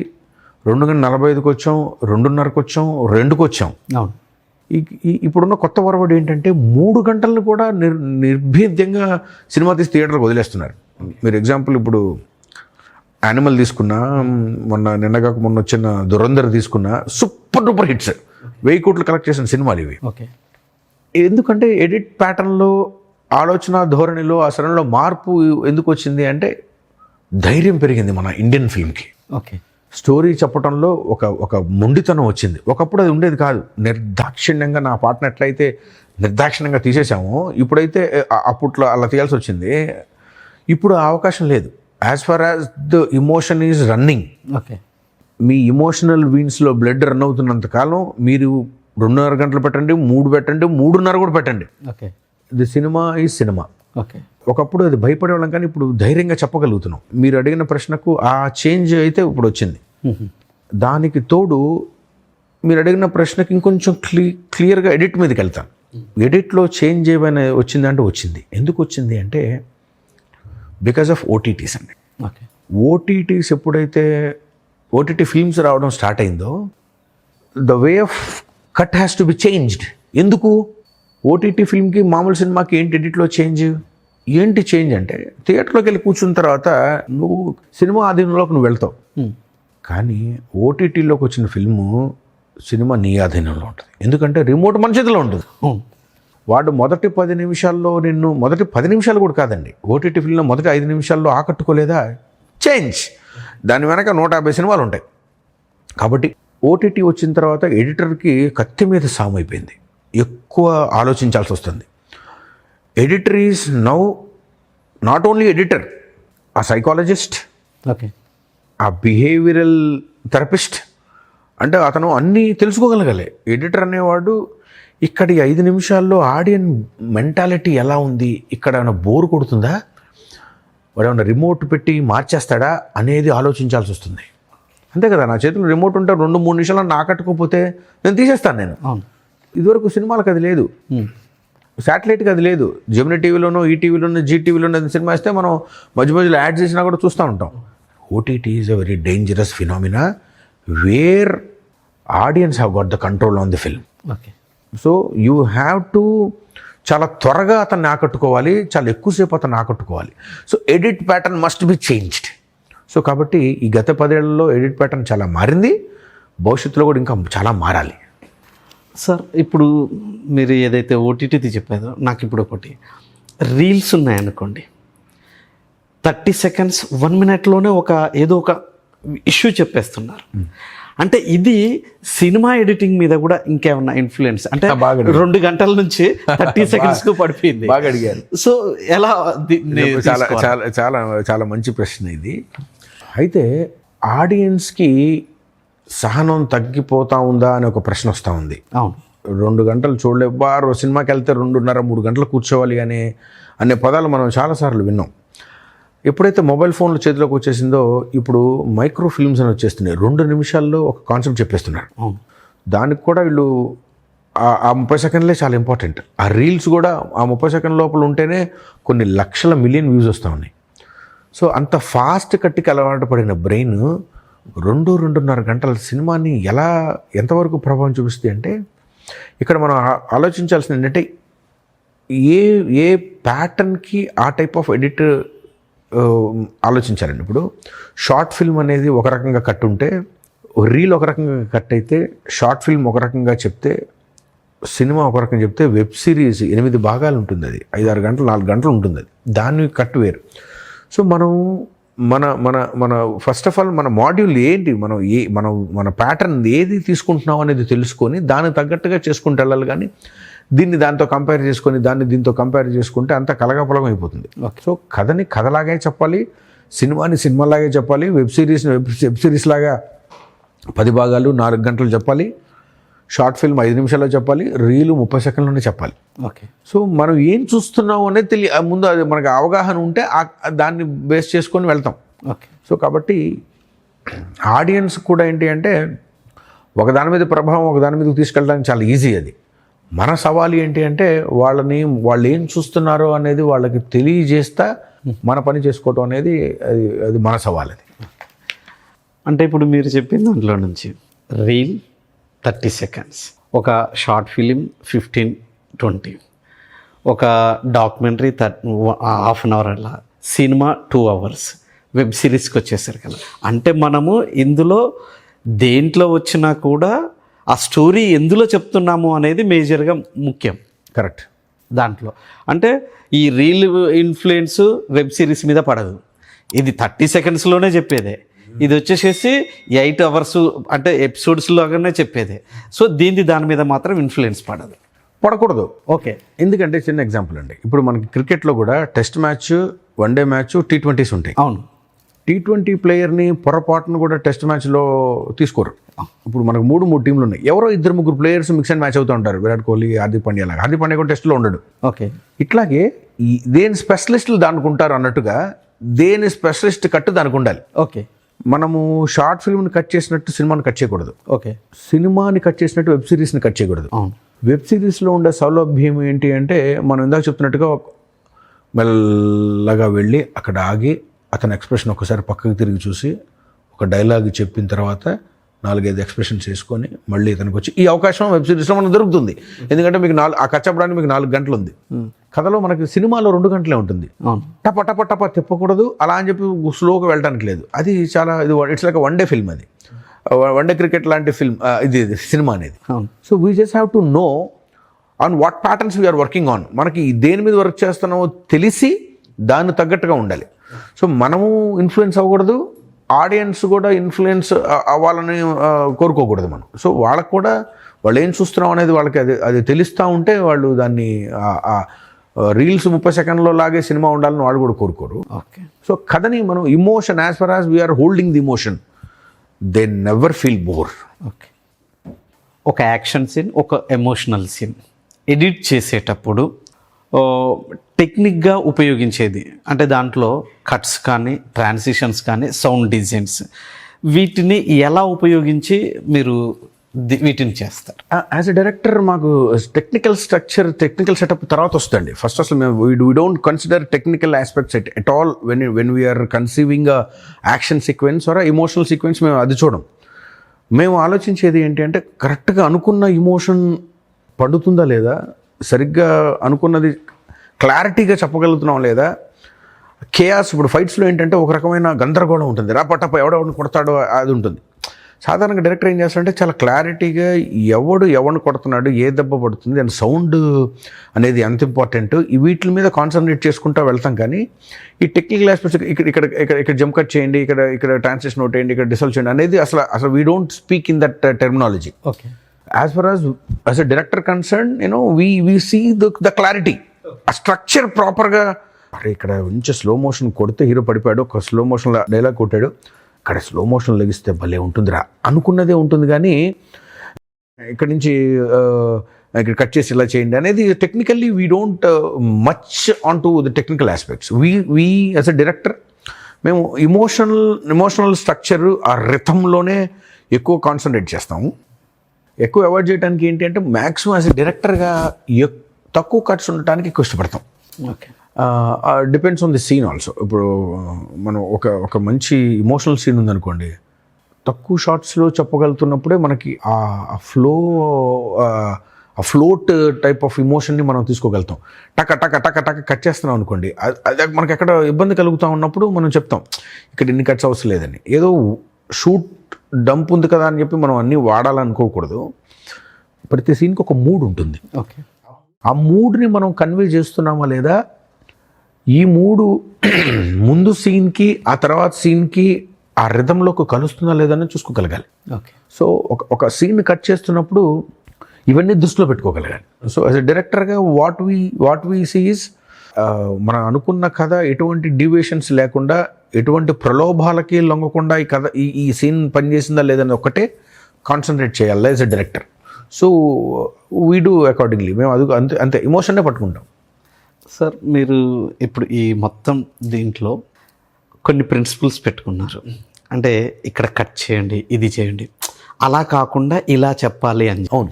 2 గంటల 45కి వచ్చాం, 2:30కి వచ్చాం, 2కి వచ్చాం. అవును. ఇప్పుడున్న కొత్త ఒరవడి ఏంటంటే 3 గంటలను కూడా నిర్భేద్యంగా సినిమా తీసి థియేటర్కి వదిలేస్తున్నారు. మీరు ఎగ్జాంపుల్ ఇప్పుడు యానిమల్ తీసుకున్నా, నిన్నగాక మొన్న వచ్చిన దురంధర్ తీసుకున్నా, సూపర్ డూపర్ హిట్స్, 1000 కోట్లు కలెక్ట్ చేసిన సినిమాలు ఇవి. ఓకే. ఎందుకంటే ఎడిట్ ప్యాటర్న్లో, ఆలోచన ధోరణిలో, ఆ సరణలో మార్పు ఎందుకు వచ్చింది అంటే ధైర్యం పెరిగింది మన ఇండియన్ ఫిల్మ్కి. ఓకే. స్టోరీ చెప్పడంలో ఒక మొండితనం వచ్చింది. ఒకప్పుడు అది ఉండేది కాదు. నిర్దాక్షిణ్యంగా నా పాటను ఎట్లయితే నిర్దాక్షిణ్యంగా తీసేసామో, ఇప్పుడైతే అప్పట్లో అలా తీయాల్సి వచ్చింది. ఇప్పుడు ఆ అవకాశం లేదు. As far as the emotion is running. Okay. మీ ఇమోషనల్ వీన్స్లో బ్లడ్ రన్ అవుతున్నంత కాలం మీరు 2.5 గంటలు పెట్టండి, 3 పెట్టండి, 3.5 కూడా పెట్టండి. Okay. The cinema is cinema. Okay. ఒకప్పుడు అది భయపడేవాళ్ళం, కానీ ఇప్పుడు ధైర్యంగా చెప్పగలుగుతున్నాం. మీరు అడిగిన ప్రశ్నకు ఆ చేంజ్ అయితే ఇప్పుడు వచ్చింది. దానికి తోడు మీరు అడిగిన ప్రశ్నకి ఇంకొంచెం క్లియర్గా ఎడిట్ మీదకి వెళ్తాను. ఎడిట్లో చేంజ్ ఏమైనా వచ్చిందంటే వచ్చింది. ఎందుకు వచ్చింది అంటే బికాజ్ ఆఫ్ ఓటీటీస్ అండి. ఓకే. ఓటీటీస్ ఎప్పుడైతే ఓటీటీ ఫిల్మ్స్ రావడం స్టార్ట్ అయిందో, the way of cut has to be changed. ఎందుకు? ఓటీటీ ఫిల్మ్కి మామూలు సినిమాకి ఏంటి ఎడిట్లో చేంజ్? ఏంటి చేంజ్ అంటే, థియేటర్లోకి వెళ్ళి కూర్చున్న తర్వాత నువ్వు సినిమా ఆధీనంలోకి నువ్వు వెళ్తావు, కానీ ఓటీటీలోకి వచ్చిన సినిమా నీ ఆధీనంలో ఉంటుంది. ఎందుకంటే రిమోట్ మన చేతిలో ఉంటుంది. వాడు మొదటి 10 నిమిషాల్లో మొదటి 10 నిమిషాలు కూడా కాదండి, ఓటీటీ ఫిల్మ్లో మొదటి 5 నిమిషాల్లో ఆకట్టుకోలేదా, చేంజ్. దాని వెనక 150 సినిమాలు ఉంటాయి. కాబట్టి ఓటీటీ వచ్చిన తర్వాత ఎడిటర్కి కత్తి మీద సాము అయిపోయింది. ఎక్కువ ఆలోచించాల్సి వస్తుంది. Editor is now not only editor, ఆ సైకాలజిస్ట్, ఓకే, ఆ బిహేవియరల్ థెరపిస్ట్. అంటే అతను అన్నీ తెలుసుకోగలగాలి. ఎడిటర్ అనేవాడు ఇక్కడ 5 నిమిషాల్లో ఆడియన్స్ మెంటాలిటీ ఎలా ఉంది, ఇక్కడ ఏమైనా బోర్ కొడుతుందా, వాడు ఏమైనా రిమోట్ పెట్టి మార్చేస్తాడా అనేది ఆలోచించాల్సి వస్తుంది. అంతే కదా, నా చేతిలో రిమోట్ ఉంటే 2-3 నిమిషాలు ఆకట్టుకోకపోతే నేను తీసేస్తాను. నేను ఇదివరకు సినిమాలకు అది లేదు, శాటిలైట్కి అది లేదు. జెమినీ టీవీలోనో, ఈటీవీలోనో, జీటీవీలోనో సినిమా ఇస్తే మనం మధ్యలో యాడ్ చేసినా కూడా చూస్తూ ఉంటాం. OTT is a very dangerous phenomena where audience have got the control on the film. Okay. So you have to చాలా త్వరగా అతన్ని ఆకట్టుకోవాలి, చాలా ఎక్కువసేపు అతన్ని ఆకట్టుకోవాలి. So edit pattern must be changed. So కాబట్టి ఈ గత 10 ఏళ్లలో ఎడిట్ ప్యాటర్న్ చాలా మారింది, భవిష్యత్తులో కూడా ఇంకా చాలా మారాలి. సార్, ఇప్పుడు మీరు ఏదైతే ఓటీటీది చెప్పారో, నాకు ఇప్పుడు ఒకటి రీల్స్ ఉన్నాయనుకోండి, 30 సెకండ్స్ 1 మినిట్లోనే ఏదో ఒక ఇష్యూ చెప్పేస్తున్నారు. అంటే ఇది సినిమా ఎడిటింగ్ మీద కూడా ఇంకేమన్నా ఇన్ఫ్లుయెన్స్ అంటే 2 గంటల నుంచి 30 సెకండ్స్కు పడిపోయింది. బాగా అడిగారు. సో ఎలా? చాలా చాలా చాలా చాలా మంచి ప్రశ్న ఇది. అయితే ఆడియన్స్కి సహనం తగ్గిపోతా ఉందా అని ఒక ప్రశ్న వస్తూ ఉంది. అవును, 2 గంటలు చూడలేబారు, సినిమాకి వెళ్తే 2.5-3 గంటలు కూర్చోవాలి అనే పదాలు మనం చాలాసార్లు విన్నాం. ఎప్పుడైతే మొబైల్ ఫోన్లు చేతిలోకి వచ్చేసిందో, ఇప్పుడు మైక్రో ఫిల్మ్స్ అని వచ్చేస్తున్నాయి. 2 నిమిషాల్లో ఒక కాన్సెప్ట్ చెప్పేస్తున్నారు. దానికి కూడా వీళ్ళు ఆ 30 సెకండ్లే చాలా ఇంపార్టెంట్. ఆ రీల్స్ కూడా ఆ 30 సెకండ్ లోపల ఉంటేనే కొన్ని లక్షల మిలియన్ వ్యూస్ వస్తూ ఉన్నాయి. సో అంత ఫాస్ట్ కట్టికి అలవాటు పడిన బ్రెయిన్ 2-2.5 గంటల సినిమాని ఎంతవరకు ప్రభావం చూపిస్తుంది అంటే, ఇక్కడ మనం ఆలోచించాల్సింది ఏంటంటే, ఏ ప్యాటర్న్కి ఆ టైప్ ఆఫ్ ఎడిట్ ఆలోచించాలండి. ఇప్పుడు షార్ట్ ఫిల్మ్ అనేది ఒక రకంగా కట్ ఉంటే, రీల్ ఒక రకంగా కట్ అయితే, షార్ట్ ఫిల్మ్ ఒక రకంగా చెప్తే, సినిమా ఒక రకంగా చెప్తే, వెబ్ సిరీస్ 8 భాగాలు ఉంటుంది. అది 5-6 గంటలు 4 గంటలు ఉంటుంది. అది దాన్ని కట్ వేరు. సో మనం మన ఫస్ట్ ఆఫ్ ఆల్ మన మాడ్యూల్ ఏంటి, మన ప్యాటర్న్ ఏది తీసుకుంటున్నాం అనేది తెలుసుకొని దానికి తగ్గట్టుగా చేసుకుంటూ వెళ్ళాలి. కానీ దాంతో కంపేర్ చేసుకొని దీంతో కంపేర్ చేసుకుంటే అంతా కలగాపలగం అయిపోతుంది. సో కథని కథలాగే చెప్పాలి, సినిమాని సినిమాలాగే చెప్పాలి, వెబ్ సిరీస్ లాగా 10 భాగాలు 4 గంటలు చెప్పాలి, షార్ట్ ఫిల్మ్ 5 నిమిషాల్లో చెప్పాలి, రీలు 30 సెకండ్లోనే చెప్పాలి. ఓకే. సో మనం ఏం చూస్తున్నాం అనేది ముందు అది మనకు అవగాహన ఉంటే దాన్ని బేస్ చేసుకొని వెళ్తాం. ఓకే. సో కాబట్టి ఆడియన్స్ కూడా ఏంటి అంటే, ఒకదాని మీద ప్రభావం ఒకదాని మీదకి తీసుకెళ్ళడానికి చాలా ఈజీ. అది మన సవాలు ఏంటి అంటే, వాళ్ళు ఏం చూస్తున్నారో అనేది వాళ్ళకి తెలియజేస్తా మన పని చేసుకోవటం అనేది అది మన సవాల్. అది అంటే ఇప్పుడు మీరు చెప్పిన దాంట్లో నుంచి రీల్ 30 సెకండ్స్, ఒక షార్ట్ ఫిలిం 15-20, ఒక డాక్యుమెంటరీ హాఫ్ అన్ అవర్, అలా సినిమా 2 hours, వెబ్ సిరీస్కి వచ్చేసరికి కదా. అంటే మనము ఇందులో దేంట్లో వచ్చినా కూడా ఆ స్టోరీ ఎందులో చెప్తున్నాము అనేది మేజర్గా ముఖ్యం. కరెక్ట్. దాంట్లో అంటే ఈ రీల్ ఇన్ఫ్లుయెన్స్ వెబ్ సిరీస్ మీద పడదు. ఇది 30 secondsలోనే చెప్పేదే, ఇది వచ్చేసేసి 8 hours అంటే ఎపిసోడ్స్ లాగానే చెప్పేదే. సో దాని మీద మాత్రం ఇన్ఫ్లుయెన్స్ పడకూడదు. ఓకే. ఎందుకంటే చిన్న ఎగ్జాంపుల్ అండి, ఇప్పుడు మనకి క్రికెట్లో కూడా test match, one day match, T20s ఉంటాయి. అవును. T20 ప్లేయర్ని పొరపాటును కూడా టెస్ట్ మ్యాచ్లో తీసుకోరు. ఇప్పుడు మనకు 3 టీంలు ఉన్నాయి, ఎవరో 2-3 ప్లేయర్స్ మిక్స్ అండ్ మ్యాచ్ అవుతూ ఉంటారు. విరాట్ కోహ్లీ, హార్దిక్ పాండ్యా లాగా. హార్దిక్ పాండ్యా కూడా టెస్ట్లో ఉండడు. ఓకే. ఇట్లాగే దేని స్పెషలిస్టులు దానికి ఉంటారు అన్నట్టుగా దేని స్పెషలిస్ట్ కట్టు దానికి ఉండాలి. ఓకే. మనము షార్ట్ ఫిల్మ్ని కట్ చేసినట్టు సినిమాని కట్ చేయకూడదు. ఓకే. సినిమాని కట్ చేసినట్టు వెబ్ సిరీస్ని కట్ చేయకూడదు. అవును. వెబ్ సిరీస్లో ఉండే సౌలభ్యం ఏంటి అంటే, మనం ఇందాక చెప్తున్నట్టుగా మెల్లగా వెళ్ళి అక్కడ ఆగి అతని ఎక్స్ప్రెషన్ ఒకసారి పక్కకి తిరిగి చూసి ఒక డైలాగ్ చెప్పిన తర్వాత 4-5 ఎక్స్ప్రెషన్స్ వేసుకొని మళ్ళీ ఇతనికి వచ్చి ఈ అవకాశం వెబ్ సిరీస్లో మనకు దొరుకుతుంది. ఎందుకంటే మీకు ఆ కట్ చెప్పడానికి మీకు 4 గంటలు ఉంది. కథలో మనకి సినిమాలో 2 గంటలే ఉంటుంది. టప టప టప తిప్పకూడదు అలా అని చెప్పి స్లోగా వెళ్ళడానికి లేదు. అది చాలా it's like one day film. అది వన్ డే క్రికెట్ లాంటి ఫిల్మ్ ఇది సినిమా అనేది. So we just have to know on what patterns we're working on. మనకి దేని మీద వర్క్ చేస్తున్నామో తెలిసి దాన్ని తగ్గట్టుగా ఉండాలి. సో మనము ఇన్ఫ్లుయెన్స్ అవ్వకూడదు, ఆడియన్స్ కూడా ఇన్ఫ్లుయెన్స్ అవ్వాలని కోరుకోకూడదు మనం. సో వాళ్ళకు కూడా వాళ్ళు ఏం చూస్తున్నాం అనేది వాళ్ళకి అది తెలుస్తూ ఉంటే వాళ్ళు దాన్ని రీల్స్ 30 సెకండ్లో లాగే సినిమా ఉండాలని వాళ్ళు కూడా కోరుకోరు. ఓకే. సో కథని మనం emotion, as far as we're holding the emotion, they never feel bore. Okay. ఒక యాక్షన్ సీన్, ఒక ఎమోషనల్ సీన్ ఎడిట్ చేసేటప్పుడు టెక్నిక్గా ఉపయోగించేది అంటే దాంట్లో కట్స్ కానీ, ట్రాన్సిషన్స్ కానీ, సౌండ్ డిజైన్స్, వీటిని ఎలా ఉపయోగించి మీరు వీటిని చేస్తారు? యాజ్ ఎ డైరెక్టర్ మాకు టెక్నికల్ స్ట్రక్చర్, టెక్నికల్ సెటప్ తర్వాత వస్తుంది. ఫస్ట్ అసలు మేము we don't consider technical aspects at all when we're conceiving action sequence or emotional sequence. మేము అది చూడం. మేము ఆలోచించేది ఏంటి అంటే, కరెక్ట్గా అనుకున్న ఇమోషన్ పండుతుందా లేదా, సరిగ్గా అనుకున్నది క్లారిటీగా చెప్పగలుగుతున్నాం లేదా, కేయాస్. ఇప్పుడు ఫైట్స్లో ఏంటంటే ఒక రకమైన గందరగోళం ఉంటుంది, రాపటప్ప ఎవడెవడిని కొడతాడో అది ఉంటుంది. సాధారణంగా డైరెక్టర్ ఏం చేస్తాడంటే చాలా క్లారిటీగా ఎవరిని కొడుతున్నాడు, ఏ దెబ్బ పడుతుంది అండ్ సౌండ్ అనేది ఎంత ఇంపార్టెంట్, వీటి మీద కాన్సన్ట్రేట్ చేసుకుంటూ వెళ్తాం. కానీ ఈ టెక్నికల్ ఆస్పెక్ట్స్ ఇక్కడ జంప్ కట్ చేయండి, ఇక్కడ ట్రాన్సిషన్ అవుట్ చేయండి, ఇక్కడ డిసాల్వ్ చేయండి అనేది అసలు we don't speak in that terminology. Okay. As far as a director concern, we see the clarity, ఆ స్ట్రక్చర్ ప్రాపర్గా. అరే ఇక్కడ కొంచెం స్లో మోషన్ కొడితే హీరో పడిపోయాడు, ఒక స్లో మోషన్లో డైలాగ్ కొట్టాడు, ఇక్కడ స్లో మోషన్ లెగిస్తే భలే ఉంటుందిరా అనుకున్నదే ఉంటుంది. కానీ ఇక్కడ నుంచి ఇక్కడ కట్ చేసి ఇలా చేయండి అనేది technically we don't much on to the technical aspects. We as a director మేము ఇమోషనల్ స్ట్రక్చర్, ఆ రిథంలోనే ఎక్కువ కాన్సన్ట్రేట్ చేస్తాము. ఎక్కువ అవాయిడ్ చేయడానికి ఏంటి అంటే, మ్యాక్సిమం యాజ్ ఎ డైరెక్టర్గా తక్కువ కట్స్ ఉండటానికి ఎక్కువ ఇష్టపడతాం. Okay. Depends on the scene also. ఇప్పుడు మనం ఒక మంచి ఇమోషనల్ సీన్ ఉందనుకోండి, తక్కువ షార్ట్స్లో చెప్పగలుగుతున్నప్పుడే మనకి ఆ ఫ్లోట్ టైప్ ఆఫ్ ఇమోషన్ని మనం తీసుకోగలుగుతాం. టక టక టక టక కట్ చేస్తున్నాం అనుకోండి, అది మనకి ఎక్కడ ఇబ్బంది కలుగుతూ ఉన్నప్పుడు మనం చెప్తాం ఇక్కడ ఇన్ని కట్స్ అవసరం లేదని. ఏదో షూట్ డంప్ ఉంది కదా అని చెప్పి మనం అన్నీ వాడాలనుకోకూడదు. ప్రతి సీన్కి ఒక మూడ్ ఉంటుంది. ఓకే. ఆ మూడ్ని మనం కన్వే చేస్తున్నామా లేదా, ఈ మూడు ముందు సీన్కి ఆ తర్వాత సీన్కి ఆ రిథంలోకి కలుస్తుందా లేదని చూసుకోగలగాలి. ఓకే. సో ఒక సీన్ కట్ చేస్తున్నప్పుడు ఇవన్నీ దృష్టిలో పెట్టుకోగలగాలి. సో యాజ్ ఎ డైరెక్టర్గా వాట్ వీ సీ ఈజ్, మనం అనుకున్న కథ ఎటువంటి డీవియేషన్స్ లేకుండా, ఎటువంటి ప్రలోభాలకి లొంగకుండా ఈ కథ ఈ సీన్ పనిచేసిందా లేదని ఒక్కటే కాన్సన్ట్రేట్ చేయాలి as a director. So we do accordingly. మేము అది అంతే ఇమోషన్నే పట్టుకుంటాం. సార్, మీరు ఇప్పుడు ఈ మొత్తం దీంట్లో కొన్ని ప్రిన్సిపల్స్ పెట్టుకున్నారు. అంటే ఇక్కడ కట్ చేయండి, ఇది చేయండి, అలా కాకుండా ఇలా చెప్పాలి అని. అవును.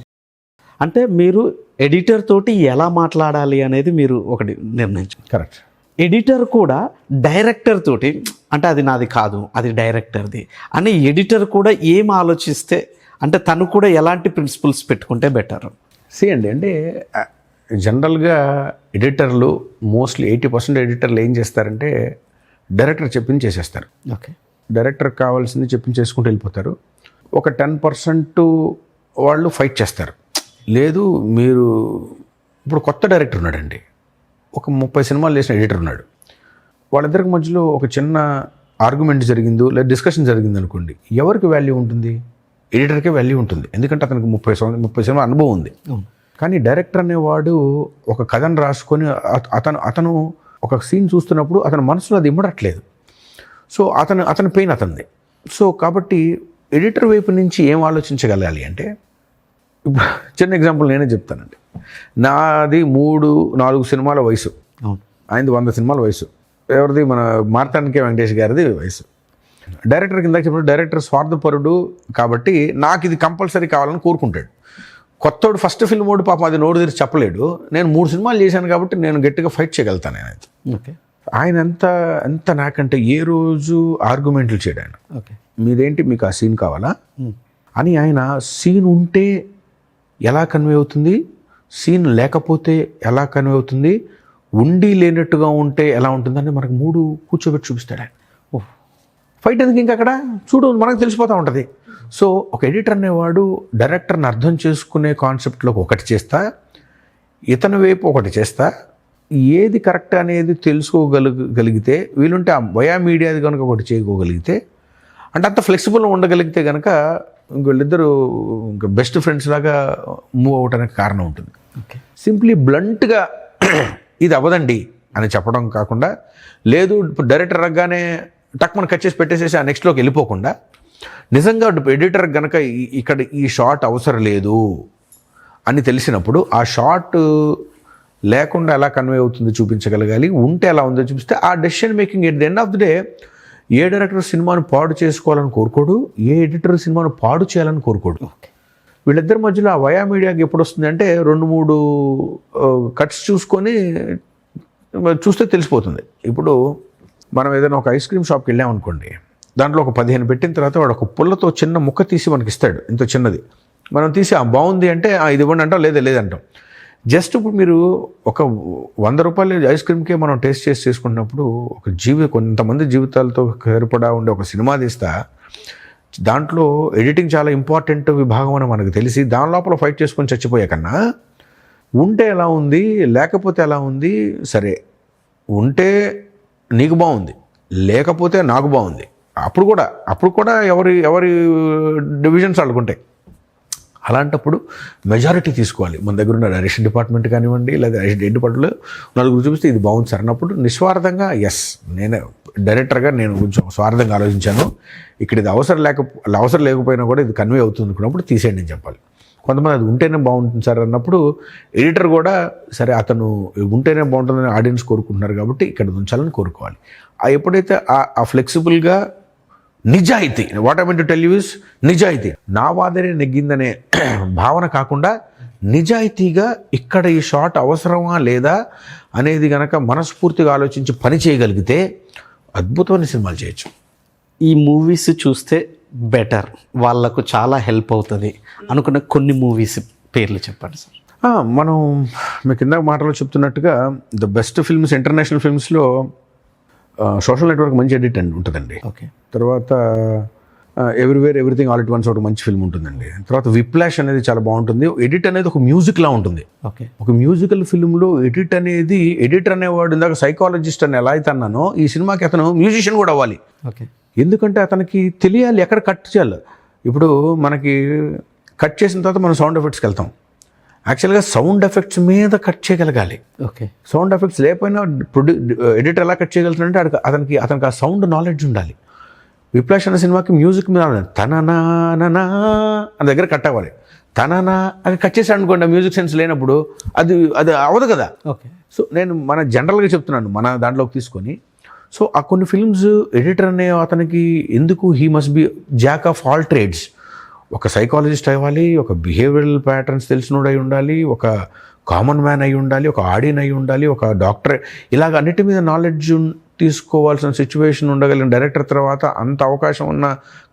అంటే మీరు ఎడిటర్ తోటి ఎలా మాట్లాడాలి అనేది మీరు ఒకటి నిర్ణయించు. కరెక్ట్. ఎడిటర్ కూడా డైరెక్టర్ తోటి, అంటే అది నాది కాదు, అది డైరెక్టర్ది అని ఎడిటర్ కూడా ఏం ఆలోచిస్తే అంటే తను కూడా ఎలాంటి ప్రిన్సిపల్స్ పెట్టుకుంటే బెటర్? అండి అంటే జనరల్గా ఎడిటర్లు మోస్ట్లీ 80% ఎడిటర్లు ఏం చేస్తారంటే డైరెక్టర్ చెప్పింది చేసేస్తారు. ఓకే. డైరెక్టర్ కావాల్సింది చెప్పింది చేసుకుంటూ వెళ్ళిపోతారు. ఒక 10% వాళ్ళు ఫైట్ చేస్తారు. లేదు మీరు ఇప్పుడు కొత్త డైరెక్టర్ ఉన్నాడండి, ఒక 30 సినిమాలు చేసిన ఎడిటర్ ఉన్నాడు, వాళ్ళిద్దరికి మధ్యలో ఒక చిన్న ఆర్గ్యుమెంట్ జరిగిందో లేదా డిస్కషన్ జరిగింది అనుకోండి, ఎవరికి వాల్యూ ఉంటుంది? ఎడిటర్కే వాల్యూ ఉంటుంది. ఎందుకంటే అతనికి 30 సినిమా అనుభవం ఉంది. కానీ డైరెక్టర్ అనేవాడు ఒక కథను రాసుకొని అతను ఒక సీన్ చూస్తున్నప్పుడు అతని మనసులో అది ఇమ్మడట్లేదు. సో అతని పెయిన్ అతనిది. సో కాబట్టి ఎడిటర్ వైపు నుంచి ఏం ఆలోచించగలగాలి అంటే, చిన్న ఎగ్జాంపుల్ నేనే చెప్తానండి. నాది 3-4 సినిమాల వయసు, ఆయనది 100 సినిమాల వయసు. ఎవరిది? మన మార్తాండికే వెంకటేష్ గారిది వయసు. డైరెక్టర్ కింద చెప్పిన డైరెక్టర్ స్వార్థపరుడు కాబట్టి నాకు ఇది కంపల్సరీ కావాలని కోరుకుంటాడు. కొత్తోడు ఫస్ట్ ఫిల్మ్ ఓడు పాపం అది నోరు తెరిచి చెప్పలేడు. నేను 3 సినిమాలు చేశాను కాబట్టి నేను గట్టిగా ఫైట్ చేయగలుగుతాను. ఓకే. ఆయన ఎంత నాకంటే ఏ రోజు ఆర్గ్యుమెంట్లు చేయడు ఆయన. ఓకే. మీదేంటి, మీకు ఆ సీన్ కావాలా అని. ఆయన సీన్ ఉంటే ఎలా కన్వే అవుతుంది, సీన్ లేకపోతే ఎలా కన్వే అవుతుంది, ఉండి లేనట్టుగా ఉంటే ఎలా ఉంటుందని మనకు 3 కూర్చోబెట్టి చూపిస్తాడు ఆయన. ఫైట్ ఎందుకు ఇంకా అక్కడ చూడు, మనకు తెలిసిపోతూ ఉంటుంది. సో ఒక ఎడిటర్ అనేవాడు డైరెక్టర్ని అర్థం చేసుకునే కాన్సెప్ట్లో ఒకటి చేస్తా, ఇతని వైపు ఒకటి చేస్తా, ఏది కరెక్ట్ అనేది తెలుసుకోగలిగితే వీలుంటే ఆ వయా మీడియాది కనుక ఒకటి చేయగలిగితే, అంటే అంత ఫ్లెక్సిబుల్గా ఉండగలిగితే కనుక వీళ్ళిద్దరూ ఇంకా బెస్ట్ ఫ్రెండ్స్ లాగా మూవ్ అవడానికి కారణం ఉంటుంది. సింప్లీ బ్లంట్గా ఇది అవ్వదండి అని చెప్పడం కాకుండా, లేదు ఇప్పుడు డైరెక్టర్ రగ్గానే టక్ మనం కట్ చేసి పెట్టేసేసి ఆ నెక్స్ట్లోకి వెళ్ళిపోకుండా, నిజంగా ఎడిటర్ కనుక ఇక్కడ ఈ షాట్ అవసరం లేదు అని తెలిసినప్పుడు ఆ షాట్ లేకుండా ఎలా కన్వే అవుతుందో చూపించగలగాలి, ఉంటే ఎలా ఉందో చూపిస్తే ఆ decision making at the end of the day A director సినిమాను పాడు చేసుకోవాలని కోరుకోడు, ఏ ఎడిటర్ సినిమాను పాడు చేయాలని కోరుకోడు. వీళ్ళిద్దరి మధ్యలో ఆ వయా మీడియాకి ఎప్పుడు వస్తుంది అంటే 2-3 కట్స్ చూసుకొని చూస్తే తెలిసిపోతుంది. ఇప్పుడు మనం ఏదైనా ఒక ఐస్ క్రీమ్ షాప్కి వెళ్ళామనుకోండి, దాంట్లో ఒక 15 పెట్టిన తర్వాత వాడు ఒక పుల్లతో చిన్న ముక్క తీసి మనకి ఇస్తాడు, ఇంత చిన్నది. మనం తీసి బాగుంది అంటే ఇది ఇవ్వండి అంటాం, లేదంటాం. జస్ట్ ఇప్పుడు మీరు ఒక 100 రూపాయల ఐస్ క్రీమ్కే మనం టేస్ట్ చేసి చేసుకున్నప్పుడు కొంతమంది జీవితాలతో సరిపడా ఉండే ఒక సినిమా తీస్తా, దాంట్లో ఎడిటింగ్ చాలా ఇంపార్టెంట్ విభాగం అని మనకు తెలిసి దాని లోపల ఫైట్ చేసుకొని చచ్చిపోయే కన్నా, ఉంటే ఎలా ఉంది లేకపోతే ఎలా ఉంది, సరే ఉంటే నీకు బాగుంది లేకపోతే నాకు బాగుంది, అప్పుడు కూడా ఎవరి డివిజన్స్ వాళ్ళకుంటాయి. అలాంటప్పుడు మెజారిటీ తీసుకోవాలి. మన దగ్గర ఉన్న డైరెక్షన్ డిపార్ట్మెంట్ కానివ్వండి, లేదా ఎడిట్ డిపార్ట్మెంట్లో నలుగురు చూపిస్తే ఇది బాగుంది సార్ అన్నప్పుడు నిస్వార్థంగా నేను డైరెక్టర్గా నేను కొంచెం స్వార్థంగా ఆలోచించాను, ఇక్కడ ఇది అవసరం లేకపోయినా కూడా ఇది కన్వే అవుతుంది అనుకున్నప్పుడు తీసేయండి అని చెప్పాలి. కొంతమంది అది ఉంటేనే బాగుంటుంది సార్ అన్నప్పుడు ఎడిటర్ కూడా సరే అతను ఉంటేనే బాగుంటుందని ఆడియన్స్ కోరుకుంటున్నారు కాబట్టి ఇక్కడ ఉంచాలని కోరుకోవాలి. ఎప్పుడైతే ఆ ఫ్లెక్సిబుల్గా నిజాయితీ, what I mean to tell you is నిజాయితీ, నా వాదనే నెగ్గిందనే భావన కాకుండా నిజాయితీగా ఇక్కడ ఈ షాట్ అవసరమా లేదా అనేది కనుక మనస్ఫూర్తిగా ఆలోచించి పని చేయగలిగితే అద్భుతమైన సినిమాలు చేయొచ్చు. ఈ మూవీస్ చూస్తే బెటర్, వాళ్ళకు చాలా హెల్ప్ అవుతుంది అనుకున్న కొన్ని మూవీస్ పేర్లు చెప్పండి సార్. మనం మీకు కింద మాటలో చెప్తున్నట్టుగా ద బెస్ట్ ఫిల్మ్స్ ఇంటర్నేషనల్ ఫిల్మ్స్లో సోషల్ నెట్వర్క్ మంచి ఎడిట్ అండి ఉంటుందండి. ఓకే. తర్వాత everywhere everything all at once ఒకటి మంచి ఫిల్మ్ ఉంటుందండి. తర్వాత విప్లాష్ అనేది చాలా బాగుంటుంది. ఎడిట్ అనేది ఒక మ్యూజిక్లా ఉంటుంది. ఓకే. ఒక మ్యూజికల్ ఫిల్మ్లో ఎడిటర్ అనేవాడు ఇందాక సైకాలజిస్ట్ అని ఎలా అయితే అన్నానో, ఈ సినిమాకి అతను మ్యూజిషియన్ కూడా అవ్వాలి. ఓకే. ఎందుకంటే అతనికి తెలియాలి ఎక్కడ కట్ చేయాలి. ఇప్పుడు మనకి కట్ చేసిన తర్వాత మనం సౌండ్ ఎఫెక్ట్స్కి వెళ్తాం. యాక్చువల్గా సౌండ్ ఎఫెక్ట్స్ మీద కట్ చేయగలగాలి. ఓకే. సౌండ్ ఎఫెక్ట్స్ లేకపోయినా ఎడిటర్ ఎలా కట్ చేయగలుగుతాడంటే అతనికి ఆ సౌండ్ నాలెడ్జ్ ఉండాలి. విప్లాష్ అనే సినిమాకి మ్యూజిక్ మీద తననా అనే దగ్గర కట్ అవ్వాలి. తననా అది కట్ చేశాడు అనుకోండి, మ్యూజిక్ సెన్స్ లేనప్పుడు అది అవ్వదు కదా. ఓకే. సో నేను జనరల్గా చెప్తున్నాను మన దాంట్లోకి తీసుకొని. సో ఆ కొన్ని ఫిల్మ్స్ ఎడిటర్ అనే అతనికి ఎందుకు he must be Jack of all trades. ఒక సైకాలజిస్ట్ అవ్వాలి, ఒక బిహేవియరల్ ప్యాటర్న్స్ తెలిసినోడు అయి ఉండాలి, ఒక కామన్ మ్యాన్ అయి ఉండాలి, ఒక ఆడియన్ అయి ఉండాలి, ఒక డాక్టర్, ఇలాగ అన్నిటి మీద నాలెడ్జ్ తీసుకోవాల్సిన సిచ్యువేషన్ ఉండగలిగిన డైరెక్టర్ తర్వాత అంత అవకాశం ఉన్న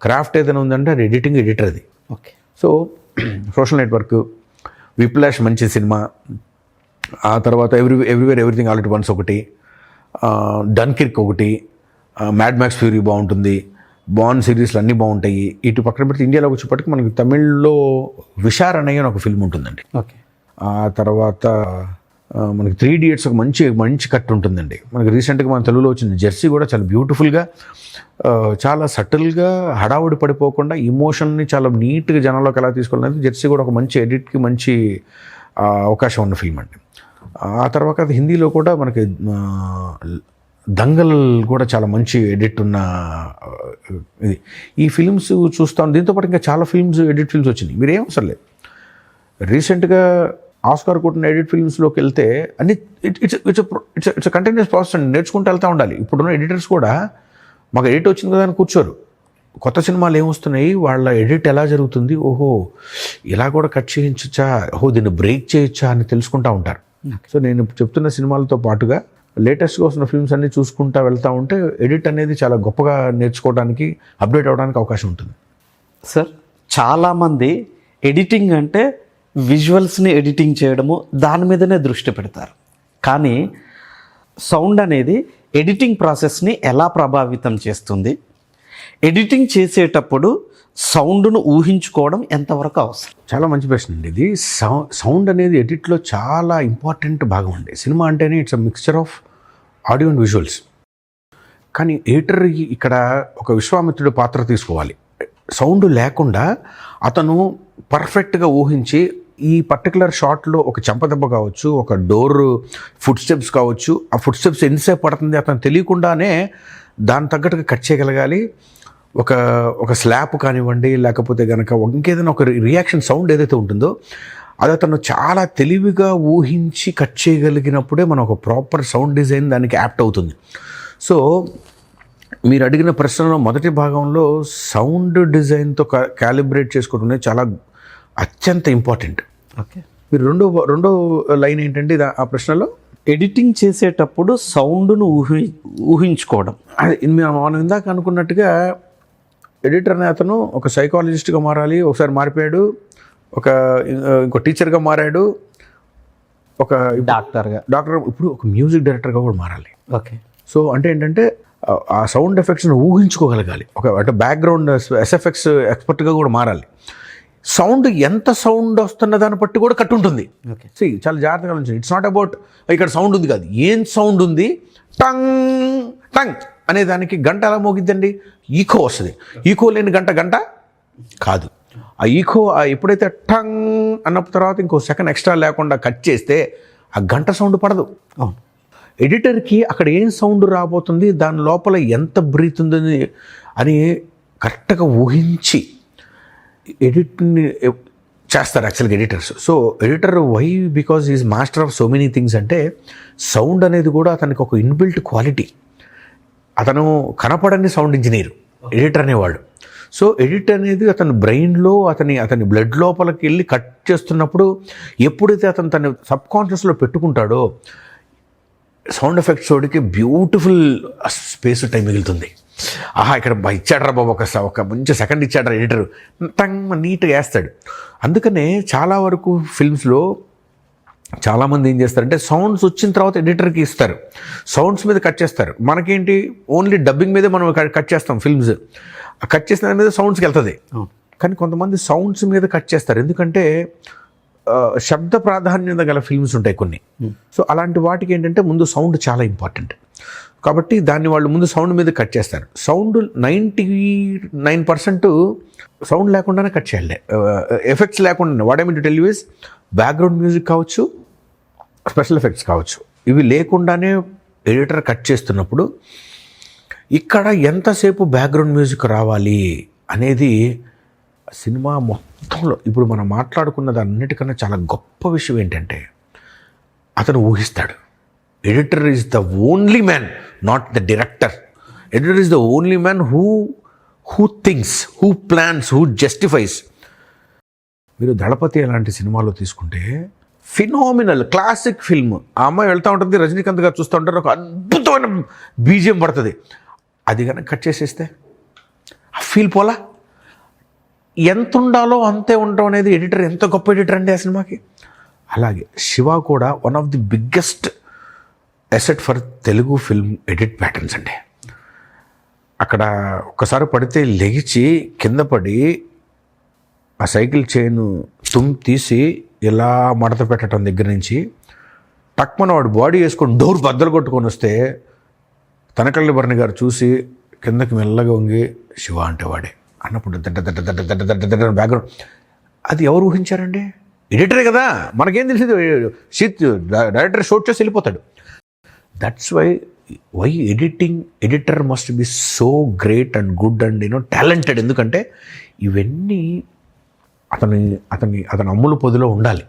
క్రాఫ్ట్ ఏదైనా ఉందంటే అది ఎడిటర్ అది. Okay. So social network, Whiplash మంచి సినిమా, ఆ తర్వాత everywhere everything all at once ఒకటి, డన్కిర్క్ ఒకటి, మ్యాడ్ మ్యాక్స్ ఫ్యూరీ బాగుంటుంది, బాండ్ సిరీస్లు అన్నీ బాగుంటాయి. ఇటు పక్కన పెడితే ఇండియాలోకి వచ్చేప్పటికి మనకి తమిళ్లో విషార్ అనే ఒక ఫిల్మ్ ఉంటుందండి. ఓకే. ఆ తర్వాత మనకి 3 Idiots ఒక మంచి కట్ ఉంటుందండి. మనకి రీసెంట్గా మన తెలుగులో వచ్చింది జెర్సీ కూడా చాలా బ్యూటిఫుల్గా, చాలా సటిల్గా, హడావుడి పడిపోకుండా ఇమోషన్ని చాలా నీట్గా జనాల్లోకి ఎలా తీసుకోవాలనేది జెర్సీ కూడా ఒక మంచి ఎడిట్కి మంచి అవకాశం ఉన్న ఫిల్మ్ అండి. ఆ తర్వాత హిందీలో కూడా మనకి దంగల్ కూడా చాలా మంచి ఎడిట్ ఉన్న ఇది. ఈ ఫిల్మ్స్ చూస్తాం. దీంతోపాటు ఇంకా చాలా ఎడిట్ ఫిల్మ్స్ వచ్చినాయి. మీరేం అవసరం లేదు, రీసెంట్గా ఆస్కార్ కొట్టిన ఎడిట్ ఫిల్మ్స్లోకి వెళ్తే అన్ని ఇట్స్ కంటిన్యూస్ ప్రాసెస్ అండి, నేర్చుకుంటూ వెళ్తూ ఉండాలి. ఇప్పుడున్న ఎడిటర్స్ కూడా మాకు ఎడిట్ వచ్చింది కదా అని కూర్చోరు. కొత్త సినిమాలు ఏమొస్తున్నాయి, వాళ్ళ ఎడిట్ ఎలా జరుగుతుంది, ఓహో ఇలా కూడా కట్ చేయించచ్చా, ఓహో దీన్ని బ్రేక్ చేయొచ్చా అని తెలుసుకుంటూ ఉంటారు. సో నేను చెప్తున్న సినిమాలతో పాటుగా లేటెస్ట్గా వస్తున్న ఫిల్మ్స్ అన్నీ చూసుకుంటూ వెళ్తూ ఉంటే ఎడిట్ అనేది చాలా గొప్పగా నేర్చుకోవడానికి, అప్డేట్ అవ్వడానికి అవకాశం ఉంటుంది. సార్, చాలామంది ఎడిటింగ్ అంటే విజువల్స్ని ఎడిటింగ్ చేయడము దాని మీదనే దృష్టి పెడతారు. కానీ సౌండ్ అనేది ఎడిటింగ్ ప్రాసెస్ని ఎలా ప్రభావితం చేస్తుంది, ఎడిటింగ్ చేసేటప్పుడు సౌండ్ను ఊహించుకోవడం ఎంతవరకు అవసరం? చాలా మంచి ప్రశ్న అండి ఇది. సౌండ్ అనేది ఎడిట్లో చాలా ఇంపార్టెంట్ భాగం అండి. సినిమా అంటేనే it's a mixture of audio and visuals. కానీ ఎడిటర్ ఇక్కడ ఒక విశ్వామిత్రుడి పాత్ర తీసుకోవాలి. సౌండ్ లేకుండా అతను పర్ఫెక్ట్గా ఊహించి ఈ పర్టికులర్ షాట్లో ఒక చెంపదెబ్బ కావచ్చు, ఒక డోర్ ఫుట్ స్టెప్స్ కావచ్చు, ఆ ఫుట్ స్టెప్స్ ఎంతసేపు పడుతుంది అతను తెలియకుండానే దాని తగ్గట్టుగా కట్ చేయగలగాలి. ఒక స్లాప్ కానివ్వండి, లేకపోతే కనుక ఇంకేదైనా ఒక రియాక్షన్ సౌండ్ ఏదైతే ఉంటుందో అది అతను చాలా తెలివిగా ఊహించి కట్ చేయగలిగినప్పుడే మనం ఒక ప్రాపర్ సౌండ్ డిజైన్ దానికి యాప్ట్ అవుతుంది. సో మీరు అడిగిన ప్రశ్నలో మొదటి భాగంలో సౌండ్ డిజైన్తో క్యాలిబ్రేట్ చేసుకోవడం చాలా అత్యంత ఇంపార్టెంట్. ఓకే. మీరు రెండో లైన్ ఏంటంటే ఆ ప్రశ్నలో ఎడిటింగ్ చేసేటప్పుడు సౌండ్ను ఊహించుకోవడం. అది మనం ఇందాక అనుకున్నట్టుగా ఎడిటర్ అనే అతను ఒక సైకాలజిస్ట్గా మారాలి, ఒకసారి మారిపోయాడు, ఇంకో టీచర్గా మారాడు, ఒక డాక్టర్, ఇప్పుడు ఒక మ్యూజిక్ డైరెక్టర్గా కూడా మారాలి. ఓకే. సో అంటే ఏంటంటే ఆ సౌండ్ ఎఫెక్ట్స్ని ఊహించుకోగలగాలి. అంటే బ్యాక్గ్రౌండ్ ఎస్ఎఫ్ఎక్స్ ఎక్స్పర్ట్గా కూడా మారాలి. సౌండ్ ఎంత సౌండ్ వస్తున్న దాన్ని బట్టి కూడా కట్ ఉంటుంది. ఓకే. చాలా జాగ్రత్తగా ఉంచండి. ఇట్స్ నాట్ అబౌట్ ఇక్కడ సౌండ్ ఉంది కాదు, ఏం సౌండ్ ఉంది, టంగ్ టంగ్ అనే దానికి గంట ఎలా మోగిద్దండి, ఈకో వస్తుంది. ఈకో లేని గంట కాదు. ఆ ఈకో ఎప్పుడైతే టంగ్ అన్న తర్వాత ఇంకో సెకండ్ ఎక్స్ట్రా లేకుండా కట్ చేస్తే ఆ గంట సౌండ్ పడదు. అవును. ఎడిటర్కి అక్కడ ఏం సౌండ్ రాబోతుంది, దాని లోపల ఎంత బ్రీత్ ఉందని అని కరెక్ట్గా ఊహించి ఎడిట్ని చేస్తారు యాక్చువల్గా editors. So editor why because is master of so many things అంటే సౌండ్ అనేది కూడా అతనికి ఒక ఇన్బిల్ట్ క్వాలిటీ. అతను కనపడని సౌండ్ ఇంజనీర్ ఎడిటర్ అనేవాడు. సో ఎడిట్ అనేది అతని బ్రెయిన్లో అతని బ్లడ్ లోపలికి వెళ్ళి కట్ చేస్తున్నప్పుడు ఎప్పుడైతే అతను తన సబ్కాన్షియస్లో పెట్టుకుంటాడో సౌండ్ ఎఫెక్ట్స్ వాడికి బ్యూటిఫుల్ స్పేస్ టైం మిగులుతుంది. ఇక్కడ ఇచ్చాడరా బాబు, ఒక మంచి సెకండ్ ఇచ్చాడరా ఎడిటర్, టంగ్ నీట్గా వేస్తాడు. అందుకనే చాలా వరకు ఫిల్మ్స్లో చాలామంది ఏం చేస్తారంటే సౌండ్స్ వచ్చిన తర్వాత ఎడిటర్కి ఇస్తారు, సౌండ్స్ మీద కట్ చేస్తారు. మనకేంటి ఓన్లీ డబ్బింగ్ మీదే మనం కట్ చేస్తాం ఫిల్మ్స్, కట్ చేసిన దాని మీద సౌండ్స్కి వెళ్తుంది. కానీ కొంతమంది సౌండ్స్ మీద కట్ చేస్తారు, ఎందుకంటే శబ్ద ప్రాధాన్యత గల ఫిల్మ్స్ ఉంటాయి కొన్ని. సో అలాంటి వాటికి ఏంటంటే ముందు సౌండ్ చాలా ఇంపార్టెంట్ కాబట్టి దాన్ని వాళ్ళు ముందు సౌండ్ మీద కట్ చేస్తారు. సౌండ్ 99% సౌండ్ లేకుండానే కట్ చేయాలి, ఎఫెక్ట్స్ లేకుండా. What I mean to tell you is background music కావచ్చు, స్పెషల్ ఎఫెక్ట్స్ కావచ్చు, ఇవి లేకుండానే ఎడిటర్ కట్ చేస్తున్నప్పుడు ఇక్కడ ఎంతసేపు బ్యాక్గ్రౌండ్ మ్యూజిక్ రావాలి అనేది సినిమా మొత్తంలో ఇప్పుడు మనం మాట్లాడుకున్న దాన్నిటికన్నా చాలా గొప్ప విషయం ఏంటంటే అతను ఊహిస్తాడు. Editor is the only man, not the director. Editor is the only man who thinks, who plans, who justifies. మీరు దళపతి అలాంటి సినిమాలో తీసుకుంటే ఫినామినల్ క్లాసిక్ ఫిల్మ్. ఆ అమ్మాయి వెళ్తూ ఉంటుంది, రజనీకాంత్ గారు చూస్తూ ఉంటారు, ఒక అద్భుతమైన బీజిఎం పడుతుంది. అది కనుక కట్ చేసేస్తే ఆ ఫీల్ పోలా. ఎంత ఉండాలో అంతే ఉండడం అనేది ఎడిటర్ ఎంత గొప్ప ఎడిటర్ అండి ఆ సినిమాకి. అలాగే శివ కూడా one of the biggest asset for Telugu film edit patterns అండి. అక్కడ ఒక్కసారి పడితే లెగిచి కింద పడి ఆ సైకిల్ చైన్ తీసి ఇలా మడత పెట్టడం దగ్గర నుంచి టక్మన వాడు బాడీ వేసుకొని డోర్ బద్దలు కొట్టుకొని వస్తే తనకల్లి భరణి గారు చూసి కిందకి మెల్లగా వంగి శివ అంటే వాడే అన్నప్పుడు దడ్డ దడ్డ దడ్డ దడ్డ దడ్డ దడ్డ బ్యాక్గ్రౌండ్. అది ఎవరు ఊహించారండి? ఎడిటరే కదా, మనకేం తెలిసింది? డైరెక్టర్ షూట్ చేసి వెళ్ళిపోతాడు. That's why editor must be so great and good and talented. ఎందుకంటే ఇవన్నీ అతని అమ్ముల పొదిలో ఉండాలి,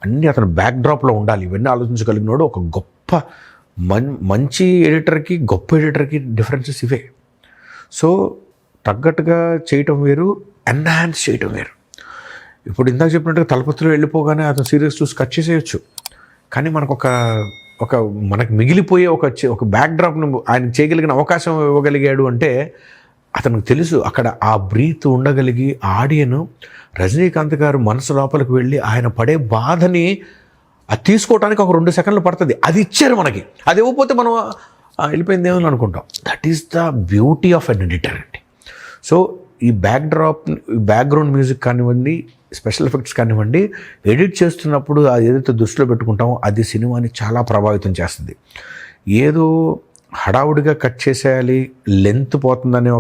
అన్నీ అతని బ్యాక్డ్రాప్లో ఉండాలి. ఇవన్నీ ఆలోచించగలిగినాడు ఒక గొప్ప మంచి ఎడిటర్కి గొప్ప ఎడిటర్కి డిఫరెన్సెస్ ఇవే. సో తగ్గట్టుగా చేయటం వేరు, ఎన్హాన్స్ చేయటం వేరు. ఇప్పుడు ఇందాక చెప్పినట్టుగా తలపతిలో వెళ్ళిపోగానే అతను సీరియస్ చూసి కట్ చేసేయచ్చు, కానీ మనకు మనకు మిగిలిపోయే ఒక బ్యాక్డ్రాప్ను ఆయన చేయగలిగిన అవకాశం ఇవ్వగలిగాడు అంటే అతనికి తెలుసు అక్కడ ఆ బ్రీత్ ఉండగలిగి ఆడియను రజనీకాంత్ గారు మనసు లోపలికి వెళ్ళి ఆయన పడే బాధని అది తీసుకోవడానికి ఒక 2 సెకండ్లు పడుతుంది. అది ఇచ్చారు మనకి. అది ఇవ్వకపోతే మనం వెళ్ళిపోయిందేమో అనుకుంటాం. That is the beauty of an editor అండి. సో ఈ బ్యాక్గ్రౌండ్ మ్యూజిక్ కానివ్వండి, స్పెషల్ ఎఫెక్ట్స్ కానివ్వండి, ఎడిట్ చేస్తున్నప్పుడు అది ఏదైతే దృష్టిలో పెట్టుకుంటామో అది సినిమాని చాలా ప్రభావితం చేస్తుంది. ఏదో హడావుడిగా కట్ చేసేయాలి, లెంత్ పోతుందనే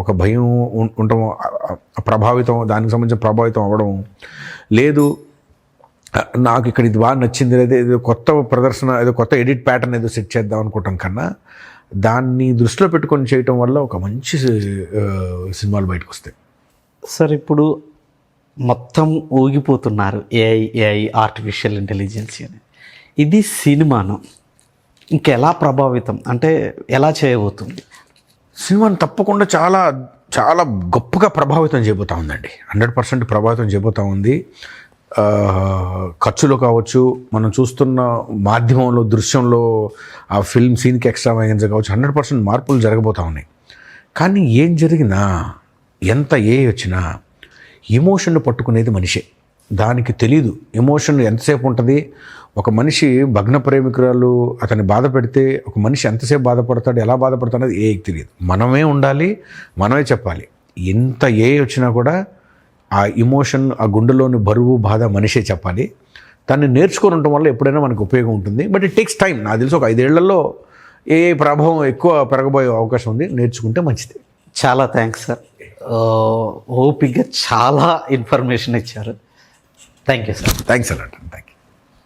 ఒక భయం ఉండటం, దానికి సంబంధించిన ప్రభావితం అవ్వడం లేదు. నాకు ఇక్కడ ఇది బాగా నచ్చింది, ఏదో కొత్త ప్రదర్శన, ఏదో కొత్త ఎడిట్ ప్యాటర్న్ ఏదో సెట్ చేద్దాం అనుకోవటం కన్నా దాన్ని దృష్టిలో పెట్టుకొని చేయటం వల్ల ఒక మంచి సినిమాలు బయటకు వస్తాయి. సార్ ఇప్పుడు మొత్తం ఊగిపోతున్నారు ఏఐ ఆర్టిఫిషియల్ ఇంటెలిజెన్స్ అని. ఇది సినిమాను ఇంకెలా ప్రభావితం అంటే ఎలా చేయబోతుంది? సినిమాని తప్పకుండా చాలా చాలా గొప్పగా ప్రభావితం చేయబోతూ ఉందండి. 100% ప్రభావితం చేయబోతూ ఉంది. ఖర్చులో కావచ్చు, మనం చూస్తున్న మాధ్యమంలో, దృశ్యంలో, ఆ ఫిల్మ్ సీన్కి ఎక్స్ట్రా వైగన్స్ కావచ్చు, 100% మార్పులు జరగబోతూ ఉన్నాయి. కానీ ఏం జరిగినా, ఎంత వచ్చినా ఎమోషన్ను పట్టుకునేది మనిషే. దానికి తెలీదు ఎమోషన్ ఎంతసేపు ఉంటుంది. ఒక మనిషి భగ్న ప్రేమికురాలు అతన్ని బాధ పెడితే ఒక మనిషి ఎంతసేపు బాధపడతాడు, ఎలా బాధపడతాడు అనేది ఏకి తెలియదు. మనమే ఉండాలి, మనమే చెప్పాలి. ఎంత వచ్చినా కూడా ఆ ఎమోషన్, ఆ గుండెలోని బరువు, బాధ మనిషే చెప్పాలి. దాన్ని నేర్చుకొని ఉండటం వల్ల ఎప్పుడైనా మనకు ఉపయోగం ఉంటుంది. But it takes time. నాకు తెలిసి ఒక 5 ఏళ్లలో ప్రభావం ఎక్కువ పెరగబోయే అవకాశం ఉంది. నేర్చుకుంటే మంచిది. చాలా థ్యాంక్స్ సార్. ఓపిక్గా చాలా ఇన్ఫర్మేషన్ ఇచ్చారు. Thank you sir. థ్యాంక్స్ అలాంటి. Thank you.